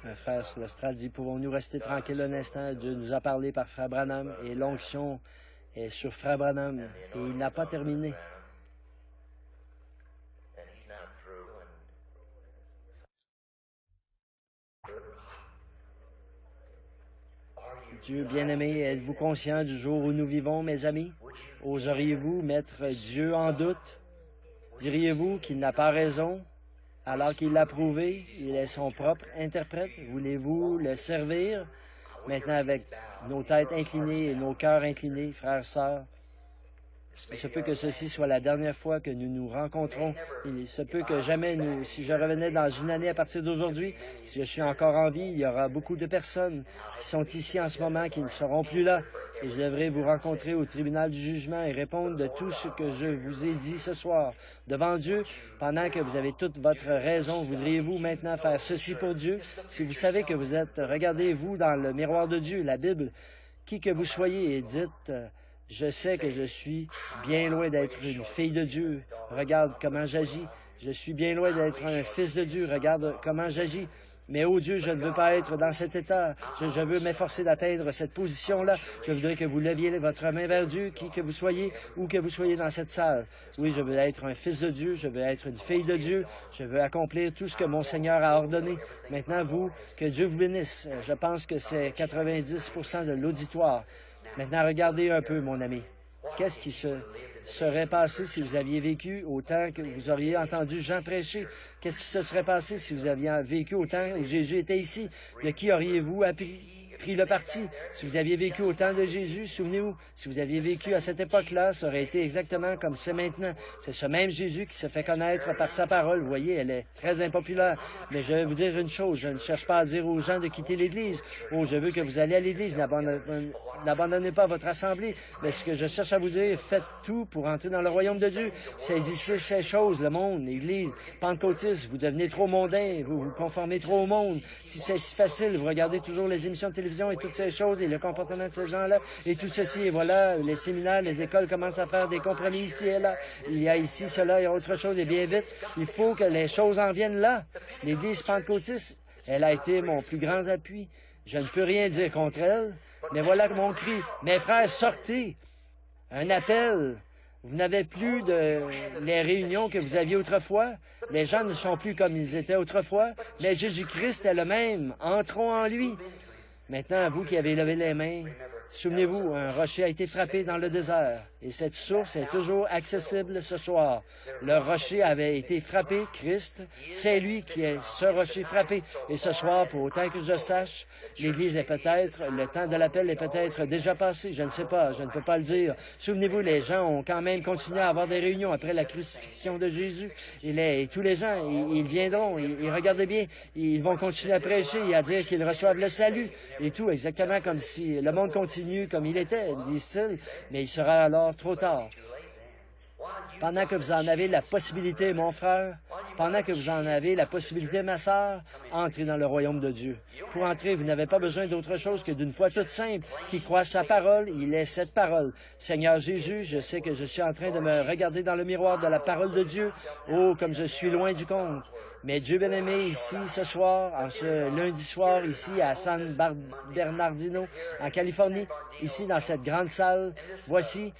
S1: Un frère sur l'estrade dit, pouvons-nous rester tranquilles un instant? Dieu nous a parlé par Frère Branham et l'onction est sur Frère Branham et il n'a pas terminé. Dieu bien-aimé, êtes-vous conscient du jour où nous vivons, mes amis? Oseriez-vous mettre Dieu en doute? Diriez-vous qu'il n'a pas raison, alors qu'il l'a prouvé? Il est son propre interprète. Voulez-vous le servir? Maintenant, avec nos têtes inclinées et nos cœurs inclinés, frères, sœurs, il se peut que ceci soit la dernière fois que nous nous rencontrons. Il se peut que jamais si je revenais dans une année à partir d'aujourd'hui, si je suis encore en vie, il y aura beaucoup de personnes qui sont ici en ce moment qui ne seront plus là. Et je devrais vous rencontrer au tribunal du jugement et répondre de tout ce que je vous ai dit ce soir devant Dieu, pendant que vous avez toute votre raison. Voudriez-vous maintenant faire ceci pour Dieu? Si vous savez que vous êtes, regardez-vous dans le miroir de Dieu, la Bible, qui que vous soyez, et dites... Je sais que je suis bien loin d'être une fille de Dieu. Regarde comment j'agis. Je suis bien loin d'être un fils de Dieu. Regarde comment j'agis. Mais, oh Dieu, je ne veux pas être dans cet état. Je veux m'efforcer d'atteindre cette position-là. Je voudrais que vous leviez votre main vers Dieu, qui que vous soyez, ou que vous soyez dans cette salle. Oui, je veux être un fils de Dieu. Je veux être une fille de Dieu. Je veux accomplir tout ce que mon Seigneur a ordonné. Maintenant, vous, que Dieu vous bénisse. Je pense que c'est 90% de l'auditoire. Maintenant, regardez un peu, mon ami. Qu'est-ce qui se serait passé si vous aviez vécu autant que vous auriez entendu Jean prêcher? Qu'est-ce qui se serait passé si vous aviez vécu autant où Jésus était ici? De qui auriez-vous pris le parti? Si vous aviez vécu autant de Jésus, souvenez-vous, si vous aviez vécu à cette époque-là, ça aurait été exactement comme c'est maintenant. C'est ce même Jésus qui se fait connaître par sa parole. Vous voyez, elle est très impopulaire. Mais je vais vous dire une chose, je ne cherche pas à dire aux gens de quitter l'Église. Oh, je veux que vous allez à l'Église, n'abandonnez pas votre assemblée. Mais ce que je cherche à vous dire, faites tout pour entrer dans le royaume de Dieu. Saisissez ces choses, le monde, l'Église, pentecôtiste, vous devenez trop mondain, vous vous conformez trop au monde. Si c'est si facile, vous regardez toujours les émissions de télévision et toutes ces choses et le comportement de ces gens-là et tout ceci. Et voilà, les séminaires, les écoles commencent à faire des compromis ici et là. Il y a ici, cela, il y a autre chose et bien vite. Il faut que les choses en viennent là. L'Église pentecôtiste, elle a été mon plus grand appui. Je ne peux rien dire contre elle, mais voilà mon cri. Mes frères, sortez! Un appel. Vous n'avez plus les réunions que vous aviez autrefois. Les gens ne sont plus comme ils étaient autrefois. Mais Jésus-Christ est le même. Entrons en lui. Maintenant, vous qui avez levé les mains, souvenez-vous, un rocher a été frappé dans le désert. Et cette source est toujours accessible ce soir. Le rocher avait été frappé, Christ. C'est lui qui est ce rocher frappé. Et ce soir, pour autant que je sache, l'Église est peut-être, le temps de l'appel est peut-être déjà passé. Je ne sais pas, je ne peux pas le dire. Souvenez-vous, les gens ont quand même continué à avoir des réunions après la crucifixion de Jésus. Et tous les gens, ils viendront, et regardez bien, ils vont continuer à prêcher et à dire qu'ils reçoivent le salut. Et tout, exactement comme si le monde continue comme il était, disent-ils, mais il sera alors trop tard. Pendant que vous en avez la possibilité, mon frère, pendant que vous en avez la possibilité, ma sœur, entrez dans le royaume de Dieu. Pour entrer, vous n'avez pas besoin d'autre chose que d'une foi toute simple, qui croit sa parole, il est cette parole. Seigneur Jésus, je sais que je suis en train de me regarder dans le miroir de la parole de Dieu. Oh, comme je suis loin du compte. Mais Dieu bien-aimé, ici, ce soir, en ce lundi soir, ici, à San Bernardino, en Californie, ici, dans cette grande salle, voici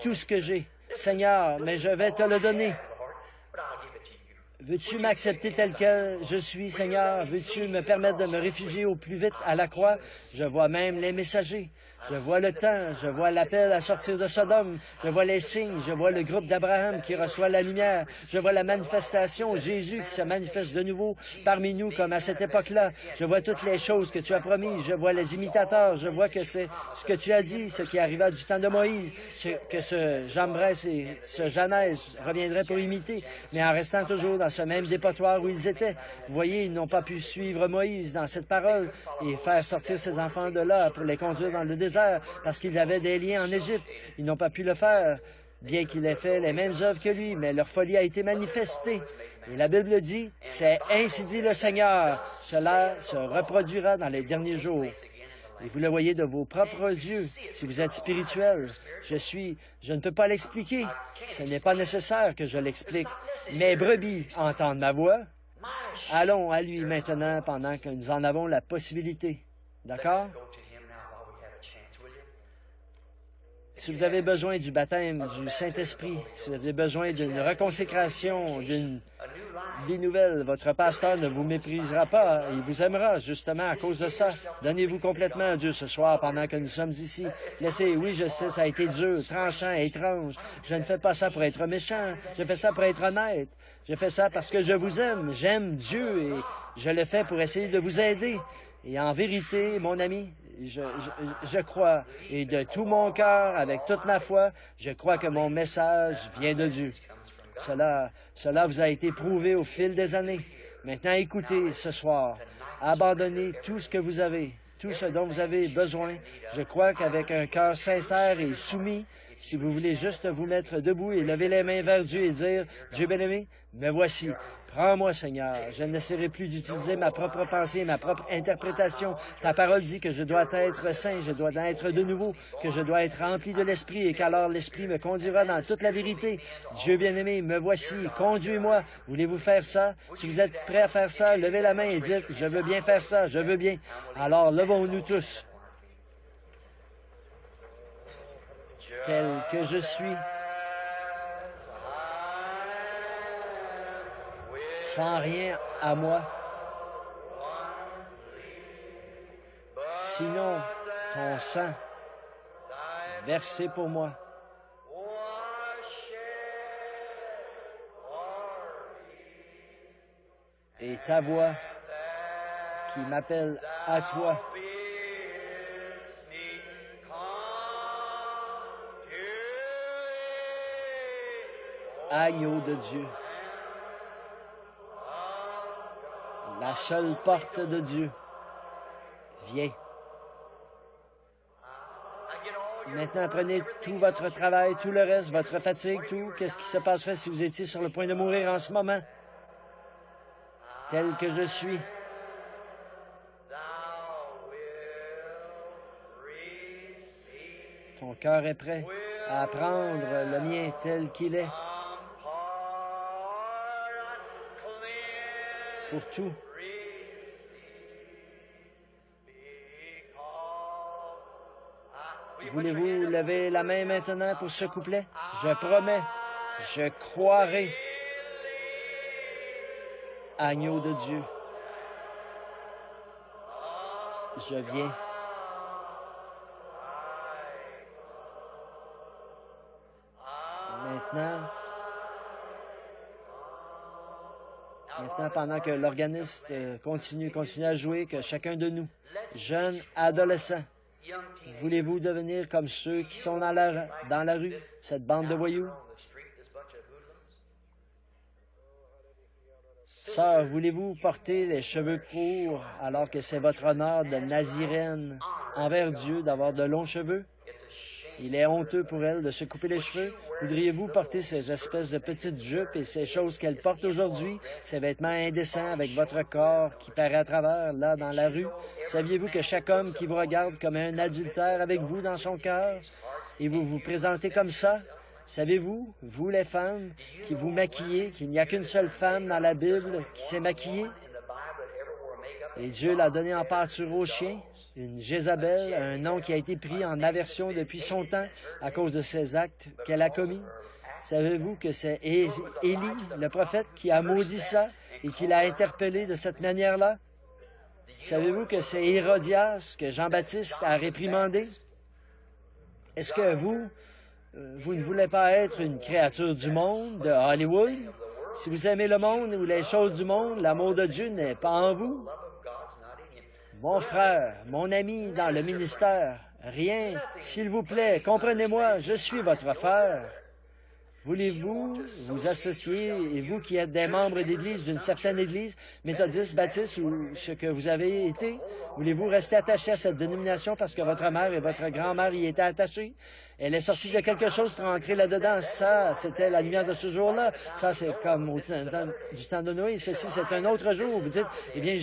S1: tout ce que j'ai. Seigneur, mais je vais te le donner. Veux-tu m'accepter tel que je suis, Seigneur? Veux-tu me permettre de me réfugier au plus vite à la croix? Je vois même les messagers. Je vois le temps, je vois l'appel à sortir de Sodome, je vois les signes, je vois le groupe d'Abraham qui reçoit la lumière, je vois la manifestation, Jésus qui se manifeste de nouveau parmi nous comme à cette époque-là. Je vois toutes les choses que tu as promises, je vois les imitateurs, je vois que c'est ce que tu as dit, ce qui arriva du temps de Moïse, que ce Jambres et ce Janès reviendraient pour imiter, mais en restant toujours dans ce même dépotoir où ils étaient. Vous voyez, ils n'ont pas pu suivre Moïse dans cette parole et faire sortir ses enfants de là pour les conduire dans le désert, parce qu'ils avaient des liens en Égypte. Ils n'ont pas pu le faire, bien qu'il ait fait les mêmes œuvres que lui, mais leur folie a été manifestée. Et la Bible dit, c'est ainsi dit le Seigneur, cela se reproduira dans les derniers jours. Et vous le voyez de vos propres yeux, si vous êtes spirituel. Je ne peux pas l'expliquer. Ce n'est pas nécessaire que je l'explique. Mes brebis entendent ma voix. Allons à lui maintenant pendant que nous en avons la possibilité. D'accord? Si vous avez besoin du baptême du Saint-Esprit, si vous avez besoin d'une reconsécration, d'une vie nouvelle, votre pasteur ne vous méprisera pas, il vous aimera justement à cause de ça. Donnez-vous complètement à Dieu ce soir pendant que nous sommes ici. Laissez, oui, je sais, ça a été dur, tranchant, étrange. Je ne fais pas ça pour être méchant, je fais ça pour être honnête. Je fais ça parce que je vous aime, j'aime Dieu et je le fais pour essayer de vous aider. Et en vérité, mon ami, je crois, et de tout mon cœur, avec toute ma foi, je crois que mon message vient de Dieu. Cela vous a été prouvé au fil des années. Maintenant, écoutez ce soir. Abandonnez tout ce que vous avez, tout ce dont vous avez besoin. Je crois qu'avec un cœur sincère et soumis, si vous voulez juste vous mettre debout et lever les mains vers Dieu et dire, Dieu bien-aimé, me voici. Prends-moi, Seigneur. Je n'essaierai plus d'utiliser ma propre pensée, ma propre interprétation. Ta parole dit que je dois être saint, je dois être de nouveau, que je dois être rempli de l'Esprit et qu'alors l'Esprit me conduira dans toute la vérité. Dieu bien-aimé, me voici. Conduis-moi. Voulez-vous faire ça? Si vous êtes prêts à faire ça, levez la main et dites, je veux bien faire ça, je veux bien. Alors, levons-nous tous. Tel que je suis, sans rien à moi, sinon ton sang versé pour moi. Et ta voix qui m'appelle à toi. Agneau de Dieu, la seule porte de Dieu, viens. Maintenant, prenez tout votre travail, tout le reste, votre fatigue, tout. Qu'est-ce qui se passerait si vous étiez sur le point de mourir en ce moment? Tel que je suis. Ton cœur est prêt à prendre le mien tel qu'il est. Pour tout. Voulez-vous lever la main maintenant pour ce couplet? Je promets, je croirai. Agneau de Dieu, je viens. Maintenant, pendant que l'organiste continue à jouer, que chacun de nous, jeunes, adolescents, voulez-vous devenir comme ceux qui sont dans la rue, cette bande de voyous? Sœur, voulez-vous porter les cheveux courts alors que c'est votre honneur de naziréenne envers Dieu d'avoir de longs cheveux? Il est honteux pour elle de se couper les cheveux. Voudriez-vous porter ces espèces de petites jupes et ces choses qu'elle porte aujourd'hui, ces vêtements indécents avec votre corps qui paraît à travers, là, dans la rue? Saviez-vous que chaque homme qui vous regarde comme un adultère avec vous dans son cœur, et vous vous présentez comme ça? Savez-vous, vous les femmes, qui vous maquillez, qu'il n'y a qu'une seule femme dans la Bible qui s'est maquillée? Et Dieu l'a donnée en pâture aux chiens? Une Jézabel, un nom qui a été pris en aversion depuis son temps à cause de ses actes qu'elle a commis. Savez-vous que c'est Élie, le prophète, qui a maudit ça et qui l'a interpellé de cette manière-là? Savez-vous que c'est Hérodias que Jean-Baptiste a réprimandé? Est-ce que vous ne voulez pas être une créature du monde, de Hollywood? Si vous aimez le monde ou les choses du monde, l'amour de Dieu n'est pas en vous. Mon frère, mon ami dans le ministère, rien, s'il vous plaît, comprenez-moi, je suis votre frère. Voulez-vous vous associer, et vous qui êtes des membres d'Église, d'une certaine Église, méthodiste, baptiste ou ce que vous avez été, voulez-vous rester attaché à cette dénomination parce que votre mère et votre grand-mère y étaient attachés? Elle est sortie de quelque chose pour entrer là-dedans. Ça, c'était la lumière de ce jour-là. Ça, c'est comme du temps de Noé. Ceci, c'est un autre jour. Vous dites, eh bien,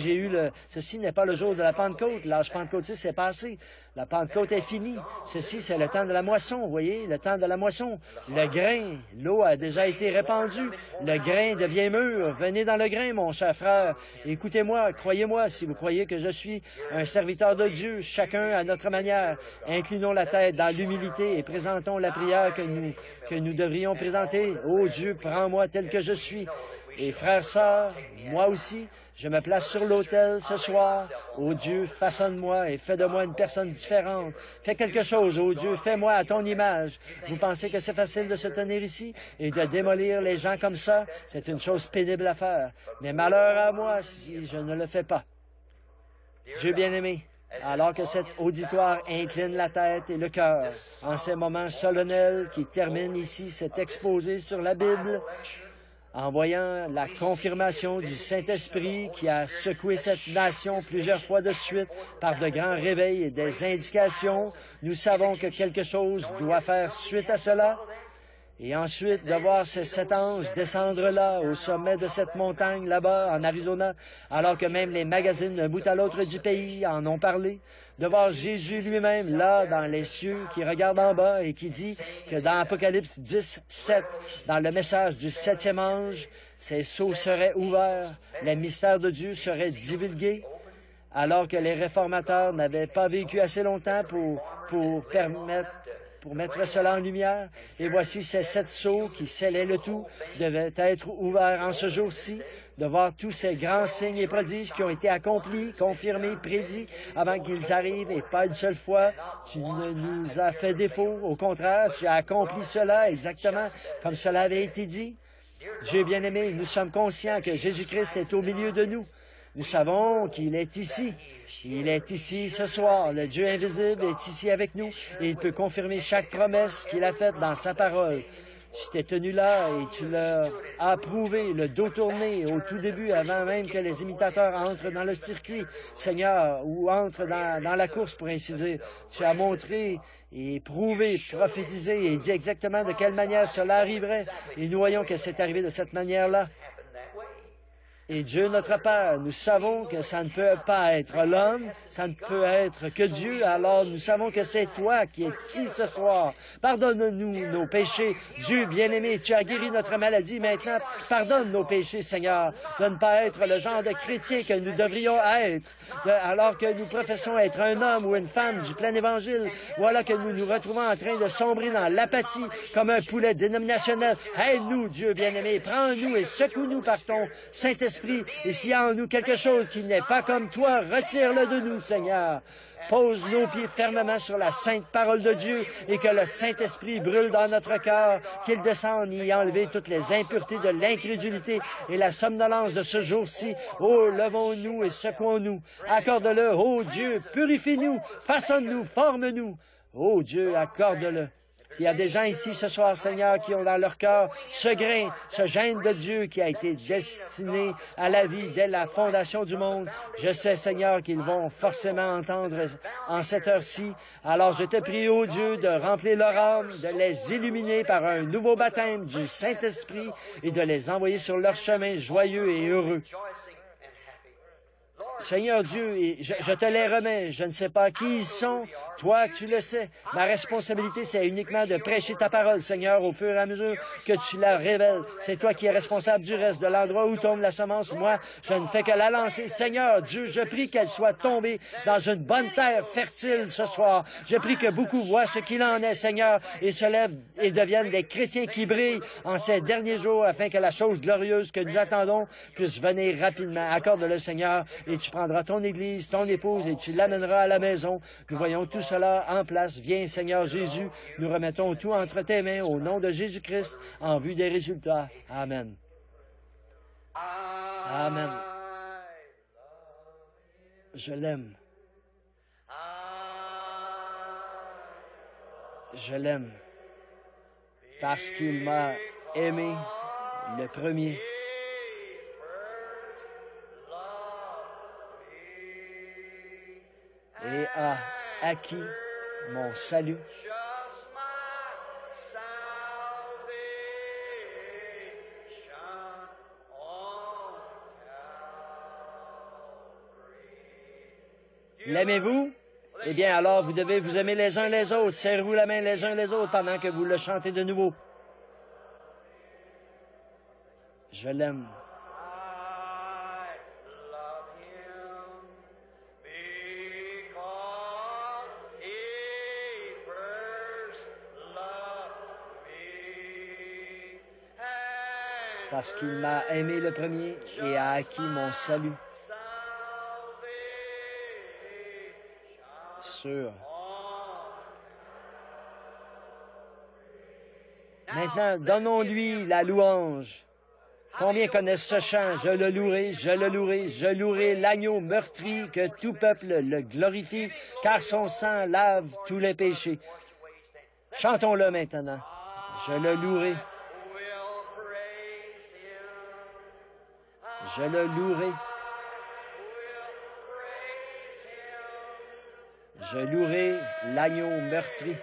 S1: ceci n'est pas le jour de la Pentecôte. L'âge pentecôtiste est passé. La Pentecôte est finie. Ceci, c'est le temps de la moisson, vous voyez, le temps de la moisson. Le grain, l'eau a déjà été répandue. Le grain devient mûr. Venez dans le grain, mon cher frère. Écoutez-moi, croyez-moi, si vous croyez que je suis un serviteur de Dieu, chacun à notre manière. Inclinons la tête dans l'humilité et présentons la prière que nous devrions présenter. Ô Dieu, prends-moi tel que je suis. Et frères, sœurs, moi aussi, je me place sur l'autel ce soir. Ô Dieu, façonne-moi et fais de moi une personne différente. Fais quelque chose, ô Dieu, fais-moi à ton image. Vous pensez que c'est facile de se tenir ici et de démolir les gens comme ça? C'est une chose pénible à faire. Mais malheur à moi si je ne le fais pas. Dieu bien-aimé, alors que cet auditoire incline la tête et le cœur en ces moments solennels qui terminent ici cet exposé sur la Bible, en voyant la confirmation du Saint-Esprit qui a secoué cette nation plusieurs fois de suite par de grands réveils et des indications, nous savons que quelque chose doit faire suite à cela. Et ensuite, de voir cet ange descendre là, au sommet de cette montagne, là-bas, en Arizona, alors que même les magazines d'un bout à l'autre du pays en ont parlé, de voir Jésus lui-même là, dans les cieux, qui regarde en bas et qui dit que dans Apocalypse 10, 7, dans le message du 7e ange, ces sceaux seraient ouverts, les mystères de Dieu seraient divulgués, alors que les réformateurs n'avaient pas vécu assez longtemps pour mettre cela en lumière. Et voici ces 7 sceaux qui scellaient le tout, devaient être ouverts en ce jour-ci, de voir tous ces grands signes et prodiges qui ont été accomplis, confirmés, prédits, avant qu'ils arrivent, et pas une seule fois, tu ne nous as fait défaut. Au contraire, tu as accompli cela exactement comme cela avait été dit. Dieu bien-aimé, nous sommes conscients que Jésus-Christ est au milieu de nous. Nous savons qu'il est ici. Il est ici ce soir. Le Dieu invisible est ici avec nous et il peut confirmer chaque promesse qu'il a faite dans sa parole. Tu t'es tenu là et tu leur as prouvé le dos tourné au tout début, avant même que les imitateurs entrent dans le circuit, Seigneur, ou entrent dans la course, pour ainsi dire. Tu as montré et prouvé, prophétisé et dit exactement de quelle manière cela arriverait. Et nous voyons que c'est arrivé de cette manière-là. Et Dieu notre Père, nous savons que ça ne peut pas être l'homme, ça ne peut être que Dieu, alors nous savons que c'est toi qui es ici ce soir. Pardonne-nous nos péchés. Dieu bien-aimé, tu as guéri notre maladie maintenant. Pardonne nos péchés, Seigneur, de ne pas être le genre de chrétien que nous devrions être, alors que nous professons être un homme ou une femme du plein évangile. Voilà que nous nous retrouvons en train de sombrer dans l'apathie comme un poulet dénominationnel. Aide-nous, Dieu bien-aimé, prends-nous et secoue-nous par ton Saint-Esprit. Et s'il y a en nous quelque chose qui n'est pas comme toi, retire-le de nous, Seigneur. Pose nos pieds fermement sur la sainte parole de Dieu et que le Saint-Esprit brûle dans notre cœur, qu'il descende y enlever toutes les impuretés de l'incrédulité et la somnolence de ce jour-ci. Oh, levons-nous et secouons-nous. Accorde-le, oh Dieu, purifie-nous, façonne-nous, forme-nous. Oh Dieu, accorde-le. S'il y a des gens ici ce soir, Seigneur, qui ont dans leur cœur ce grain, ce gène de Dieu qui a été destiné à la vie dès la fondation du monde, je sais, Seigneur, qu'ils vont forcément entendre en cette heure-ci. Alors je te prie, ô Dieu, de remplir leur âme, de les illuminer par un nouveau baptême du Saint-Esprit et de les envoyer sur leur chemin joyeux et heureux. Seigneur Dieu, je te les remets. Je ne sais pas qui ils sont. Toi, tu le sais. Ma responsabilité, c'est uniquement de prêcher ta parole, Seigneur, au fur et à mesure que tu la révèles. C'est toi qui es responsable du reste, de l'endroit où tombe la semence. Moi, je ne fais que la lancer. Seigneur Dieu, je prie qu'elle soit tombée dans une bonne terre fertile ce soir. Je prie que beaucoup voient ce qu'il en est, Seigneur, et se lèvent et deviennent des chrétiens qui brillent en ces derniers jours afin que la chose glorieuse que nous attendons puisse venir rapidement. Accorde-le, Seigneur, et tu prendras ton Église, ton épouse, et tu l'amèneras à la maison. Nous voyons tout cela en place. Viens, Seigneur Jésus, nous remettons tout entre tes mains au nom de Jésus-Christ en vue des résultats. Amen. Amen. Je l'aime. Je l'aime parce qu'il m'a aimé le premier. Et a acquis mon salut L'aimez-vous? Eh bien, alors, vous devez vous aimer les uns les autres. Serrez-vous la main les uns les autres pendant que vous le chantez de nouveau. Je l'aime. Parce qu'il m'a aimé le premier et a acquis mon salut. Sûr. Maintenant, donnons-lui la louange. Combien connaissent ce chant? Je le louerai, je le louerai, je louerai l'agneau meurtri, que tout peuple le glorifie, car son sang lave tous les péchés. Chantons-le maintenant. Je le louerai. Je le louerai. Je louerai l'agneau meurtri.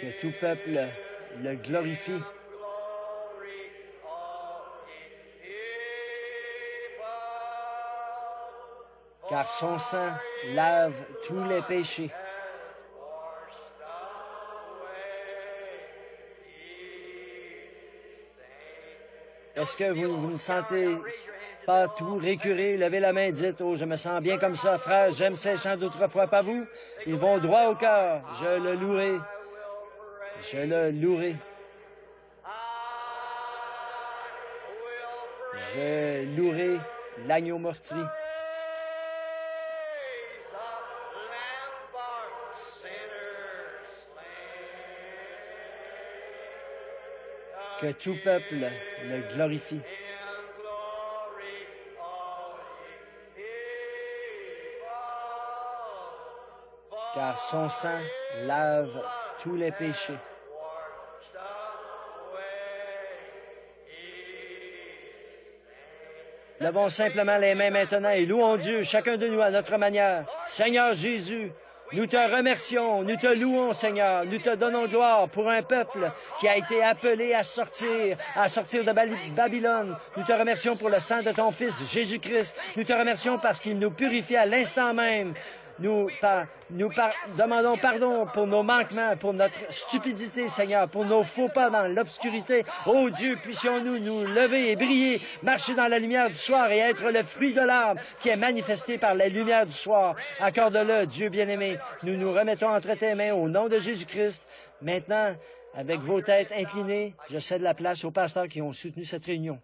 S1: Que tout peuple le glorifie. Car son sang lave tous les péchés. Est-ce que vous ne sentez pas tout récuré? Levez la main, dites, oh, je me sens bien comme ça, frère, j'aime ces chants d'autrefois, pas vous? Ils vont droit au cœur. Je le louerai. Je le louerai. Je louerai l'agneau meurtri. Que tout peuple le glorifie. Car son sang lave tous les péchés. Levons simplement les mains maintenant et louons Dieu, chacun de nous à notre manière. Seigneur Jésus, nous te remercions, nous te louons, Seigneur, nous te donnons gloire pour un peuple qui a été appelé à sortir de Babylone. Nous te remercions pour le sang de ton Fils, Jésus-Christ. Nous te remercions parce qu'il nous purifie à l'instant même. Nous demandons pardon pour nos manquements, pour notre stupidité, Seigneur, pour nos faux pas dans l'obscurité. Oh Dieu, puissions-nous nous lever et briller, marcher dans la lumière du soir et être le fruit de l'arbre qui est manifesté par la lumière du soir. Accorde-le, Dieu bien-aimé. Nous nous remettons entre tes mains au nom de Jésus-Christ. Maintenant, avec vos têtes inclinées, je cède la place aux pasteurs qui ont soutenu cette réunion.